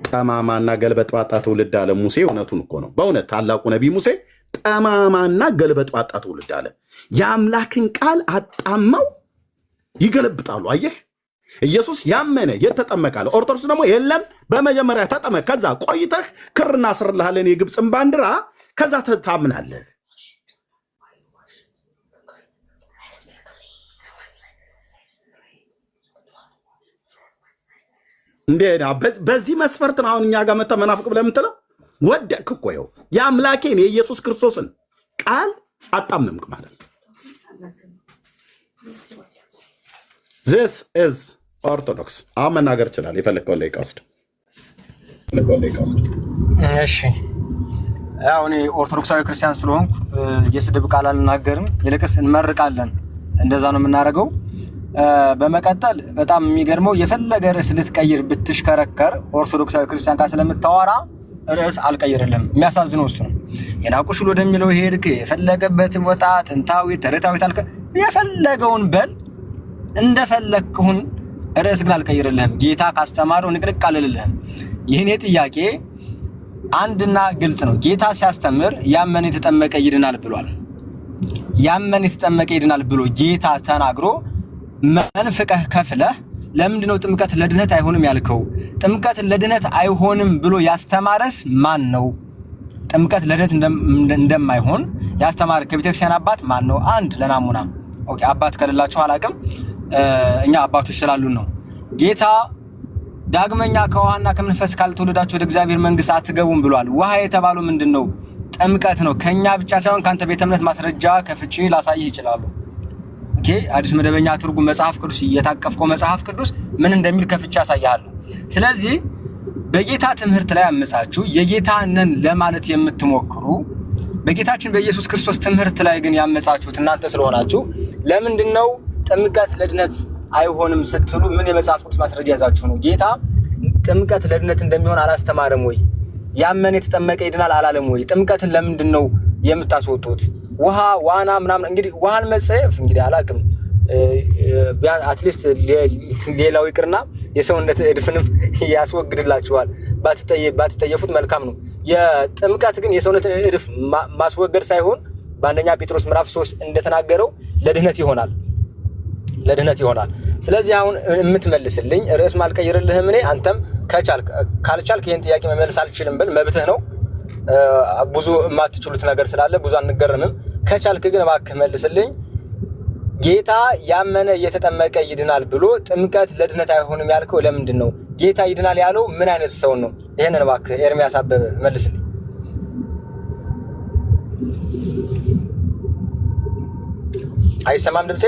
ጠማማና ገልበጥባጣ ትውልድ አለ ሙሴ። እውነቱን እኮ ነው። በእውነት ታላቁ ነቢይ ሙሴ ጠማማና ገልበጥባጣ ትውልድ አለ። የአምላክን ቃል አጣማው ይገለብጣሉ። አየህ፣ ኢየሱስ ያመነ የተጠመቀ አለ። ኦርቶዶክስ ደግሞ የለም በመጀመሪያ ተጠመቅ፣ ከዛ ቆይተህ ክር እናስርልሃለን የግብፅን ባንዲራ፣ ከዛ ታምናለህ። በዚህ መስፈርት ነው አሁን እኛ ጋር መተህ መናፍቅ ብለህ የምትለው። ወደቅክ እኮ ይኸው የአምላኬን የኢየሱስ ክርስቶስን ቃል አጣመምክ ማለት ነው። ዚስ ኢዝ ኦርቶዶክስ። አሁን መናገር ይችላል። የፈለግከውን ደቂቃ ወስድ። እሺ፣ ያው እኔ ኦርቶዶክሳዊ ክርስቲያን ስለሆንኩ የስድብ ቃል አልናገርም፣ ይልቅስ እንመርቃለን። እንደዛ ነው የምናደርገው። በመቀጠል በጣም የሚገርመው የፈለገ ርዕስ ልትቀይር ብትሽከረከር ኦርቶዶክሳዊ ክርስቲያን ጋር ስለምታወራ ርዕስ አልቀይርልም። የሚያሳዝነው እሱ ነው። የናቁሽል ወደሚለው ሄድክ፣ የፈለገበትን ወጣ፣ ጥንታዊ ተረታዊት አልከ፣ የፈለገውን በል፣ እንደፈለግሁን ርዕስ ግን አልቀይርልህም። ጌታ ካስተማረው ንቅንቅ አልልልህም። ይህኔ ጥያቄ አንድና ግልጽ ነው። ጌታ ሲያስተምር ያመነ የተጠመቀ ይድናል ብሏል። ያመነ የተጠመቀ ይድናል ብሎ ጌታ ተናግሮ መንፍቀህ ከፍለህ ለምንድነው ጥምቀት ለድነት አይሆንም ያልከው? ጥምቀት ለድነት አይሆንም ብሎ ያስተማረስ ማን ነው? ጥምቀት ለድነት እንደማይሆን ያስተማረ ከቤተክርስቲያን አባት ማን ነው? አንድ ለናሙና ኦኬ፣ አባት ከሌላችሁ አላቅም፣ እኛ አባቶች ስላሉን ነው። ጌታ ዳግመኛ ከውሃና ከመንፈስ ካልተወለዳችሁ ወደ እግዚአብሔር መንግስት አትገቡም ብሏል። ውሃ የተባለው ምንድነው? ጥምቀት ነው። ከኛ ብቻ ሳይሆን ካንተ ቤተ እምነት ማስረጃ ከፍቼ ላሳይህ ይችላሉ። ኦኬ፣ አዲስ መደበኛ ትርጉም መጽሐፍ ቅዱስ እየታቀፍከው መጽሐፍ ቅዱስ ምን እንደሚል ከፍቼ ያሳያለሁ። ስለዚህ በጌታ ትምህርት ላይ አመጻችሁ የጌታ ነን ለማለት የምትሞክሩ በጌታችን በኢየሱስ ክርስቶስ ትምህርት ላይ ግን ያመጻችሁት እናንተ ስለሆናችሁ ለምንድነው ጥምቀት ለድነት አይሆንም ስትሉ ምን የመጽሐፍ ቅዱስ ማስረጃ ያዛችሁ ነው? ጌታ ጥምቀት ለድነት እንደሚሆን አላስተማረም ወይ? ያመነ የተጠመቀ ይድናል አላለም ወይ? ጥምቀትን ለምንድነው የምታስወጡት? ውሃ ዋና ምናምን እንግዲህ ውሃን መጸየፍ እንግዲህ አላቅም፣ አትሊስት ሌላው ይቅርና የሰውነት እድፍንም ያስወግድላችኋል። ባትጠየፉት መልካም ነው። የጥምቀት ግን የሰውነት እድፍ ማስወገድ ሳይሆን በአንደኛ ጴጥሮስ ምዕራፍ 3 እንደተናገረው ለድህነት ይሆናል። ስለዚህ አሁን የምትመልስልኝ ርዕስ ማልቀይርልህም እኔ አንተም ካልቻልክ ይህን ጥያቄ መመለስ አልችልም ብል መብትህ ነው። ብዙ የማትችሉት ነገር ስላለ ብዙ አንገረምም። ከቻልክ ግን እባክህ መልስልኝ። ጌታ ያመነ እየተጠመቀ ይድናል ብሎ ጥምቀት ለድነት አይሆንም ያልከው ለምንድን ነው? ጌታ ይድናል ያለው ምን አይነት ሰው ነው? ይሄንን እባክህ ኤርሚያስ አበበ መልስልኝ። አይሰማም ድምጼ?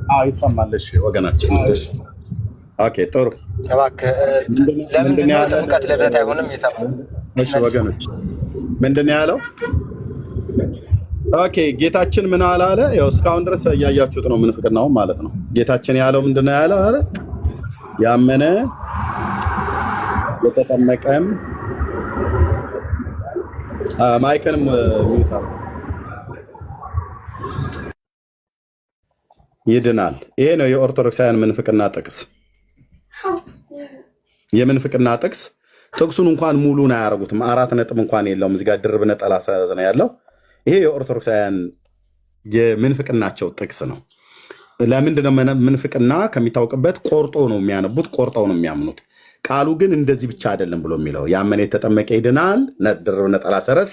አዎ ይሰማል። እሺ ወገናችን፣ እሺ ኦኬ ጥሩ። እባክህ ለምንድን ነው ጥምቀት ልደት አይሆንም የተባለው? እሺ ወገኖች ምንድን ነው ያለው? ኦኬ ጌታችን ምን አለ? ያው እስካሁን ድረስ እያያችሁት ነው ምንፍቅናው ማለት ነው። ጌታችን ያለው ምንድን ነው ያለው? አለ ያመነ የተጠመቀም ማይክንም ሚውታ ይድናል። ይሄ ነው የኦርቶዶክሳውያን ምንፍቅና ጥቅስ። የምንፍቅና ጥቅስ ጥቅሱን እንኳን ሙሉን አያደርጉትም። 4 ነጥብ እንኳን የለውም። እዚህ ጋር ድርብ ነጠላ ሰያዝ ነው ያለው። ይሄ የኦርቶዶክሳውያን የምንፍቅናቸው ጥቅስ ነው። ለምንድነው ምንፍቅና ከሚታወቅበት ቆርጦ ነው የሚያነቡት፣ ቆርጠው ነው የሚያምኑት። ቃሉ ግን እንደዚህ ብቻ አይደለም ብሎ የሚለው ያመነ የተጠመቀ ይድናል፣ ድርብ ነጠላ ሰረዝ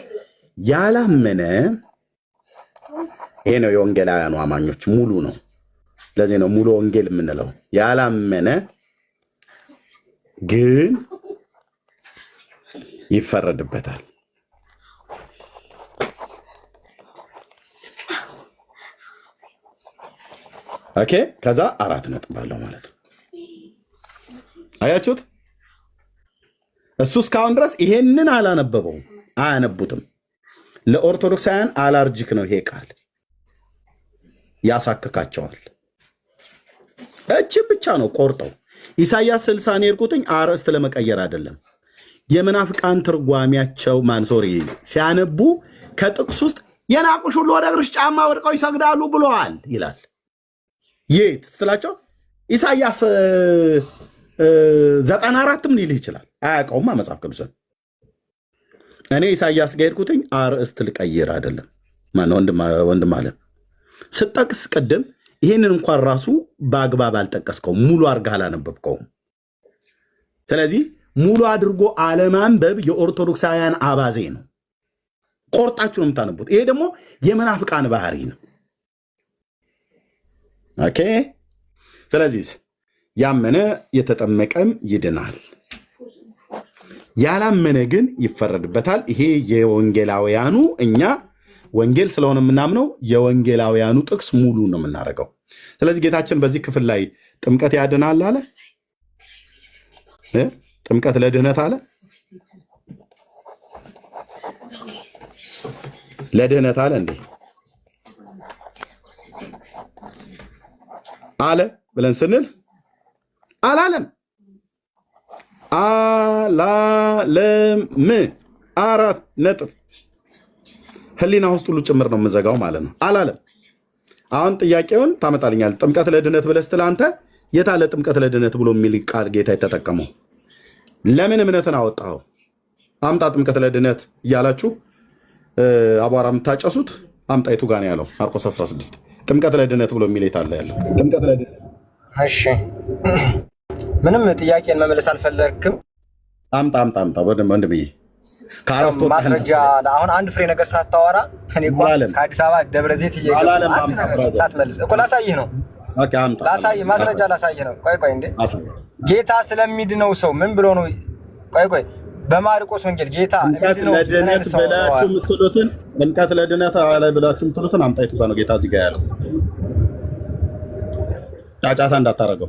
ያላመነ። ይሄ ነው የወንጌላውያኑ አማኞች ሙሉ ነው። ለዚህ ነው ሙሉ ወንጌል የምንለው። ያላመነ ግን ይፈረድበታል። ኦኬ ከዛ 4 ነጥብ አለው ማለት ነው። አያችሁት? እሱ እስካሁን ድረስ ይሄንን አላነበበውም፣ አያነቡትም። ለኦርቶዶክሳውያን አላርጂክ ነው ይሄ ቃል፣ ያሳክካቸዋል። እቺ ብቻ ነው ቆርጠው። ኢሳይያስ 60 ነው የርቁትኝ አርዕስት ለመቀየር አይደለም። የመናፍቃን ትርጓሚያቸው ማንሶሪ ሲያነቡ ከጥቅስ ውስጥ የናቁሽ ሁሉ ወደ እግርሽ ጫማ ወድቀው ይሰግዳሉ ብለዋል ይላል። የት ስትላቸው ኢሳይያስ 94ም ሊልህ ይችላል። አያውቀውማ መጽሐፍ ቅዱስን። እኔ ኢሳይያስ ጋር ሄድኩትኝ አርዕስት ልቀይር አይደለም። ወንድም አለ ስጠቅስ ቅድም ይሄንን እንኳን ራሱ በአግባብ አልጠቀስከውም፣ ሙሉ አድርገህ አላነበብከውም። ስለዚህ ሙሉ አድርጎ አለማንበብ የኦርቶዶክሳውያን አባዜ ነው። ቆርጣችሁ ነው የምታነቡት። ይሄ ደግሞ የመናፍቃን ባህሪ ነው። ኦኬ ስለዚህ ያመነ የተጠመቀም ይድናል፣ ያላመነ ግን ይፈረድበታል። ይሄ የወንጌላውያኑ እኛ ወንጌል ስለሆነ የምናምነው የወንጌላውያኑ ጥቅስ ሙሉ ነው የምናደርገው። ስለዚህ ጌታችን በዚህ ክፍል ላይ ጥምቀት ያድናል አለ። ጥምቀት ለድህነት አለ፣ ለድህነት አለ እንዴ አለ ብለን ስንል አላለም። አላለም 4 ነጥብ ህሊና ውስጥ ሁሉ ጭምር ነው የምዘጋው ማለት ነው። አላለም። አሁን ጥያቄውን ታመጣልኛል። ጥምቀት ለድህነት ብለህ ስትል አንተ የታለ ጥምቀት ለድህነት ብሎ የሚል ቃል ጌታ የተጠቀመው? ለምን እምነትን አወጣኸው? አምጣ ጥምቀት ለድህነት እያላችሁ አቧራ የምታጨሱት አምጣይቱ ጋር ነው ያለው። ማርቆስ 16 ጥምቀት ለድህነት ብሎ የሚል የታለ ያለው? ጥምቀት ለድህነት። እሺ ምንም ጥያቄን መመለስ አልፈለግክም? አምጣ ወንድምዬ ማስረጃ። አሁን አንድ ፍሬ ነገር ሳታወራ እኔ እኮ ከአዲስ አበባ ደብረ ዘይት ሳትመልስ እኮ ላሳይህ ነው። ላሳይህ ማስረጃ ላሳይህ ነው። ቆይ እንዴ ጌታ ስለሚድነው ሰው ምን ብሎ ነው? ቆይ በማርቆስ ወንጌል ጌታ የሚድነው ጥምቀት ለድህነት አለ ብላችሁ የምትሉትን አምጣይቱ ጋር ነው ጌታ እዚህ ጋር ያለው። ጫጫታ እንዳታረገው።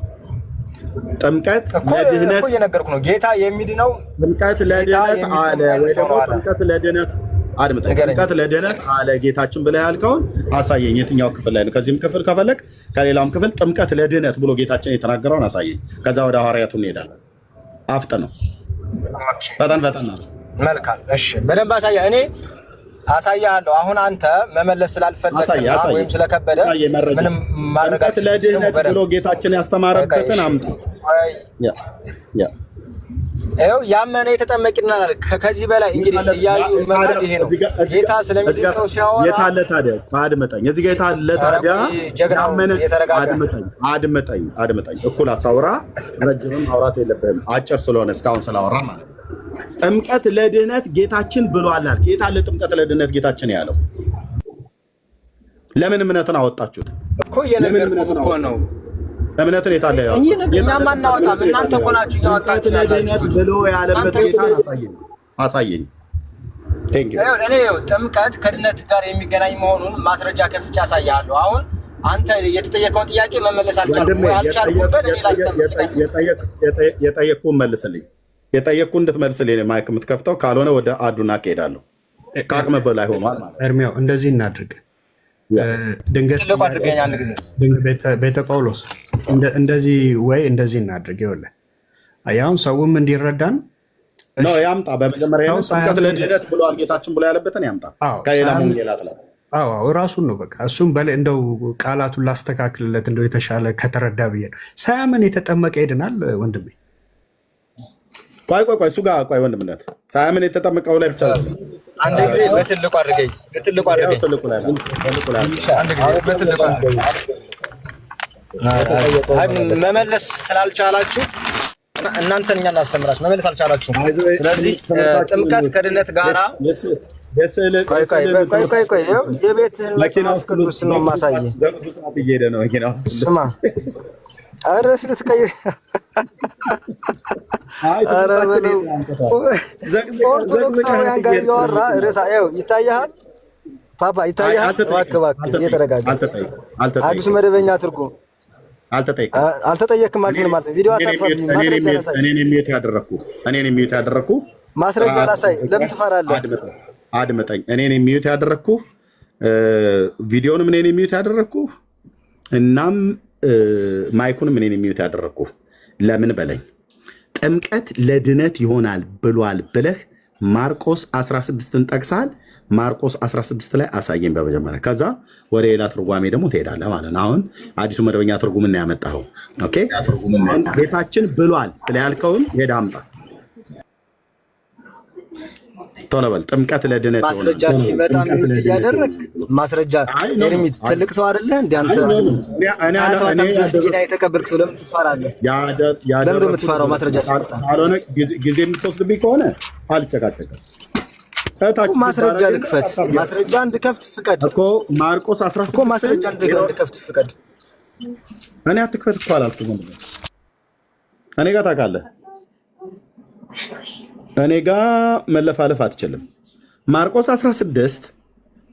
ጥምቀት ለድህነት እኮ እየነገርኩህ ነው። ጌታ የሚድነው ጥምቀት ለድህነት አለ ወይ ደግሞ ጥምቀት ለድህነት አድምጠኝ። ጥምቀት ለድህነት አለ ጌታችን ብለህ ያልከውን አሳየኝ። የትኛው ክፍል ላይ ነው? ከዚህም ክፍል ከፈለግ ከሌላም ክፍል ጥምቀት ለድህነት ብሎ ጌታችን የተናገረውን አሳየኝ። ከዛ ወደ ሐዋርያቱ እንሄዳለን። አፍጥ ነው ፈጠን ነው። መልካም እሺ፣ በደንብ አሳያ። እኔ አሳያለሁ። አሁን አንተ መመለስ ስላልፈለግና ወይም ስለከበደ ምንም ማድረጋት ለድህነት ብሎ ጌታችን ያስተማረበትን አምጣ። ይኸው ያመነ የተጠመቀናል። ከዚህ በላይ እንግዲህ እያዩ መጣ። ይሄ ነው ጌታ ስለሚድን ሰው ሲያወራ የታለ ታዲያ? አድመጠኝ። እዚህ ጋር የታለ ታዲያ? ያመነ አድመጠኝ። እኩል አሳውራ፣ ረጅምም ማውራት የለብህም። አጭር ስለሆነ እስካሁን ስላወራ ማለት ነው። ጥምቀት ለድህነት ጌታችን ብሏል። የታለ ጥምቀት ለድህነት ጌታችን ያለው? ለምን እምነትን አወጣችሁት እኮ? እየነገርኩህ እኮ ነው። እምነትን የታለ ያለው? እኛ ማናወጣም፣ እናንተ እኮ ናችሁ እያወጣችሁ ያላችሁት ብሎ ያለበት ጌታን አሳየኝ። ቴንክ ዩ። እኔ ጥምቀት ከድነት ጋር የሚገናኝ መሆኑን ማስረጃ ከፍቼ አሳያለሁ። አሁን አንተ የተጠየቀውን ጥያቄ መመለስ አልቻልኩም ወይ አልቻልኩም በል እኔ ላስተምር የጠየቅኩህን መልስልኝ የጠየቅኩህን እንድትመልስልኝ ማይክ የምትከፍተው ካልሆነ ወደ አዱና እሄዳለሁ ከአቅምህ በላይ ሆኗል ማለት እርሚያው እንደዚህ እናድርግ ድንገት ቤተ ጳውሎስ እንደዚህ ወይ እንደዚህ እናድርግ ይኸውልህ አሁን ሰውም እንዲረዳን ነው ያምጣ በመጀመሪያ ጥምቀት ለድነት ብሏል ጌታችን ብሎ ያለበትን ያምጣ ከሌላ ወንጌላት ላይ ራሱን ነው በቃ እሱም እንደው ቃላቱን ላስተካክልለት እንደው የተሻለ ከተረዳ ብዬ ነው ሳያምን የተጠመቀ ይድናል ወንድሜ ቆይ እሱ ጋር ቆይ ወንድምነት ሳያምን የተጠመቀው ላይ ብቻ አንድ ጊዜ በትልቁ አድርገኝ መመለስ ስላልቻላችሁ እናንተን እኛ እናስተምራችሁ መመለስ አልቻላችሁም ስለዚህ ጥምቀት ከድነት ጋራ ቆይ የቤትህን መጽሐፍ ቅዱስ ነው የማሳየህ ስማ ርዕስ ልትቀይር ኦርቶዶክሳውያን ጋር እያወራ ርዕስ ይታያል ፓፓ ይታያል እባክህ እየተረጋጋ አዲሱ መደበኛ ትርጉም አልተጠየቅም ማለት ነው ማለት ቪዲዮ አታጥፋብኝ ማስረጃ ላሳይ እኔን የሚዩት ያደረኩ ማስረጃ ላሳይ ለምን ትፈራለህ አድምጠኝ እኔን የሚዩት ያደረኩ ቪዲዮንም እኔን የሚዩት ያደረኩ እናም ማይኩንም እኔን የሚዩት ያደረኩ ለምን በለኝ ጥምቀት ለድነት ይሆናል ብሏል ብለህ ማርቆስ 16ን ጠቅሳል ማርቆስ 16 ላይ አሳየኝ በመጀመሪያ ከዛ ወደ ሌላ ትርጓሜ ደግሞ ትሄዳለህ ማለት ነው አሁን አዲሱ መደበኛ ትርጉም እና ያመጣው ኦኬ ጌታችን ብሏል ብለህ ያልከውን ሄዳ አምጣ ቶሎ በል ጥምቀት ለድነት ማስረጃ ሲመጣ ምን ያደረክ ማስረጃ ኤርሚ ትልቅ ሰው አይደለ እንዴ አንተ እኔ ጌታ የተቀበልክ ሰው ለምን ትፈራለህ ለምን የምትፈራው ማስረጃ ሲመጣ አልሆነ ጊዜ የምትወስድብኝ ከሆነ አልጨቃጨቅም ማስረጃ ልክፈት ማስረጃ እንድከፍት ፍቀድ እኮ ማርቆስ 16 እኮ ማስረጃ እንድከፍት ፍቀድ እኔ አትክፈት እኮ አላልኩም እኔ ጋር ታውቃለህ እኔ ጋር መለፋለፍ አትችልም ማርቆስ 16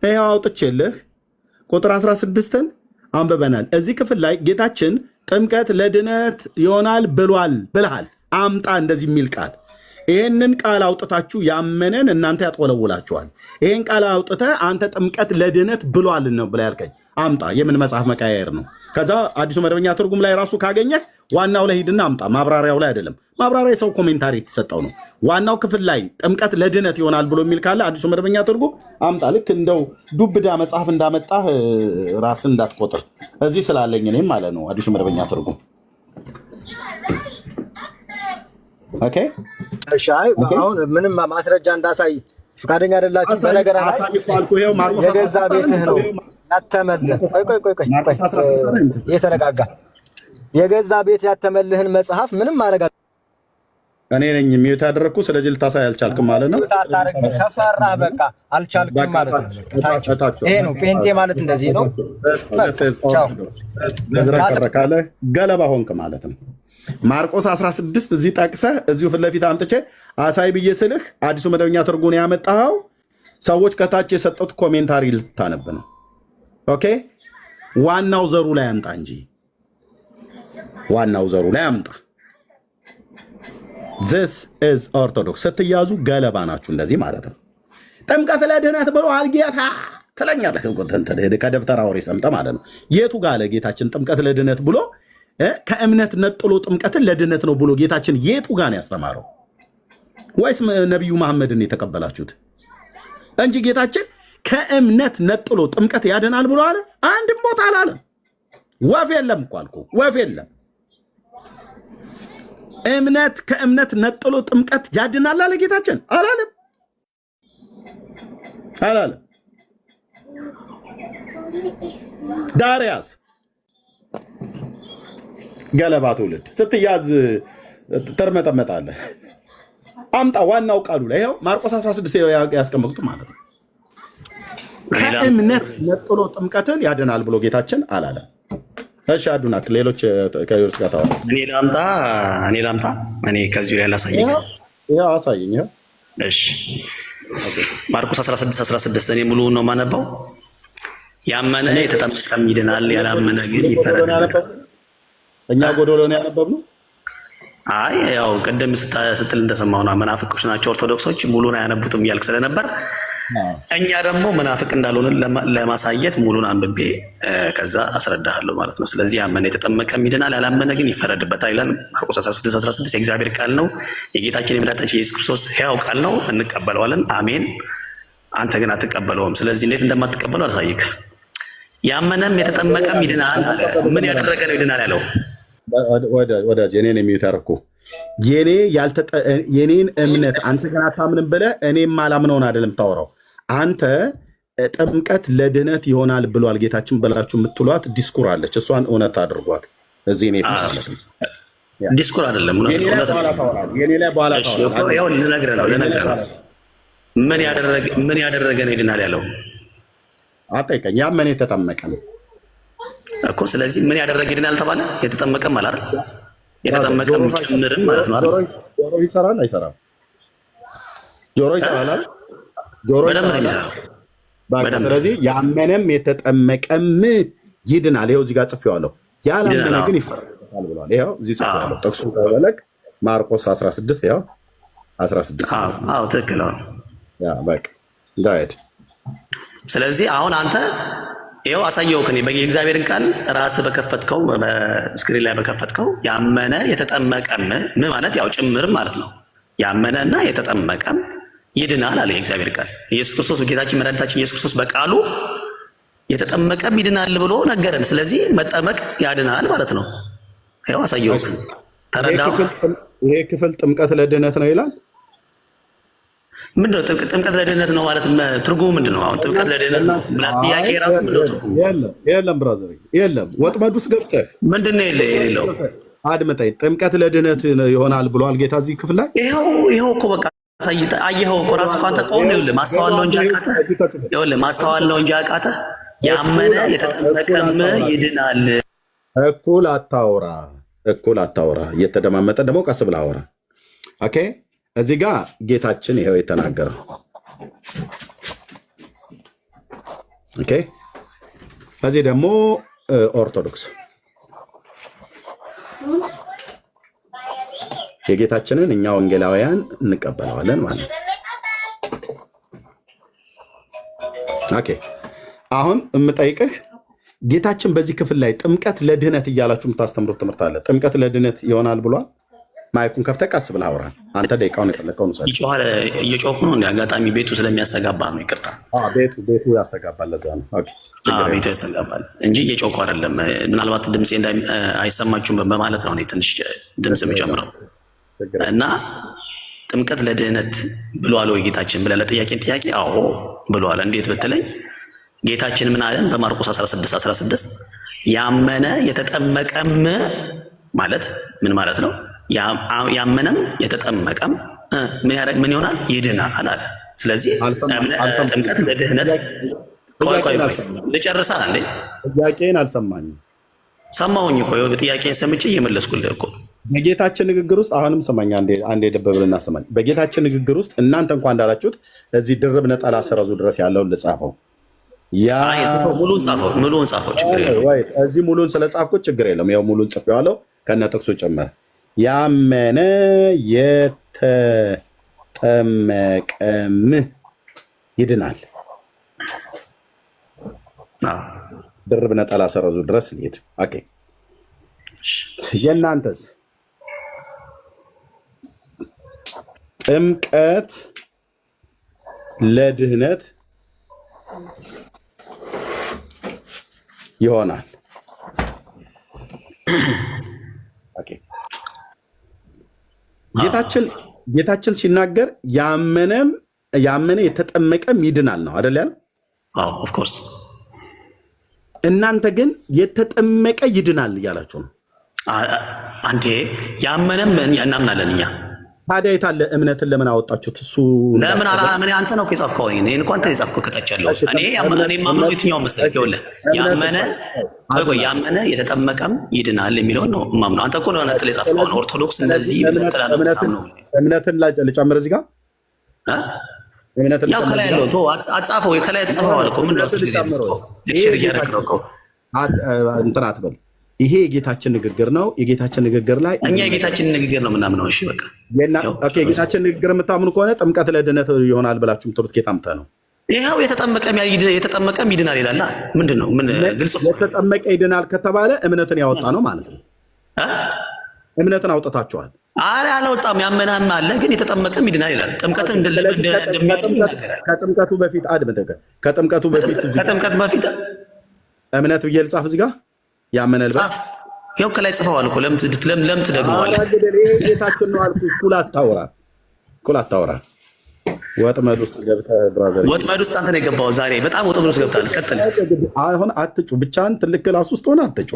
ይሄው አውጥቼልህ ቁጥር 16ን አንብበናል እዚህ ክፍል ላይ ጌታችን ጥምቀት ለድነት ይሆናል ብሏል አምጣ እንደዚህ የሚል ቃል ይሄንን ቃል አውጥታችሁ ያመነን እናንተ ያጥወለውላችኋል ይሄን ቃል አውጥተህ አንተ ጥምቀት ለድነት ብሏል ነው ብላ ያልከኝ አምጣ የምን መጽሐፍ መቃየር ነው ከዛ አዲሱ መደበኛ ትርጉም ላይ ራሱ ካገኘህ ዋናው ላይ ሂድና አምጣ ማብራሪያው ላይ አይደለም ማብራሪያ ሰው ኮሜንታሪ የተሰጠው ነው ዋናው ክፍል ላይ ጥምቀት ለድነት ይሆናል ብሎ የሚል ካለ አዲሱ መደበኛ ትርጉም አምጣ ልክ እንደው ዱብዳ መጽሐፍ እንዳመጣህ ራስን እንዳትቆጥር እዚህ ስላለኝ እኔም ማለት ነው አዲሱ መደበኛ ትርጉም ኦኬ እሺ አሁን ምንም ማስረጃ እንዳሳይ ፍቃደኛ አይደላችሁ በነገር ላይ የገዛ ቤትህ ነው ያተመልህ ቆይ የተረጋጋ የገዛ ቤት ያተመልህን መጽሐፍ ምንም ማድረግ እኔ ነኝ ሚውት ያደረኩ ስለዚህ ልታሳይ አልቻልክም ማለት ነው ከፈራህ በቃ አልቻልክም ማለት ነው ይሄ ነው ጴንጤ ማለት እንደዚህ ነው ለዝረከረካለ ገለባ ሆንክ ማለት ነው ማርቆስ 16 እዚህ ጠቅሰህ እዚሁ ፊት ለፊት አምጥቼ አሳይ ብዬ ስልህ አዲሱ መደበኛ ትርጉም ያመጣኸው ሰዎች ከታች የሰጡት ኮሜንታሪ ልታነብ ነው ኦኬ ዋናው ዘሩ ላይ አምጣ እንጂ ዋናው ዘሩ ላይ አምጣ this is orthodox ስትያዙ ገለባ ናችሁ እንደዚህ ማለት ነው ጥምቀት ለድነት ብሎ አልጌታ ትለኛለህ ከደብተራ ወሬ ሰምተህ ማለት ነው የቱ ጋር ለጌታችን ጥምቀት ለድነት ብሎ ከእምነት ነጥሎ ጥምቀትን ለድነት ነው ብሎ ጌታችን የቱ ጋር ነው ያስተማረው ወይስ ነብዩ መሐመድን የተቀበላችሁት እንጂ ጌታችን ከእምነት ነጥሎ ጥምቀት ያድናል ብሎ አለ አንድም ቦታ አላለም ወፍ የለም እኮ አልኩ ወፍ የለም እምነት ከእምነት ነጥሎ ጥምቀት ያድናል አለ ጌታችን አላለም ዳሪያስ ገለባ ትውልድ ስትያዝ ተርመጠመጣለህ አምጣ ዋናው ቃሉ ላይ ይኸው ማርቆስ 16 ያስቀመጡት ማለት ነው ከእምነት ነጥሎ ጥምቀትን ያድናል ብሎ ጌታችን አላለም እሺ አዱና ሌሎች ከሌሎች ጋር ታወራ እኔ ላምጣ እኔ ከዚህ ላይ ላሳየኝ ያው አሳየኝ እሺ ማርቆስ 16 እኔ ሙሉውን ነው የማነበው ያመነ የተጠመቀም ይድናል፣ ያላመነ ግን ይፈረድበታል። እኛ ጎዶሎ ነው ያነበብነው። አይ ያው ቀደም ስትል እንደሰማው ነው መናፍቆች ናቸው ኦርቶዶክሶች ሙሉን አያነቡትም እያልክ ስለነበር እኛ ደግሞ መናፍቅ እንዳልሆነ ለማሳየት ሙሉን አንብቤ ከዛ አስረዳሃለሁ ማለት ነው። ስለዚህ ያመነ የተጠመቀም ይድናል፣ ያላመነ ግን ይፈረድበታል ይላል ማርቆስ 16:16 የእግዚአብሔር ቃል ነው። የጌታችን የመድኃኒታችን ኢየሱስ ክርስቶስ ሕያው ቃል ነው። እንቀበለዋለን። አሜን። አንተ ግን አትቀበለውም። ስለዚህ እንዴት እንደማትቀበለው አልሳይክ። ያመነም የተጠመቀም ይድናል አለ። ምን ያደረገ ነው ይድናል ያለው? ወዳጅ እኔን የሚታረኩ የኔን እምነት አንተ ገና አታምንም ብለህ እኔም አላምነውን አይደለም ታወራው። አንተ ጥምቀት ለድህነት ይሆናል ብሏል ጌታችን ብላችሁ የምትሏት ዲስኩር አለች። እሷን እውነት አድርጓት። እዚህ እኔ ማለት ነው ዲስኩር አይደለም እውነት የኔ ላይ በኋላ ታወራለህ። ያው ልነግርህ ነው ምን ያደረገ ነው ይድናል ያለው? አጠይቀኝ። ያመነ የተጠመቀ ነው እኮ። ስለዚህ ምን ያደረገ ይድናል ተባለ? የተጠመቀም አለ አይደል? የተጠመቀም ጭምርም ማለት ነው አይደል? ጆሮ ይሰራል አይሰራም? ጆሮ ይሰራል አይደል? ጆሮ በደንብ ነው የሚሰራው። ስለዚህ ያመነም የተጠመቀም ይድናል። ይኸው እዚህ ጋር ጽፌዋለሁ። ያላመነ ግን ይፈረድበታል ብሏል። ይኸው እዚህ ጽፌዋለሁ። ጥቅሱ በለቅ ማርቆስ 16 ይኸው 16። አዎ ትክክል ነው። ያ በቃ ዳይድ። ስለዚህ አሁን አንተ ይኸው አሳየውክ። እኔ የእግዚአብሔርን ቃል ራስህ በከፈትከው በስክሪን ላይ በከፈትከው ያመነ የተጠመቀም ምን ማለት ያው ጭምርም ማለት ነው። ያመነና የተጠመቀም ይድናል አለ የእግዚአብሔር ቃል። ኢየሱስ ክርስቶስ ጌታችን መድኃኒታችን ኢየሱስ ክርስቶስ በቃሉ የተጠመቀም ይድናል ብሎ ነገረን። ስለዚህ መጠመቅ ያድናል ማለት ነው። ይኸው አሳየውክ። ተረዳው? ይሄ ክፍል ጥምቀት ለድህነት ነው ይላል። ምንድነው ጥምቀት ለድህነት ነው ማለት ትርጉሙ ምንድነው? አሁን ጥምቀት ለድህነት ነው ብላት ጥያቄ ራሱ ምንድነው ትርጉሙ? የለም ብራዘር፣ የለም ወጥመድ ውስጥ ገብተህ ምንድነው የሌለው? አድምጠኝ። ጥምቀት ለድህነት ይሆናል ብሏል ጌታ እዚህ ክፍል ላይ። ይኸው እኮ በቃ አየኸው እኮ ራስህ እንኳን ተቃውሞ። ይኸውልህ ማስተዋል ነው እንጂ አቃተህ። ይኸውልህ ማስተዋል ነው እንጂ አቃተህ። ያመነ የተጠመቀም ይድናል። እኩል አታውራ። እየተደማመጠ ደግሞ ቀስ ብለህ አውራ። ኦኬ። እዚህ ጋር ጌታችን ይሄው የተናገረው። ኦኬ። እዚህ ደግሞ ኦርቶዶክስ የጌታችንን እኛ ወንጌላውያን እንቀበለዋለን ማለት ነው። ኦኬ። አሁን የምጠይቅህ ጌታችን በዚህ ክፍል ላይ ጥምቀት ለድህነት እያላችሁ የምታስተምሩት ትምህርት አለ። ጥምቀት ለድህነት ይሆናል ብሏል። ማይኩን ከፍተህ ቀስ ብለህ አውራ። አንተ ደቂቃውን የፈለከውን ውሰድ። ይጮሃል። እየጮኩ ነው እንደ አጋጣሚ ቤቱ ስለሚያስተጋባ ነው። ይቅርታ። ቤቱ ያስተጋባል። ለዛ ነው። ኦኬ። ቤቱ ያስተጋባል እንጂ እየጮኩ አይደለም። ምናልባት ድምፄ አይሰማችሁም በማለት ነው ትንሽ ድምፅ የሚጨምረው። እና ጥምቀት ለድህነት ብሏል ወይ ጌታችን ብለህ ለጠያቄን ጥያቄ አዎ ብሏል። እንዴት ብትለኝ ጌታችን ምን አለን? በማርቆስ 16:16 ያመነ የተጠመቀም ማለት ምን ማለት ነው? ያመነም የተጠመቀም ምን ይሆናል? ይድናል አለ። ስለዚህ ጥምቀት ለድህነት ቆይ ልጨርሳ እንዴ? ጥያቄን አልሰማኝም። ሰማሁኝ እኮ ጥያቄን ሰምቼ እየመለስኩልህ እኮ። በጌታችን ንግግር ውስጥ አሁንም ስማኝ፣ አንዴ ልብ ብልና ስማኝ። በጌታችን ንግግር ውስጥ እናንተ እንኳን እንዳላችሁት እዚህ ድርብ ነጠላ ሰረዙ ድረስ ያለውን ልጻፈው። ሙሉን ጻፈው፣ ችግር የለውም። እዚህ ሙሉን ስለጻፍኩት ችግር የለውም። ያው ሙሉን ጽፌዋለሁ ከነ ጥቅሱ ጭምር። ያመነ የተጠመቀም ይድናል። ድርብ ነጠላ ሰረዙ ድረስ ልሄድ። ኦኬ። የእናንተስ ጥምቀት ለድህነት ይሆናል። ኦኬ። ጌታችን ሲናገር ያመነ የተጠመቀም ይድናል ነው አይደል ያለው? አዎ ኦፍ ኮርስ። እናንተ ግን የተጠመቀ ይድናል እያላችሁ ነው። አንዴ ያመነም እናምናለን እኛ። ታዲያ የታለ እምነትን ለምን አወጣችሁት? እሱ ለምን ምን አንተ ነው የጻፍከው? እኔ እንኳን አንተ የጻፍከው ከታች ያለው እኔ ማምነው የትኛው መሰለህ? ይኸውልህ ያመነ የተጠመቀም ይድናል የሚለውን ነው ማምነው። አንተ እኮ ነው አንተ የጻፍከው። ኦርቶዶክስ እንደዚህ ብለህ ነው። እምነትን ልጨምር እዚህ ጋር ያው ከላይ ያለው ቶ አጻፈው ከላይ ተጻፈዋል እኮ ምን ነው ስለዚህ መስፈው ሌክቸር እያደረክ ነው እኮ እንትን አትበል። ይሄ የጌታችን ንግግር ነው። የጌታችን ንግግር ላይ እኛ የጌታችን ንግግር ነው የምናምነው። እሺ በቃ ኦኬ። የጌታችን ንግግር የምታምኑ ከሆነ ጥምቀት ለድነት ይሆናል ብላችሁ የምትሉት ጌታ አምጥተህ ነው። ይሄው የተጠመቀም ይድናል ይላል። ምንድነው? ምን ግልጽ የተጠመቀ ይድናል ከተባለ እምነትን ያወጣ ነው ማለት ነው። እምነትን አውጥታችኋል። አረ አላወጣም። ያመናም አለ ግን የተጠመቀም ይድናል ይላል። ጥምቀትን እንደሚያድን ይናገራል። ከጥምቀቱ በፊት ከጥምቀቱ በፊት እምነት ብዬ ልጻፍ እዚህ ጋር ያመነ ልበል። ያው ከላይ ጽፈዋል እኮ ለምን ትደግመዋለህ? ጌታችን ነው አልኩህ። እኩል አታውራ። ወጥመድ ውስጥ ገብተህ ብራዘር፣ ወጥመድ ውስጥ አንተ ነው የገባው ዛሬ። በጣም ወጥመድ ውስጥ ገብተሃል። ቀጥል። አሁን አትጩ፣ ብቻህን ትልቅ ክላስ ውስጥ ሆነ አትጩ።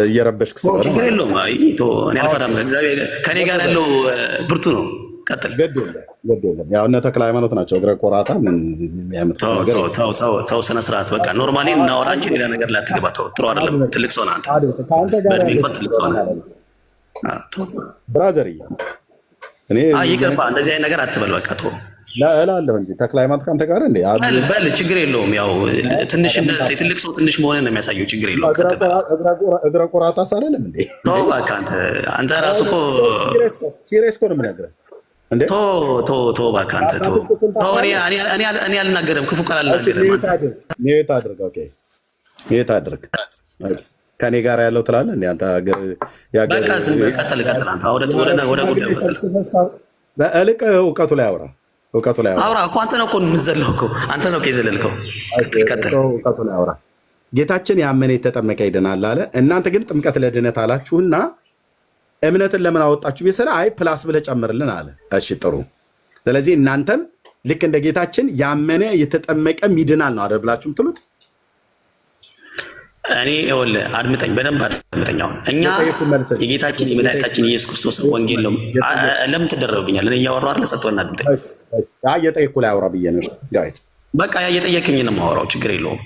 እየረበሽክ ስለሆነ ችግር የለውም። አይ እኔ አልፈራም። እግዚአብሔር ከኔ ጋር ያለው ብርቱ ነው። ቀጥል። ገድ የለም። ያው እነ ተክለ ሃይማኖት ናቸው እግረ ቆራጣ ምን የሚያመጣው ነገር። ተው ስነ ስርዓት። በቃ ኖርማሊ እናወራ እንጂ ሌላ ነገር ላይ አትገባ። ተው፣ ጥሩ አይደለም። ትልቅ ሰው ነህ አንተ። በእድሜ እንኳን ትልቅ ሰው ነህ ብራዘር። እኔ ይቅርባ፣ እንደዚህ አይነት ነገር አትበል። በቃ ተው እላለሁ እንጂ ተክለ ሃይማኖት ከአንተ ጋር እንዴ በል፣ ችግር የለውም። ያው ትንሽ ትልቅ ሰው ትንሽ መሆንን ነው የሚያሳየው። ችግር የለውም። እግረ ቆራጣ ሳለለም እንዴ ተው እባክህ። አንተ ራስህ እኮ ሲሪየስ እኮ ነው የምነግርህ እንዴ። ተው እባክህ አንተ ተው። እኔ አልናገርም፣ ክፉ ቃል አልናገርም። ሚዩት አድርግ። ኦኬ ሚዩት አድርግ። ከኔ ጋር ያለው ትላለህ እንዴ አንተ በቃ ዝም ብለህ ቀጥል። አንተ ወደ ጉዳዩ በእልቅ እውቀቱ ላይ አውራ። አውራ እኮ አንተ ነው እኮ የምትዘለው እኮ አንተ ነው የዘለልከው። ቀጥል። እውቀቱ ላይ አውራ። ጌታችን ያመነ የተጠመቀ ይድናል አለ። እናንተ ግን ጥምቀት ለድነት አላችሁና እምነትን ለምን አወጣችሁ ቢሰለ አይ ፕላስ ብለህ ጨምርልን አለ። እሺ ጥሩ። ስለዚህ እናንተም ልክ እንደ ጌታችን ያመነ የተጠመቀም ይድናል ነው አይደል ብላችሁ የምትሉት? እኔ ይኸውልህ አድምጠኝ፣ በደንብ አድምጠኝ። አሁን እኛ የጌታችን የመድኃኒታችን ኢየሱስ ክርስቶስ ወንጌል ነው። ለምን ትደረብኛል? እኔ እያወራሁ አይደል? ጸጥቶና አድምጠኝ። እየጠየኩህ ላይ አውራ ብዬሽ ነው። በቃ እየጠየቅኝ ነው የማወራው። ችግር የለውም።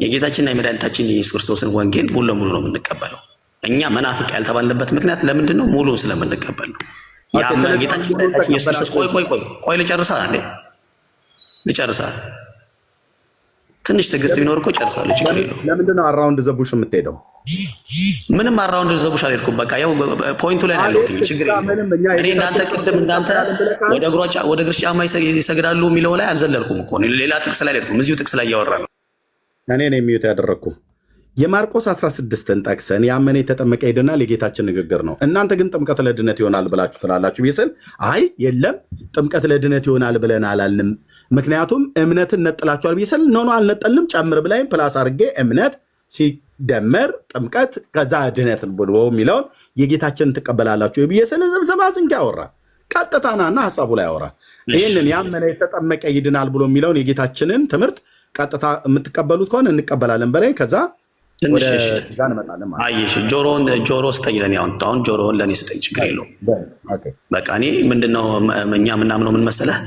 የጌታችንና የመድኃኒታችን የኢየሱስ ክርስቶስን ወንጌል ሙሉ ለሙሉ ነው የምንቀበለው። እኛ መናፍቅ ያልተባልንበት ምክንያት ለምንድን ነው? ሙሉ ስለምንቀበል ነው። ጌታችን መድኃኒታችን ኢየሱስ ክርስቶስ ቆይ ልጨርሳ ትንሽ ትዕግስት ቢኖር እኮ ጨርሳለሁ። ችግር የለውም። ለምንድን ነው አራውንድ ዘቡሽ የምትሄደው? ምንም አራውንድ ዘቡሽ አልሄድኩም። በቃ ያው ፖይንቱ ላይ ነው ያለሁት። ችግር የለውም። እኔ እንዳንተ ወደ እግር ጫማ ይሰግዳሉ የሚለው ላይ አልዘለልኩም እኮ። ሌላ ጥቅስ ላይ አልሄድኩም። እዚሁ ጥቅስ ላይ እያወራ ነው። እኔ ነው የሚዩት ያደረግኩ። የማርቆስ 16ን ጠቅሰን ያመነ የተጠመቀ ይድናል የጌታችን ንግግር ነው። እናንተ ግን ጥምቀት ለድነት ይሆናል ብላችሁ ትላላችሁ ቢስል አይ የለም ጥምቀት ለድነት ይሆናል ብለን አላልንም። ምክንያቱም እምነትን ነጥላችኋል ቢስል ኖ አልነጠልንም። ጨምር ብላይም ፕላስ አድርጌ እምነት ሲደመር ጥምቀት ከዛ ድነት ብሎ የሚለውን የጌታችንን ትቀበላላችሁ ቢስል ዘብዘባ ዝንጋ ያወራ ቀጥታናና ሀሳቡ ላይ ያወራ። ይህንን ያመነ የተጠመቀ ይድናል ብሎ የሚለውን የጌታችንን ትምህርት ቀጥታ የምትቀበሉት ከሆነ እንቀበላለን በላይ ከዛ ትንሽ ጆሮ ስጠኝ። ለእኔ አሁን ጆሮውን ለእኔ ስጠኝ። ችግር የለውም። በቃ እኔ ምንድነው እኛ ምናምነው ምን መሰለህ?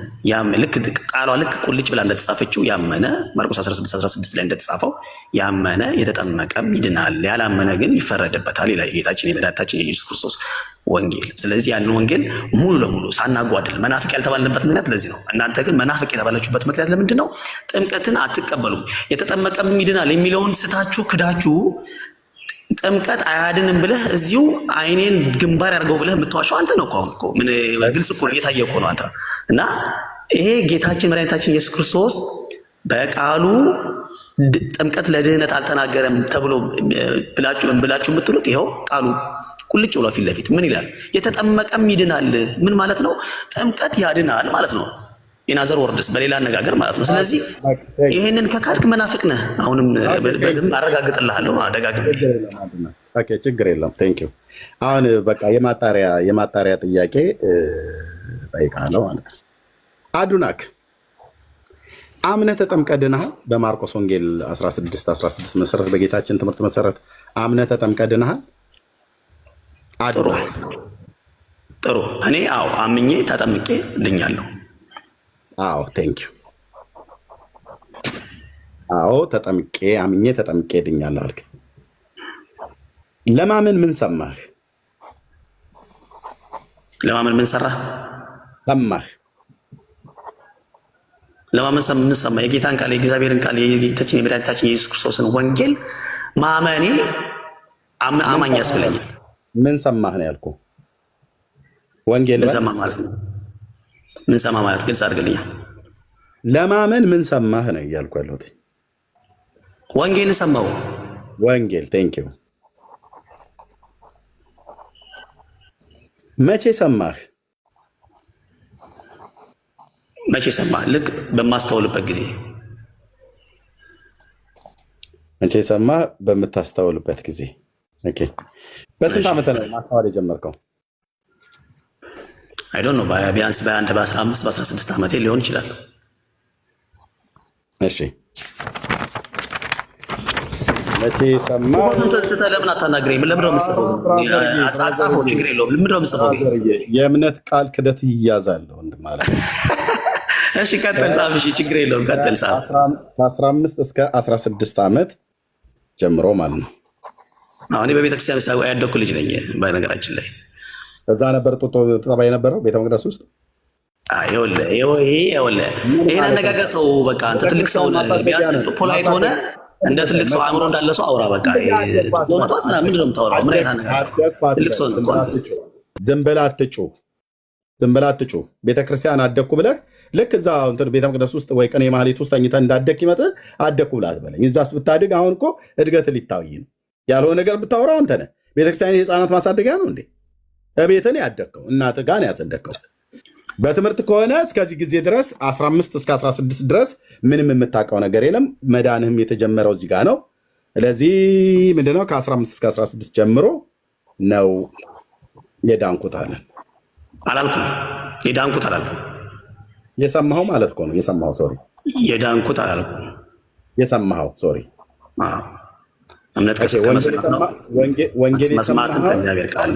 ልክ ቃሏ ልክ ቁልጭ ብላ እንደተጻፈችው ያመነ ማርቆስ 16 ላይ እንደተጻፈው ያመነ የተጠመቀም ይድናል፣ ያላመነ ግን ይፈረድበታል ይላል የጌታችን የመድኃኒታችን የኢየሱስ ክርስቶስ ወንጌል። ስለዚህ ያንን ወንጌል ሙሉ ለሙሉ ሳናጓድል መናፍቅ ያልተባልንበት ምክንያት ለዚህ ነው። እናንተ ግን መናፍቅ የተባላችሁበት ምክንያት ለምንድን ነው? ጥምቀትን አትቀበሉም። የተጠመቀም ይድናል የሚለውን ስታችሁ ክዳችሁ ጥምቀት አያድንም ብለህ እዚሁ አይኔን ግንባር ያድርገው ብለህ የምትዋሸው አንተ ነው። አሁን እኮ ምን ግልጽ እኮ እየታየ እኮ ነው አንተ እና ይሄ ጌታችን መድኃኒታችን ኢየሱስ ክርስቶስ በቃሉ ጥምቀት ለድህነት አልተናገረም ተብሎ ብላችሁ የምትሉት ይኸው ቃሉ ቁልጭ ብሎ ፊት ለፊት ምን ይላል? የተጠመቀም ይድናል። ምን ማለት ነው? ጥምቀት ያድናል ማለት ነው። ኢናዘር ወርድስ በሌላ አነጋገር ማለት ነው። ስለዚህ ይሄንን ከካድክ መናፍቅ ነህ። አሁንም በደንብ አረጋግጥልሃለሁ። አደጋግም ኦኬ፣ ችግር የለም። ቴንክ ዩ። አሁን በቃ የማጣሪያ ጥያቄ ጠይቃለሁ ማለት ነው። አዱናክ አምነህ ተጠምቀህ ድነሃል? በማርቆስ ወንጌል 16 መሰረት በጌታችን ትምህርት መሰረት አምነህ ተጠምቀህ ድነሃል? ጥሩ። እኔ አምኜ ተጠምቄ ድኛለሁ። ቴንክ ዩ። አምኜ ተጠምቄ ድኛለሁ አልክ። ለማመን ምን ሰማህ? ለማመን ምን ሰራህ? ሰማህ ለማመን ምን ሰማ? የጌታን ቃል የእግዚአብሔርን ቃል የጌታችን የመድኃኒታችን የኢየሱስ ክርስቶስን ወንጌል ማመኔ አማኝ ያስብለኛል። ምን ሰማህ ነው ያልኩህ? ወንጌል ምን ሰማ ማለት ነው? ምን ሰማ ማለት ግልጽ አድርግልኛል። ለማመን ምን ሰማህ ነው እያልኩ ያለሁት። ወንጌል ሰማው። ወንጌል ቴንክ ዩ። መቼ ሰማህ? መቼ ሰማህ? ልክ በማስተውልበት ጊዜ። መቼ ሰማህ? በምታስተውልበት ጊዜ። ኦኬ። በስንት ዓመት ነው ማስተዋል የጀመርከው? አይ ዶንት ኖ ቢያንስ በ1 በ15 በ16 ዓመቴ ሊሆን ይችላል። እሺ መቼ ሰማህ? ለምን አታናግረኝ? ለምን ነው የምጽፈው? አጻጻፈው ችግር የለውም። ለምን ነው የምጽፈው? የእምነት ቃል ክደት ይያዛል ወንድም ማለት ነው። እሺ ቀጥል ጻፍ። እሺ ችግር የለውም ቀጥል ጻፍ። ከ15 እስከ 16 ዓመት ጀምሮ ማለት ነው። አሁን በቤተክርስቲያን ሳው ያደኩ ልጅ ነኝ በነገራችን ላይ። እዛ ነበር ጦጦ ተጠባ የነበረው ቤተ መቅደስ ውስጥ። ይሄን አነጋገር ተው በቃ። አንተ ትልቅ ሰው ነህ፣ ቢያንስ ፖላይት ሆነ እንደ ትልቅ ሰው አእምሮ እንዳለ ሰው አውራ በቃ። ጦማጣት ምናምን ምንድን ነው የምታወራው? ምን አይነት አነጋገር? ትልቅ ሰው ነህ። ዝም ብለህ አትጩህ። ቤተክርስቲያን አደኩ ብለህ ልክ እዛ ቤተ መቅደስ ውስጥ ወይ ቅኔ ማህሌት ውስጥ ተኝተህ እንዳደክ ይመጥህ አደኩ ብለህ አትበለኝ። እዛስ ብታድግ አሁን እኮ እድገት ሊታይ ነው። ያልሆነ ነገር ብታወራው አንተ ነህ። ቤተክርስቲያን የህፃናት ማሳደጊያ ነው እንዴ? እቤትን ያደግከው እናትህ ጋር ያጸደቅከው። በትምህርት ከሆነ እስከዚህ ጊዜ ድረስ 15 እስከ 16 ድረስ ምንም የምታውቀው ነገር የለም። መዳንህም የተጀመረው እዚህ ጋር ነው። ስለዚህ ምንድነው ከ15 እስከ 16 ጀምሮ ነው የዳንኩት አለ አላልኩም። የዳንኩት አላልኩም። የሰማኸው ማለት እኮ ነው። የሰማኸው ሶሪ፣ የዳንኩት አላልኩም። የሰማኸው ሶሪ። እምነት ከመስማት ነው። ወንጌል መስማትን ከእግዚአብሔር ቃል።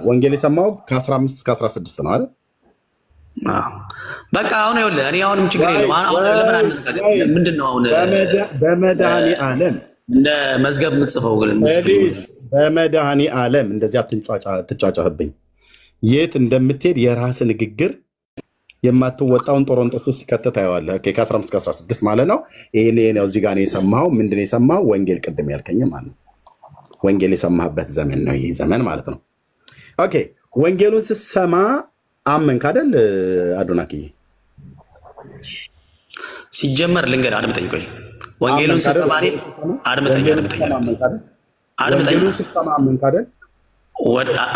ወንጌል የሰማኸው ከ15 እስከ 16 ነው አይደል? በቃ አሁን ይኸውልህ እኔ አሁንም ችግር የለውም። አሁን ለምን አንነጋገር? ምንድን ነው አሁን በመድኃኔ ዓለም እንደ መዝገብ የምትጽፈው ግን በመድኃኔ ዓለም እንደዚህ አትጫጫህብኝ። የት እንደምትሄድ የራስ ንግግር የማትወጣውን ጦሮንጦስ ውስጥ ሲከተት ታየዋለህ። ከ15 እስከ 16 ማለት ነው። ይሄን ነው እዚህ ጋር ነው የሰማኸው። ምንድን ነው የሰማኸው? ወንጌል ቅድም ያልከኝ ማለት ነው። ወንጌል የሰማህበት ዘመን ነው ይህ ዘመን ማለት ነው። ኦኬ ወንጌሉን ስትሰማ አመንክ አይደል አዶናክዬ? ሲጀመር ልንገርህ፣ አድምጠኝ። ቆይ ወንጌሉን ስትሰማ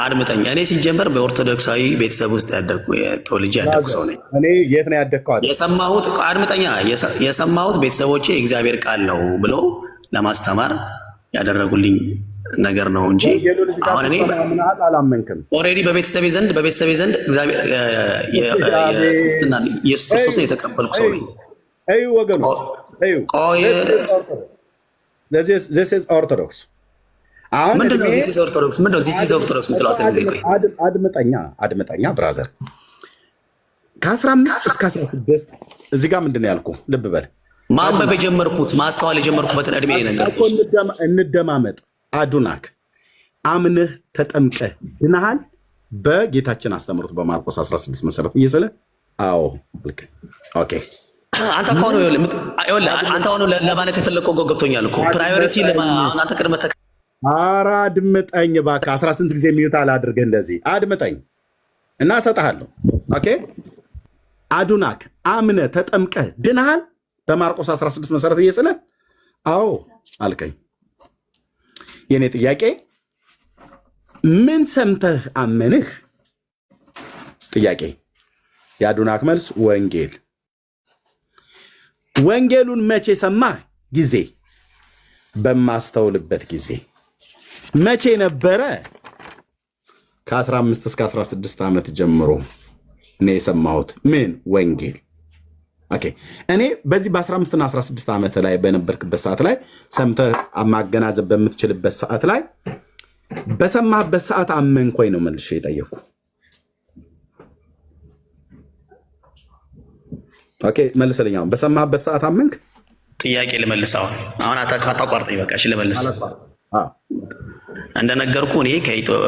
አድምጠኝ። እኔ ሲጀመር በኦርቶዶክሳዊ ቤተሰብ ውስጥ ያደግኩ ተወልጄ ያደግኩ ሰው ነኝ። እኔ የት ነው ያደግከው? የሰማሁት ቤተሰቦቼ የእግዚአብሔር ቃል ነው ብሎ ለማስተማር ያደረጉልኝ ነገር ነው እንጂ አሁን እኔ ኦልሬዲ በቤተሰቤ ዘንድ እግዚአብሔር ኢየሱስ ክርስቶስን የተቀበልኩ ሰው ነኝ። ወገኖች ኦርቶዶክስ ምንድን ነው? ዚስ ኦርቶዶክስ ምንድን ነው? ዚስ ኦርቶዶክስ ምትለው አድምጠኛ ብራዘር። ከ15 እስከ 16 እዚህ ጋር ምንድን ነው ያልኩህ? ልብ በል። ማንበብ የጀመርኩት ማስተዋል የጀመርኩበትን እድሜ ነገርኩህ። እንደማመጥ አዱናክ አምነህ ተጠምቀህ ድነሃል በጌታችን አስተምሮት በማርቆስ 16 መሰረት እየሰለ አዎ ልክ ኦኬ። አንተ አሁን ለማለት የፈለግከው ገብቶኛል እኮ ፕራዮሪቲ አንተ ቅድመ ኧረ አድምጠኝ እባክህ። 18 ጊዜ ሚዩት አላድርግህ። እንደዚህ አድምጠኝ እና እሰጥሃለሁ። ኦኬ አዱናክ አምነህ ተጠምቀህ ድነሃል በማርቆስ 16 መሰረት እየሰለ አዎ አልከኝ። የኔ ጥያቄ ምን ሰምተህ አመንህ? ጥያቄ። የአዱናክ መልስ ወንጌል። ወንጌሉን መቼ ሰማህ? ጊዜ በማስተውልበት ጊዜ። መቼ ነበረ? ከ15 እስከ 16 ዓመት ጀምሮ ነው የሰማሁት። ምን ወንጌል? ኦኬ እኔ በዚህ በ15 እና 16 ዓመት ላይ በነበርክበት ሰዓት ላይ ሰምተህ ማገናዘብ በምትችልበት ሰዓት ላይ በሰማህበት ሰዓት አመንኮኝ ነው መልሼ የጠየኩ። ኦኬ መልስልኝ። አሁን በሰማህበት ሰዓት አመንክ? ጥያቄ ልመልስ። አሁን አታቋርጠኝ። በቃ እሺ ልመልስ። እንደነገርኩ እኔ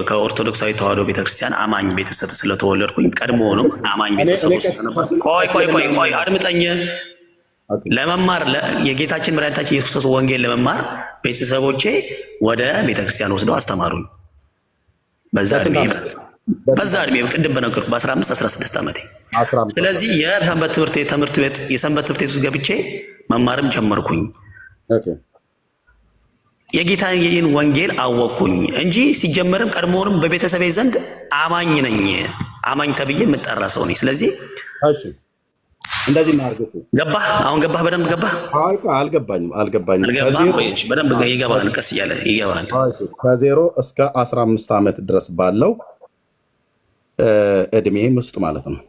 ከኦርቶዶክሳዊ ተዋሕዶ ቤተክርስቲያን አማኝ ቤተሰብ ስለተወለድኩኝ ቀድሞውንም አማኝ ቤተሰብ ስለነበር ቆይ አድምጠኝ። ለመማር የጌታችን መድኃኒታችን ኢየሱስ ክርስቶስ ወንጌል ለመማር ቤተሰቦቼ ወደ ቤተክርስቲያን ወስደው አስተማሩኝ። በዛ እድሜ ቅድም በነገርኩ በ15 16 ዓመቴ። ስለዚህ የሰንበት ትምህርት ቤት ውስጥ ገብቼ መማርም ጀመርኩኝ። የጌታን ወንጌል አወቅኩኝ እንጂ ሲጀመርም ቀድሞውንም በቤተሰቤ ዘንድ አማኝ ነኝ። አማኝ ተብዬ የምጠራ ሰው ነኝ። ስለዚህ እንደዚህ ማርገቱ ገባህ? አሁን ገባህ? በደንብ ገባህ? አልገባኝም። በደንብ ይገባሃል። ቀስ እያለ ይገባሃል። ከ0 እስከ 15 ዓመት ድረስ ባለው እድሜም ውስጥ ማለት ነው።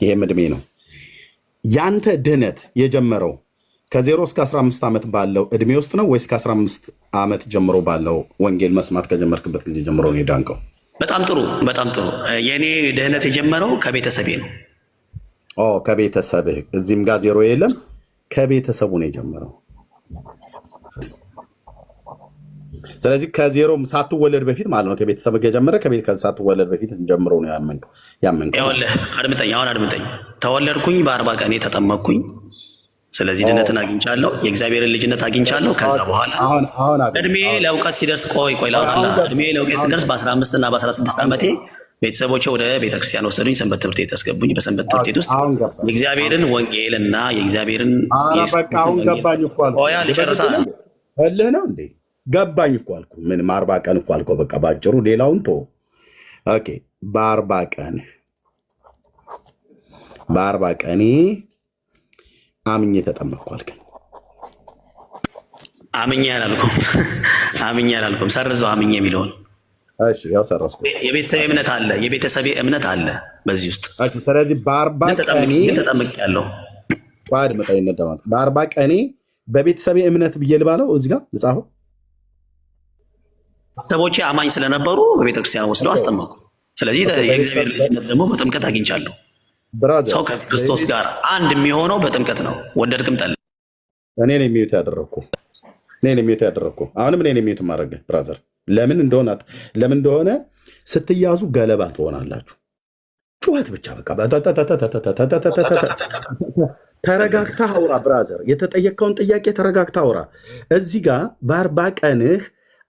ይሄም እድሜ ነው። ያንተ ድህነት የጀመረው ከ0 እስከ 15 ዓመት ባለው እድሜ ውስጥ ነው ወይስ ከ15 ዓመት ጀምሮ ባለው ወንጌል መስማት ከጀመርክበት ጊዜ ጀምሮ ነው የዳንከው? በጣም ጥሩ። የኔ ድህነት የጀመረው ከቤተሰቤ ነው። ከቤተሰብህ። እዚህም ጋር 0 የለም። ከቤተሰቡ ነው የጀመረው። ስለዚህ ከ0 ሳትወለድ በፊት ማለት ነው ከቤተሰብ የጀመረ ሳትወለድ በፊት ጀምሮ ነው ያመንከው። አድምጠኝ። ተወለድኩኝ፣ በ40 ቀኔ ተጠመቅኩኝ። ስለዚህ ድነትን አግኝቻለሁ፣ የእግዚአብሔርን ልጅነት አግኝቻለሁ። ከዛ በኋላ እድሜ ለእውቀት ሲደርስ እድሜ ለእውቀት ሲደርስ በ15 እና በ16 ዓመቴ ቤተሰቦቼ ወደ ቤተክርስቲያን ወሰዱኝ። ሰንበት ትምህርት ቤት ያስገቡኝ። በሰንበት ትምህርት ቤት ውስጥ የእግዚአብሔርን ወንጌልና የእግዚአብሔርን ልጨርሳ እልህ ነው እንዴ? ገባኝ እኮ አልኩ። ምንም 40 ቀን እኮ አልኩ። በቃ ባጭሩ ሌላውን ቶ በ40 ቀኔ አምኜ ተጠመቅኩ አልከኝ። አምኜ አላልኩም። ሰርዘው አምኜ የሚለውን ያው ሰረስኩ። የቤተሰቤ እምነት አለ በዚህ ውስጥ። ስለዚህ በ40 ቀኔ ተጠምቄያለሁ። በ40 ቀኔ በቤተሰቤ እምነት ብዬ ልባለው እዚህ ጋር ልጻፈው። ቤተሰቦቼ አማኝ ስለነበሩ በቤተክርስቲያን ወስደው አስጠመቁ። ስለዚህ የእግዚአብሔር ልጅነት ደግሞ በጥምቀት አግኝቻለሁ። ሰው ከክርስቶስ ጋር አንድ የሚሆነው በጥምቀት ነው። ወደድክም ጠላህ። እኔ ነኝ የሚዩት ያደረኩ። አሁንም እኔ ነኝ የሚዩት ማድረግ ብራዘር። ለምን እንደሆነ ስትያዙ ገለባ ትሆናላችሁ። ጩኸት ብቻ በቃ ተረጋግታ አውራ ብራዘር። የተጠየቀውን ጥያቄ ተረጋግታ አውራ። እዚህ ጋር በ40 ቀንህ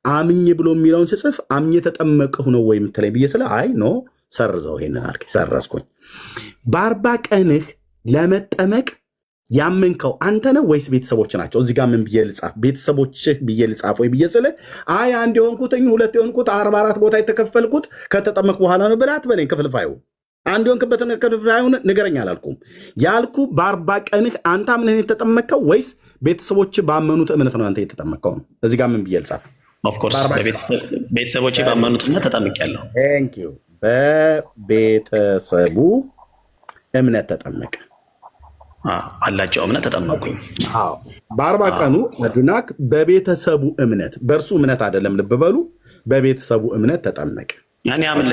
አምኜ ብሎ የሚለውን ስጽፍ አምኜ ተጠመቅሁ ነው ወይ የምትለኝ ብዬ ስለ አይ ኖ ሰርዘው ይሄንን አልከኝ። ሰረዝኩኝ። በ40 ቀንህ ለመጠመቅ ያመንከው አንተ ነው ወይስ ቤተሰቦች ናቸው? እዚህ ጋር ምን ብዬ ልጻፍ? ቤተሰቦችህ ብዬ ልጻፍ ወይ ብዬ ስለ አይ አንድ የሆንኩትኝ 2 የሆንኩት 44 ቦታ የተከፈልኩት ከተጠመቅ በኋላ ነው ብላት በለኝ። ክፍልፋዩ አንድ የሆንክበትን ክፍልፋዩን ንገረኝ አላልኩም። ያልኩ በ40 ቀንህ አንተ አምነህ የተጠመቅከው ወይስ ቤተሰቦች ባመኑት እምነት ነው አንተ የተጠመቅከው? እዚህ ጋር ምን ብዬ ልጻፍ? ኦፍኮርስ ቤተሰቦቼ ባመኑት እምነት ተጠምቄያለሁ። ቴንክ ዩ። በቤተሰቡ እምነት ተጠመቀ አላቸው እምነት ተጠመቁኝ። በ40 ቀኑ አዱናክ በቤተሰቡ እምነት፣ በእርሱ እምነት አይደለም፣ ልብ በሉ፣ በቤተሰቡ እምነት ተጠመቀ።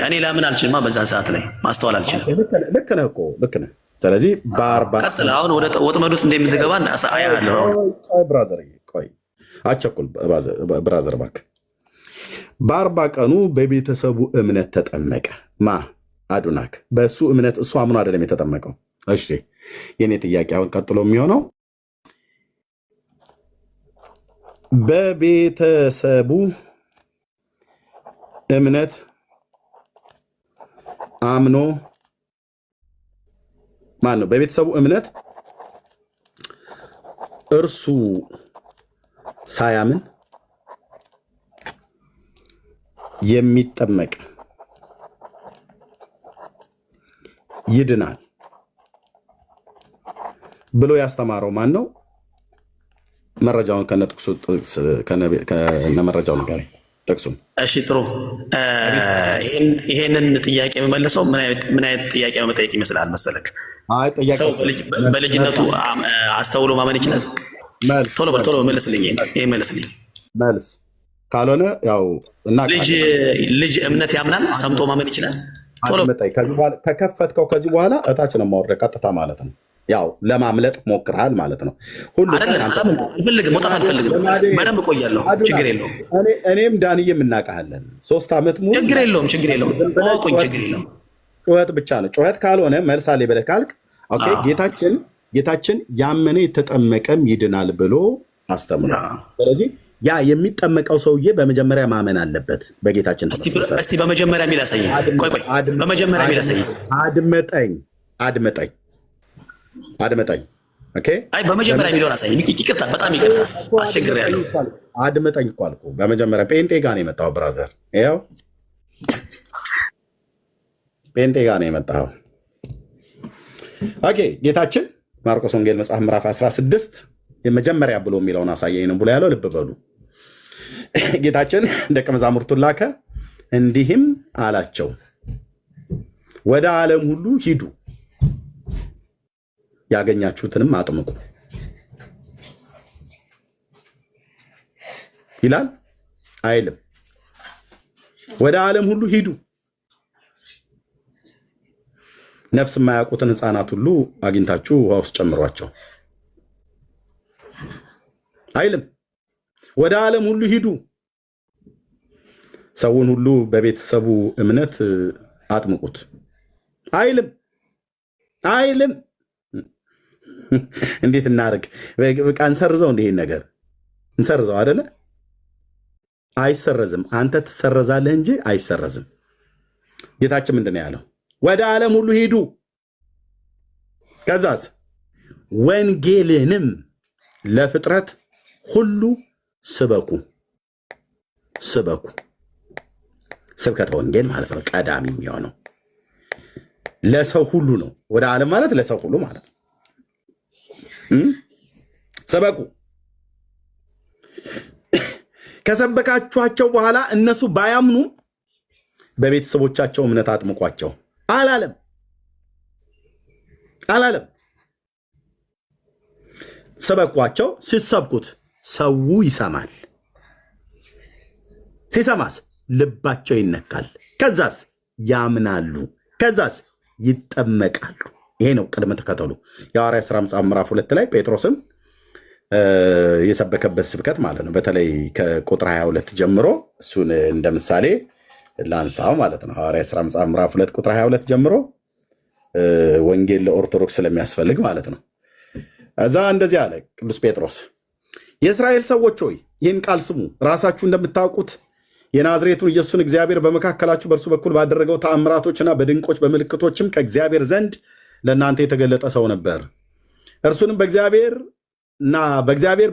እኔ ላምን አልችልም። በዛ ሰዓት ላይ ማስተዋል አልችልም። ልክ ነህ እኮ ልክ ነህ። ስለዚህ ቀጥል። አሁን ወደ ወጥመድ ውስጥ እንደምትገባ አያለሁ። ብራዘር ቆይ አቸኩል ብራዘር እባክህ። በ40 ቀኑ በቤተሰቡ እምነት ተጠመቀ። ማ አዱናክ በእሱ እምነት፣ እሱ አምኖ አይደለም የተጠመቀው። እሺ የኔ ጥያቄ አሁን ቀጥሎ የሚሆነው በቤተሰቡ እምነት አምኖ ማን ነው? በቤተሰቡ እምነት እርሱ ሳያምን የሚጠመቅ ይድናል ብሎ ያስተማረው ማን ነው? መረጃውን ከነጥቅሱ ከነመረጃው ነገር ጥቅሱን። እሺ ጥሩ። ይሄንን ጥያቄ የምመልሰው ምን አይነት ጥያቄ መጠየቅ ይመስላል መሰለክ? ሰው በልጅነቱ አስተውሎ ማመን ይችላል? ቶሎ መልስልኝ። ይሄ መልስልኝ። መልስ ካልሆነ ያው እና ልጅ እምነት ያምናል? ሰምቶ ማመን ይችላል? ቶሎ ከከፈትከው ከዚህ በኋላ እታች ነው የማወርደው ቀጥታ ማለት ነው። ያው ለማምለጥ ሞክረሃል ማለት ነው። ሁሉ አልፈልግም፣ መውጣት አልፈልግም። በደንብ እቆያለሁ፣ ችግር የለውም። እኔም ዳንዬም እናውቃለን። 3 ዓመት ሙሉ ችግር የለውም፣ ችግር የለውም። እወቁኝ፣ ችግር የለውም። ጩኸት ብቻ ነው። ጩኸት ካልሆነ መልሳሌ ብለህ ካልክ ኦኬ፣ ጌታችን ያመነ የተጠመቀም ይድናል ብሎ አስተምሯል። ስለዚህ ያ የሚጠመቀው ሰውዬ በመጀመሪያ ማመን አለበት በጌታችን። እስቲ በመጀመሪያ የሚል አሳየኝ። ቆይ በመጀመሪያ የሚል አሳየኝ። አድመጠኝ። ኦኬ፣ አይ በመጀመሪያ የሚለውን አሳየኝ። ይቅርታ፣ በጣም ይቅርታ፣ አስቸግሬያለሁ። አድመጠኝ እኮ አልኩህ። በመጀመሪያ ጴንጤ ጋር ነው የመጣው ብራዘር። ይኸው ጴንጤ ጋር ነው የመጣው። ኦኬ፣ ጌታችን ማርቆስ ወንጌል መጽሐፍ ምዕራፍ 16 የመጀመሪያ ብሎ የሚለውን አሳየኝ ነው ብሎ ያለው። ልብ በሉ፣ ጌታችን ደቀ መዛሙርቱን ላከ፣ እንዲህም አላቸው፣ ወደ ዓለም ሁሉ ሂዱ፣ ያገኛችሁትንም አጥምቁ ይላል አይልም? ወደ ዓለም ሁሉ ሂዱ፣ ነፍስ የማያውቁትን ሕፃናት ሁሉ አግኝታችሁ ውሃ ውስጥ ጨምሯቸው አይልም? ወደ ዓለም ሁሉ ሂዱ፣ ሰውን ሁሉ በቤተሰቡ እምነት አጥምቁት አይልም? እንዴት እናርግ? በቃ እንሰርዘው፣ እንዲህ ነገር እንሰርዘው አይደለ? አይሰረዝም። አንተ ትሰረዛለህ እንጂ አይሰረዝም። ጌታችን ምንድን ነው ያለው? ወደ ዓለም ሁሉ ሂዱ፣ ከዛስ ወንጌልንም ለፍጥረት ሁሉ ስበኩ። ስብከተ ወንጌል ማለት ነው ቀዳሚ የሚሆነው ለሰው ሁሉ ነው። ወደ ዓለም ማለት ለሰው ሁሉ ማለት ነው። ስበኩ። ከሰበካችኋቸው በኋላ እነሱ ባያምኑ በቤተሰቦቻቸው እምነት አጥምቋቸው አላለም። ሰበኳቸው። ሲሰብኩት ሰው ይሰማል። ሲሰማስ ልባቸው ይነካል። ከዛስ ያምናሉ። ከዛስ ይጠመቃሉ። ይሄ ነው ቅድመ ተከተሉ። የሐዋርያት ሥራ መጽሐፍ ምዕራፍ 2 ላይ ጴጥሮስም የሰበከበት ስብከት ማለት ነው። በተለይ ከቁጥር 22 ጀምሮ እሱን እንደ ምሳሌ ላንሳው ማለት ነው። ሐዋርያት ሥራ መጽሐፍ ምዕራፍ 2 ቁጥር 22 ጀምሮ ወንጌል ለኦርቶዶክስ ስለሚያስፈልግ ማለት ነው። እዛ እንደዚህ አለ ቅዱስ ጴጥሮስ፣ የእስራኤል ሰዎች ሆይ ይህን ቃል ስሙ። ራሳችሁ እንደምታውቁት የናዝሬቱን ኢየሱስን እግዚአብሔር በመካከላችሁ በእርሱ በኩል ባደረገው ተአምራቶችና በድንቆች በምልክቶችም ከእግዚአብሔር ዘንድ ለእናንተ የተገለጠ ሰው ነበር። እርሱንም በእግዚአብሔር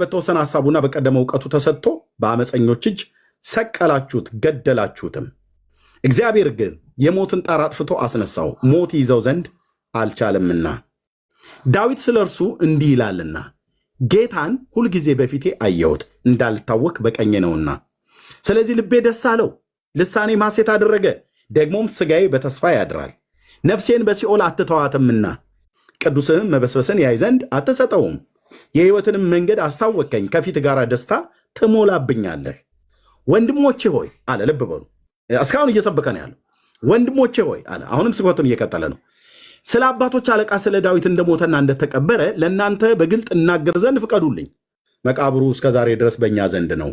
በተወሰነ ሐሳቡና በቀደመ እውቀቱ ተሰጥቶ በአመፀኞች እጅ ሰቀላችሁት፣ ገደላችሁትም። እግዚአብሔር ግን የሞትን ጣር አጥፍቶ አስነሳው፣ ሞት ይዘው ዘንድ አልቻለምና። ዳዊት ስለ እርሱ እንዲህ ይላልና ጌታን ሁልጊዜ በፊቴ አየሁት፣ እንዳልታወክ በቀኜ ነውና። ስለዚህ ልቤ ደስ አለው፣ ልሳኔ ሐሴት አደረገ። ደግሞም ሥጋዬ በተስፋ ያድራል። ነፍሴን በሲኦል አትተዋትምና ቅዱስህም መበስበስን ያይ ዘንድ አትሰጠውም። የሕይወትንም መንገድ አስታወከኝ፣ ከፊት ጋር ደስታ ትሞላብኛለህ። ወንድሞቼ ሆይ አለ። ልብ በሉ፣ እስካሁን እየሰበከ ነው ያለው። ወንድሞቼ ሆይ አለ። አሁንም ስብከቱን እየቀጠለ ነው። ስለ አባቶች አለቃ ስለ ዳዊት እንደሞተና እንደተቀበረ ለእናንተ በግልጥ እናገር ዘንድ ፍቀዱልኝ። መቃብሩ እስከ ዛሬ ድረስ በእኛ ዘንድ ነው።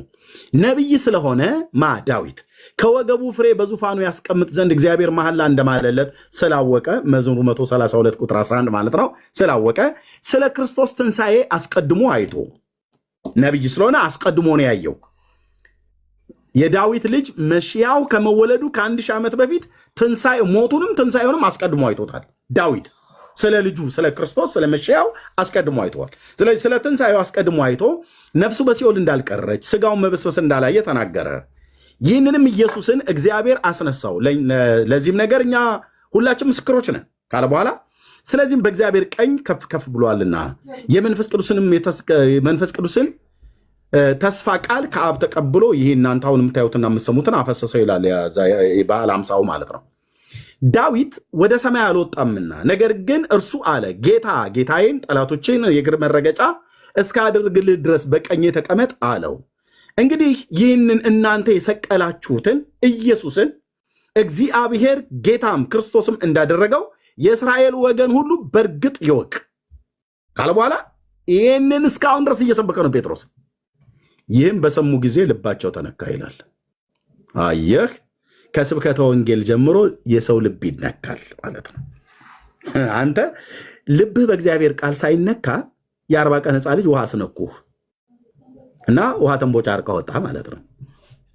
ነቢይ ስለሆነ ዳዊት ከወገቡ ፍሬ በዙፋኑ ያስቀምጥ ዘንድ እግዚአብሔር መሐላ እንደማለለት ስላወቀ፣ መዝሙር 132 ቁጥር 11 ማለት ነው። ስላወቀ ስለ ክርስቶስ ትንሣኤ አስቀድሞ አይቶ፣ ነቢይ ስለሆነ አስቀድሞ ነው ያየው። የዳዊት ልጅ መሽያው ከመወለዱ ከ1000 ዓመት በፊት ሞቱንም ትንሣኤውንም አስቀድሞ አይቶታል። ዳዊት ስለ ልጁ ስለ ክርስቶስ ስለ መሽያው አስቀድሞ አይተዋል። ስለዚህ ስለ ትንሣኤው አስቀድሞ አይቶ ነፍሱ በሲኦል እንዳልቀረች ስጋውን መበስበስ እንዳላየ ተናገረ። ይህንንም ኢየሱስን እግዚአብሔር አስነሳው። ለዚህም ነገር እኛ ሁላችን ምስክሮች ነን ካለ በኋላ ስለዚህም በእግዚአብሔር ቀኝ ከፍ ከፍ ብሏልና የመንፈስ ቅዱስን ተስፋ ቃል ከአብ ተቀብሎ ይህ እናንተ አሁን የምታዩትና የምትሰሙትን አፈሰሰው ይላል። በዓለ ሃምሳው ማለት ነው። ዳዊት ወደ ሰማይ አልወጣምና ነገር ግን እርሱ አለ ጌታ ጌታዬን ጠላቶችን የእግር መረገጫ እስካደርግልህ ድረስ በቀኜ ተቀመጥ አለው። እንግዲህ ይህንን እናንተ የሰቀላችሁትን ኢየሱስን እግዚአብሔር ጌታም ክርስቶስም እንዳደረገው የእስራኤል ወገን ሁሉ በእርግጥ ይወቅ። ካለ በኋላ ይህንን እስካሁን ድረስ እየሰበከ ነው ጴጥሮስ። ይህም በሰሙ ጊዜ ልባቸው ተነካ ይላል። አየህ፣ ከስብከተ ወንጌል ጀምሮ የሰው ልብ ይነካል ማለት ነው። አንተ ልብህ በእግዚአብሔር ቃል ሳይነካ የ40 ቀን ሕፃን ልጅ ውሃ አስነኩህ እና ውሃ ተንቦጫርቀ ወጣ ማለት ነው።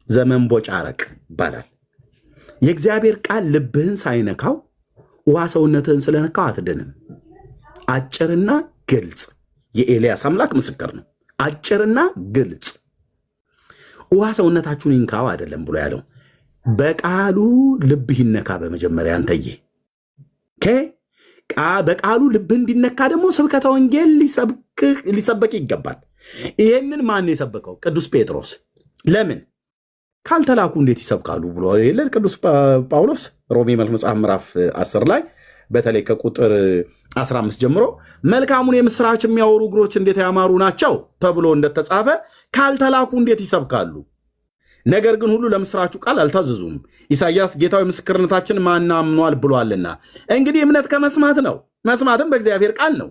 ዘመንቦጫረቅ ይባላል። የእግዚአብሔር ቃል ልብህን ሳይነካው ውሃ ሰውነትህን ስለነካው አትድንም። አጭርና ግልጽ፣ የኤልያስ አምላክ ምስክር ነው። አጭርና ግልጽ። ውሃ ሰውነታችሁን ይንካው አይደለም ብሎ ያለው፣ በቃሉ ልብህ ይነካ በመጀመሪያ አንተዬ። በቃሉ ልብህ እንዲነካ ደግሞ ስብከተ ወንጌል ሊሰበክ ይገባል። ይህንን ማን የሰበከው? ቅዱስ ጴጥሮስ። ለምን ካልተላኩ እንዴት ይሰብካሉ ብሎ የለን ቅዱስ ጳውሎስ ሮሜ መልክ መጽሐፍ ምዕራፍ 10 ላይ በተለይ ከቁጥር 15 ጀምሮ መልካሙን የምስራች የሚያወሩ እግሮች እንዴት ያማሩ ናቸው ተብሎ እንደተጻፈ ካልተላኩ እንዴት ይሰብካሉ? ነገር ግን ሁሉ ለምስራቹ ቃል አልታዘዙም። ኢሳይያስ ጌታዊ ምስክርነታችን ማን አምኗል ብሏልና። እንግዲህ እምነት ከመስማት ነው፣ መስማትም በእግዚአብሔር ቃል ነው።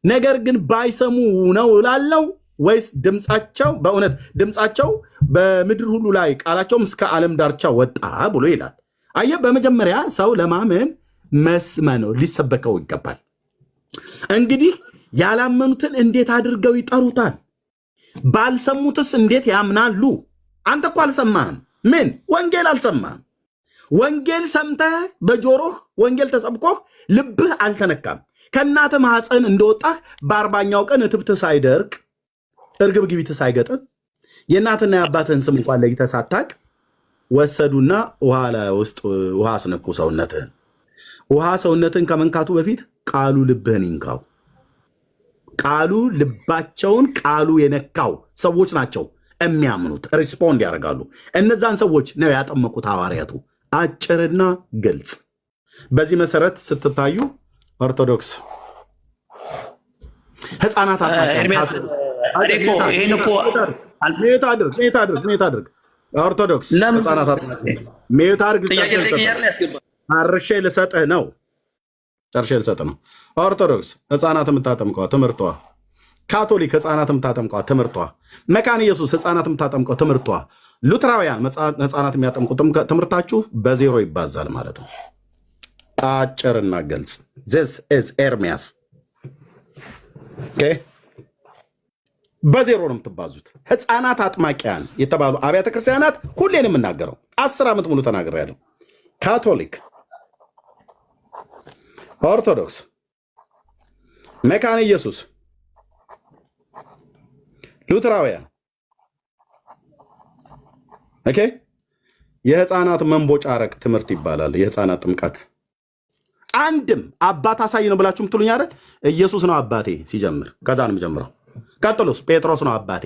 ነገር ግን ባይሰሙ ነው እላለሁ ወይስ ድምፃቸው በእውነት ድምፃቸው በምድር ሁሉ ላይ ቃላቸውም እስከ ዓለም ዳርቻ ወጣ ብሎ ይላል። አየህ፣ በመጀመሪያ ሰው ለማመን መስመር ነው ሊሰበከው ይገባል። እንግዲህ ያላመኑትን እንዴት አድርገው ይጠሩታል? ባልሰሙትስ እንዴት ያምናሉ? አንተ እኮ አልሰማህም። ምን ወንጌል አልሰማህም? ወንጌል ሰምተህ በጆሮህ ወንጌል ተሰብኮህ ልብህ አልተነካም። ከእናተ ማኅፀን እንደወጣህ በ40ኛው ቀን እትብትህ ሳይደርቅ እርግብ ግቢትህ ሳይገጥም የእናትና የአባትህን ስም እንኳን ለይተህ ሳታቅ ወሰዱና ውሃ አስነኩ ሰውነትህን። ውሃ ሰውነትህን ከመንካቱ በፊት ቃሉ ልብህን ይንካው። ቃሉ ልባቸውን ቃሉ የነካው ሰዎች ናቸው የሚያምኑት፣ ሪስፖንድ ያደርጋሉ። እነዛን ሰዎች ነው ያጠመቁት ሐዋርያቱ። አጭርና ግልጽ። በዚህ መሰረት ስትታዩ ኦርቶዶክስ ህፃናት ኦርቶዶክስ አርሼ ልሰጥህ ነው። ኦርቶዶክስ ህፃናት የምታጠምቀዋ ትምህርቷ፣ ካቶሊክ ህፃናት የምታጠምቀዋ ትምህርቷ፣ መካነ ኢየሱስ ህፃናት የምታጠምቀው ትምህርቷ፣ ሉትራውያን ህፃናት የሚያጠምቁ ትምህርታችሁ በዜሮ ይባዛል ማለት ነው። አጭርና ግልጽ። ዚስ ኢዝ ኤርሚያስ። በዜሮ ነው የምትባዙት። ህፃናት አጥማቂያን የተባሉ አብያተ ክርስቲያናት ሁሌን የምናገረው 10 ዓመት ሙሉ ተናግሬያለሁ። ካቶሊክ፣ ኦርቶዶክስ፣ መካነ ኢየሱስ፣ ሉትራውያን የህፃናት መንቦጫረቅ ትምህርት ይባላል። የህፃናት ጥምቀት አንድም አባት አሳይ ነው ብላችሁ ምትሉኝ አይደል? ኢየሱስ ነው አባቴ ሲጀምር፣ ከዛ ነው የሚጀምረው። ቀጥሎስ ጴጥሮስ ነው አባቴ፣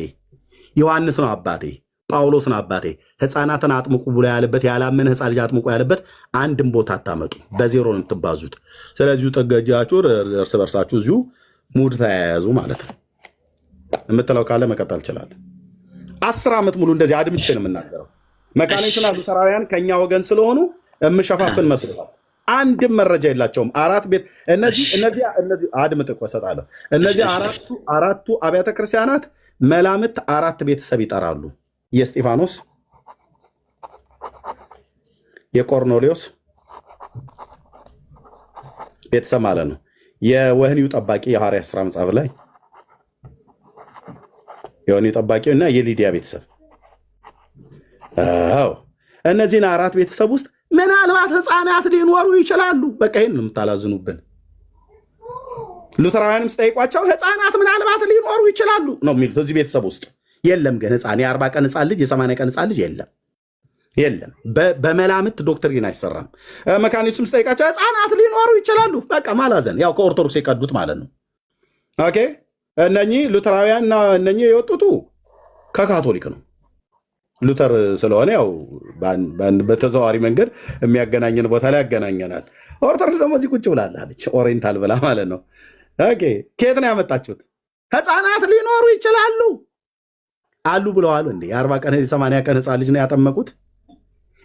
ዮሐንስ ነው አባቴ፣ ጳውሎስ ነው አባቴ። ህፃናትን አጥምቁ ብሎ ያለበት ያላመነ ህፃን ልጅ አጥምቁ ያለበት አንድም ቦታ አታመጡ። በዜሮ ነው የምትባዙት። ስለዚሁ ጠገጃችሁ እርስ በርሳችሁ እዚሁ ሙድ ተያያዙ ማለት ነው። የምትለው ካለ መቀጠል ይችላል። 10 ዓመት ሙሉ እንደዚህ አድምቼ ነው የምናገረው። መካኒክና ሉተራውያን ከኛ ወገን ስለሆኑ የምሸፋፍን መስሏል። አንድም መረጃ የላቸውም። 4 ቤት እነዚህ አድምጥ እኮ እሰጣለሁ። እነዚህ አራቱ አብያተ ክርስቲያናት መላምት 4 ቤተሰብ ይጠራሉ። የእስጢፋኖስ፣ የቆርኔሌዎስ ቤተሰብ ማለት ነው። የወህኒው ጠባቂ የሐዋርያት ሥራ መጽሐፍ ላይ የወህኒው ጠባቂው እና የሊዲያ ቤተሰብ። እነዚህን 4 ቤተሰብ ውስጥ ምናልባት ህፃናት ሊኖሩ ይችላሉ። በቃ ይህን ነው የምታላዝኑብን። ሉተራውያንም ስጠይቋቸው ህፃናት ምናልባት ሊኖሩ ይችላሉ ነው የሚሉት። እዚህ ቤተሰብ ውስጥ የለም ግን ህፃን የ40 ቀን ህፃን ልጅ የ80 ቀን ህፃን ልጅ የለም። በመላምት ዶክትሪን አይሰራም። መካኒሱም ስጠይቃቸው ህፃናት ሊኖሩ ይችላሉ። በቃ ማላዘን፣ ያው ከኦርቶዶክስ የቀዱት ማለት ነው። ኦኬ። እነኚህ ሉተራውያንና እነኚህ የወጡቱ ከካቶሊክ ነው። ሉተር ስለሆነ ያው በተዘዋዋሪ መንገድ የሚያገናኘን ቦታ ላይ ያገናኘናል። ኦርቶዶክስ ደግሞ እዚህ ቁጭ ብላለች፣ ኦሪየንታል ብላ ማለት ነው። ኦኬ። ከየት ነው ያመጣችሁት? ህፃናት ሊኖሩ ይችላሉ አሉ ብለዋል እንዴ? የ40 ቀን የ80 ቀን ህፃን ልጅ ነው ያጠመቁት።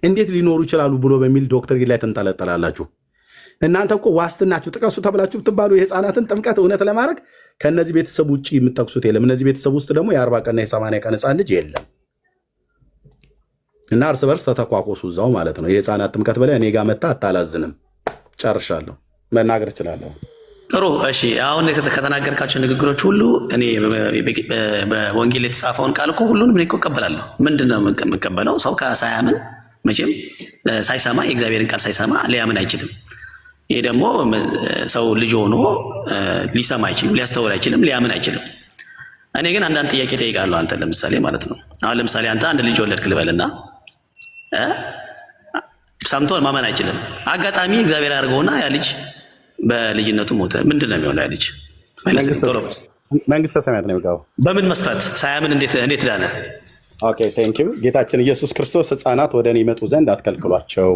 እንዴት ሊኖሩ ይችላሉ ብሎ በሚል ዶክትሪን ላይ ተንጠለጠላላችሁ። እናንተ እኮ ዋስትናችሁ ጥቀሱ ተብላችሁ ብትባሉ የህፃናትን ጥምቀት እውነት ለማድረግ ከነዚህ ቤተሰብ ውጭ የምጠቅሱት የለም። እነዚህ ቤተሰብ ውስጥ ደግሞ የ40 ቀንና የ80 ቀን ህፃን ልጅ የለም እና እርስ በርስ ተተኳኮሱ እዛው ማለት ነው። የህፃናት ጥምቀት በላይ እኔ ጋር መጣ አታላዝንም። ጨርሻለሁ፣ መናገር እችላለሁ። ጥሩ እሺ። አሁን ከተናገርካቸው ንግግሮች ሁሉ እኔ በወንጌል የተጻፈውን ቃል እኮ ሁሉንም እኔ እኮ እቀበላለሁ። ምንድነው የምቀበለው? ሰው ሳያምን መቼም ሳይሰማ የእግዚአብሔርን ቃል ሳይሰማ ሊያምን አይችልም። ይሄ ደግሞ ሰው ልጅ ሆኖ ሊሰማ አይችልም፣ ሊያስተውል አይችልም፣ ሊያምን አይችልም። እኔ ግን አንዳንድ ጥያቄ ጠይቃለሁ። አንተ ለምሳሌ ማለት ነው አሁን ለምሳሌ አንተ አንድ ልጅ ወለድክ ልበልና ሰምቶ ማመን አይችልም። አጋጣሚ እግዚአብሔር ያደርገውና ያ ልጅ በልጅነቱ ሞተ። ምንድን ነው የሚሆነው? ያ ልጅ መንግስተ ሰማያት ነው የሚገባው። በምን መስፈርት? ሳያምን እንዴት ዳነ? ኦኬ ቴንክ ዩ። ጌታችን ኢየሱስ ክርስቶስ ህፃናት ወደ እኔ ይመጡ ዘንድ አትከልክሏቸው።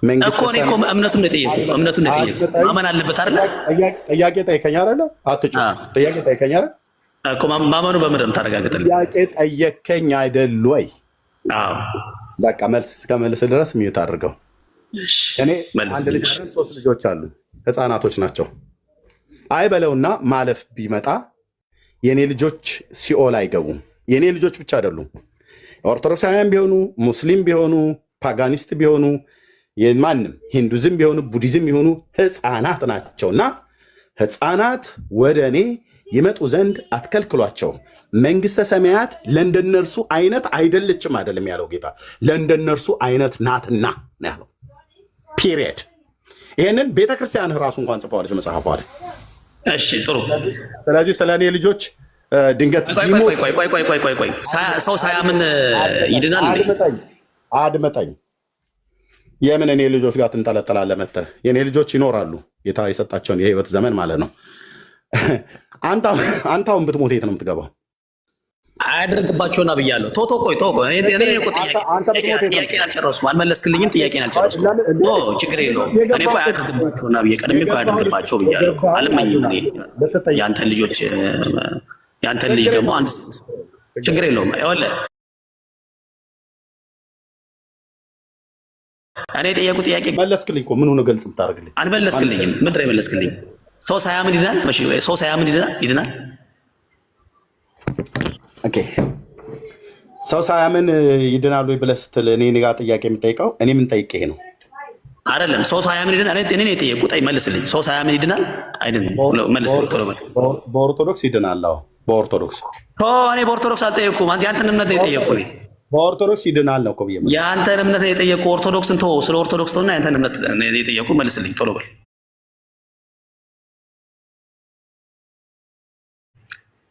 መንግስት እኮ እኔ እምነቱን ነው የጠየቁ ማመን አለበት አይደለ? ጥያቄ ጠይቀኝ አይደለ? አትጩ። ጥያቄ ጠይቀኝ አይደለ? እኮ ማመኑ በምንም ታረጋግጥልኝ። ጥያቄ ጠየቀኝ አይደል ወይ? አዎ በቃ መልስ እስከመልስ ድረስ ሚዩት አድርገው። እኔ አንድ ልጅ 3 ልጆች አሉ፣ ህፃናቶች ናቸው። አይበለውና ማለፍ ቢመጣ የኔ ልጆች ሲኦል አይገቡም። የኔ ልጆች ብቻ አይደሉም። ኦርቶዶክሳውያን ቢሆኑ፣ ሙስሊም ቢሆኑ፣ ፓጋኒስት ቢሆኑ፣ ማንም ሂንዱዝም ቢሆኑ፣ ቡዲዝም ቢሆኑ ህፃናት ናቸውና ህፃናት ወደ እኔ ይመጡ ዘንድ አትከልክሏቸው። መንግስተ ሰማያት ለእንደነርሱ አይነት አይደለችም አይደለም ያለው ጌታ፣ ለእንደነርሱ አይነት ናትና ነው ያለው። ፒሪየድ። ይሄንን ቤተክርስቲያን ራሱ እንኳን ጽፈዋለች መጽሐፏ ላይ። እሺ ጥሩ። ስለዚህ ስለ እኔ ልጆች ድንገት ቆይ ሰው ሳያምን ይድናል እንዴ? አድመጠኝ። የምን እኔ ልጆች ጋር ትንጠለጠላለህ መተህ? የኔ ልጆች ይኖራሉ፣ ጌታ የሰጣቸውን የህይወት ዘመን ማለት ነው። አንተ አሁን ብትሞት የት ነው የምትገባው? አያደርግባቸውና ብያለሁ። ቆይ ጥያቄን አልጨረስኩም፣ አልመለስክልኝም። ጥያቄን አልጨረስኩም። ችግር የለውም። እኔ እኮ አያደርግባቸውና ቀድሜ እኮ አያደርግባቸው ብያለሁ። አልመኝም እኔ የአንተን ልጆች የአንተን ልጅ ደግሞ አንድ ችግር የለውም። ይኸውልህ እኔ የጠየቁ ጥያቄ መለስክልኝ እኮ ምን ሆነ? ገልጽ ብታደርግልኝ። አልመለስክልኝም። ምንድን ነው የመለስክልኝ? ሰው ሳያምን ይድናል? ሰው ሳያምን ይድናል? ኦኬ ሰው ሳያምን ይድናሉ ብለህ ስትል እኔ ጋር ጥያቄ የምጠይቀው እኔ ምን ጠይቄ ነው? አይደለም ሰው ሳያምን ይድናል። እኔ ነው የጠየቁት። መልስልኝ። ሰው ሳያምን ይድናል አይደለም? መልስልኝ ቶሎ በል። በኦርቶዶክስ ይድናል። አዎ በኦርቶዶክስ። እኔ በኦርቶዶክስ አልጠየኩም። የአንተን እምነት ነው የጠየቁ። በኦርቶዶክስ ይድናል ነው እኮ ብዬ የአንተን እምነት ነው የጠየቁ። ኦርቶዶክስን ተወው። ስለ ኦርቶዶክስ ተውና የአንተን እምነት የጠየቁ። መልስልኝ ቶሎ በል።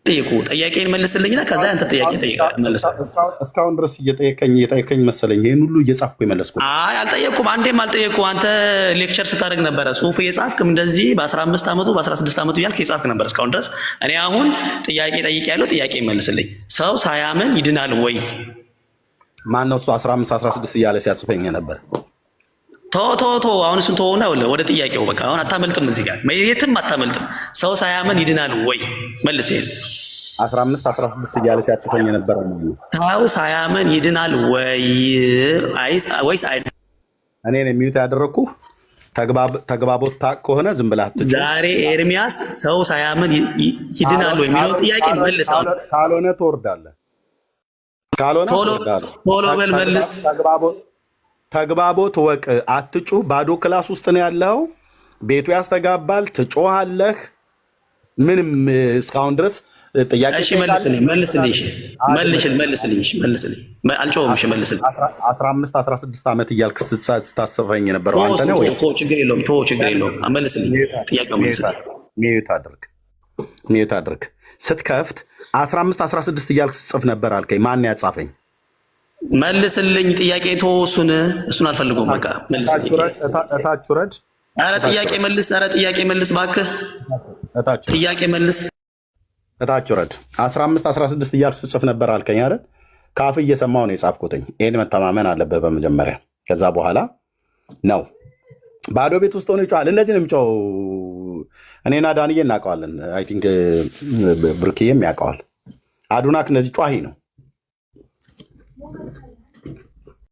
ጠይቁ። ጥያቄን መልስልኝና ከዛ አንተ ጥያቄ መልሳለሁ። እስካሁን ድረስ እየጠየቀኝ መሰለኝ። ይሄን ሁሉ እየጻፍኩ የመለስኩት። አይ አልጠየቅኩም። አንዴም አልጠየቅኩም። አንተ ሌክቸር ስታደርግ ነበረ፣ ጽሁፍ እየጻፍክም እንደዚህ በ15 ዓመቱ በ16 ዓመቱ እያልክ እየጻፍክ ነበር እስካሁን ድረስ። እኔ አሁን ጥያቄ ጠይቄያለሁ። ጥያቄ መልስልኝ። ሰው ሳያምን ይድናል ወይ? ማነው እሱ 15 16 እያለ ሲያጽፈኝ ነበር? አሁን እሱን ተወውና ወደ ጥያቄው በቃ። አሁን አታመልጥም፣ እዚህ ጋር የትም አታመልጥም። ሰው ሳያምን ይድናል ወይ? መልስ። 15 16 እያለ ሲያጽፈኝ ነበር። ሰው ሳያምን ይድናል ወይስ አይ? እኔ ነኝ ሚዩት ያደረኩ። ተግባቦት ታውቅ ከሆነ ዝም ብለህ አትጩህ። ዛሬ ኤርሚያስ ሰው ሳያምን ይድናል ወይ የሚለው ጥያቄ መልስ። ካልሆነ ትወርዳለህ። ቶሎ በል መልስ። ተግባቦት ወቅ። አትጩህ። ባዶ ክላስ ውስጥ ነው ያለው። ቤቱ ያስተጋባል። ትጮሃለህ። ምንም እስካሁን ድረስ ጥያቄ መልስልኝ። አልጮህም። 15 16 ዓመት እያልክ ስታስበኝ የነበረው አንተ ነህ ወይ? ችግር የለውም። መልስልኝ። ጥያቄው መልስልኝ። ሚዩት አድርግ። ስትከፍት 15 16 እያልክ ስጽፍ ነበር አልከኝ። ማን ያጻፈኝ? መልስልኝ። ጥያቄ እሱን አልፈልገውም። በቃ መልስልኝ። እታች ውረድ። ኧረ ጥያቄ መልስ እባክህ። ጥያቄ መልስ። እታች ውረድ። 15 16 እያልክ ስጽፍ ነበር አልከኝ አይደል? ካፍ እየሰማሁ ነው የጻፍኩትኝ። ይሄን መተማመን አለበት በመጀመሪያ። ከዛ በኋላ ነው ባዶ ቤት ውስጥ ሆኖ ይጮሃል። እንደዚህ ነው የሚጮው። እኔና ዳንዬ እናውቀዋለን። አይ ቲንክ ብሩክዬም ያውቀዋል። አዱናክ እነዚህ ጯሂ ነው።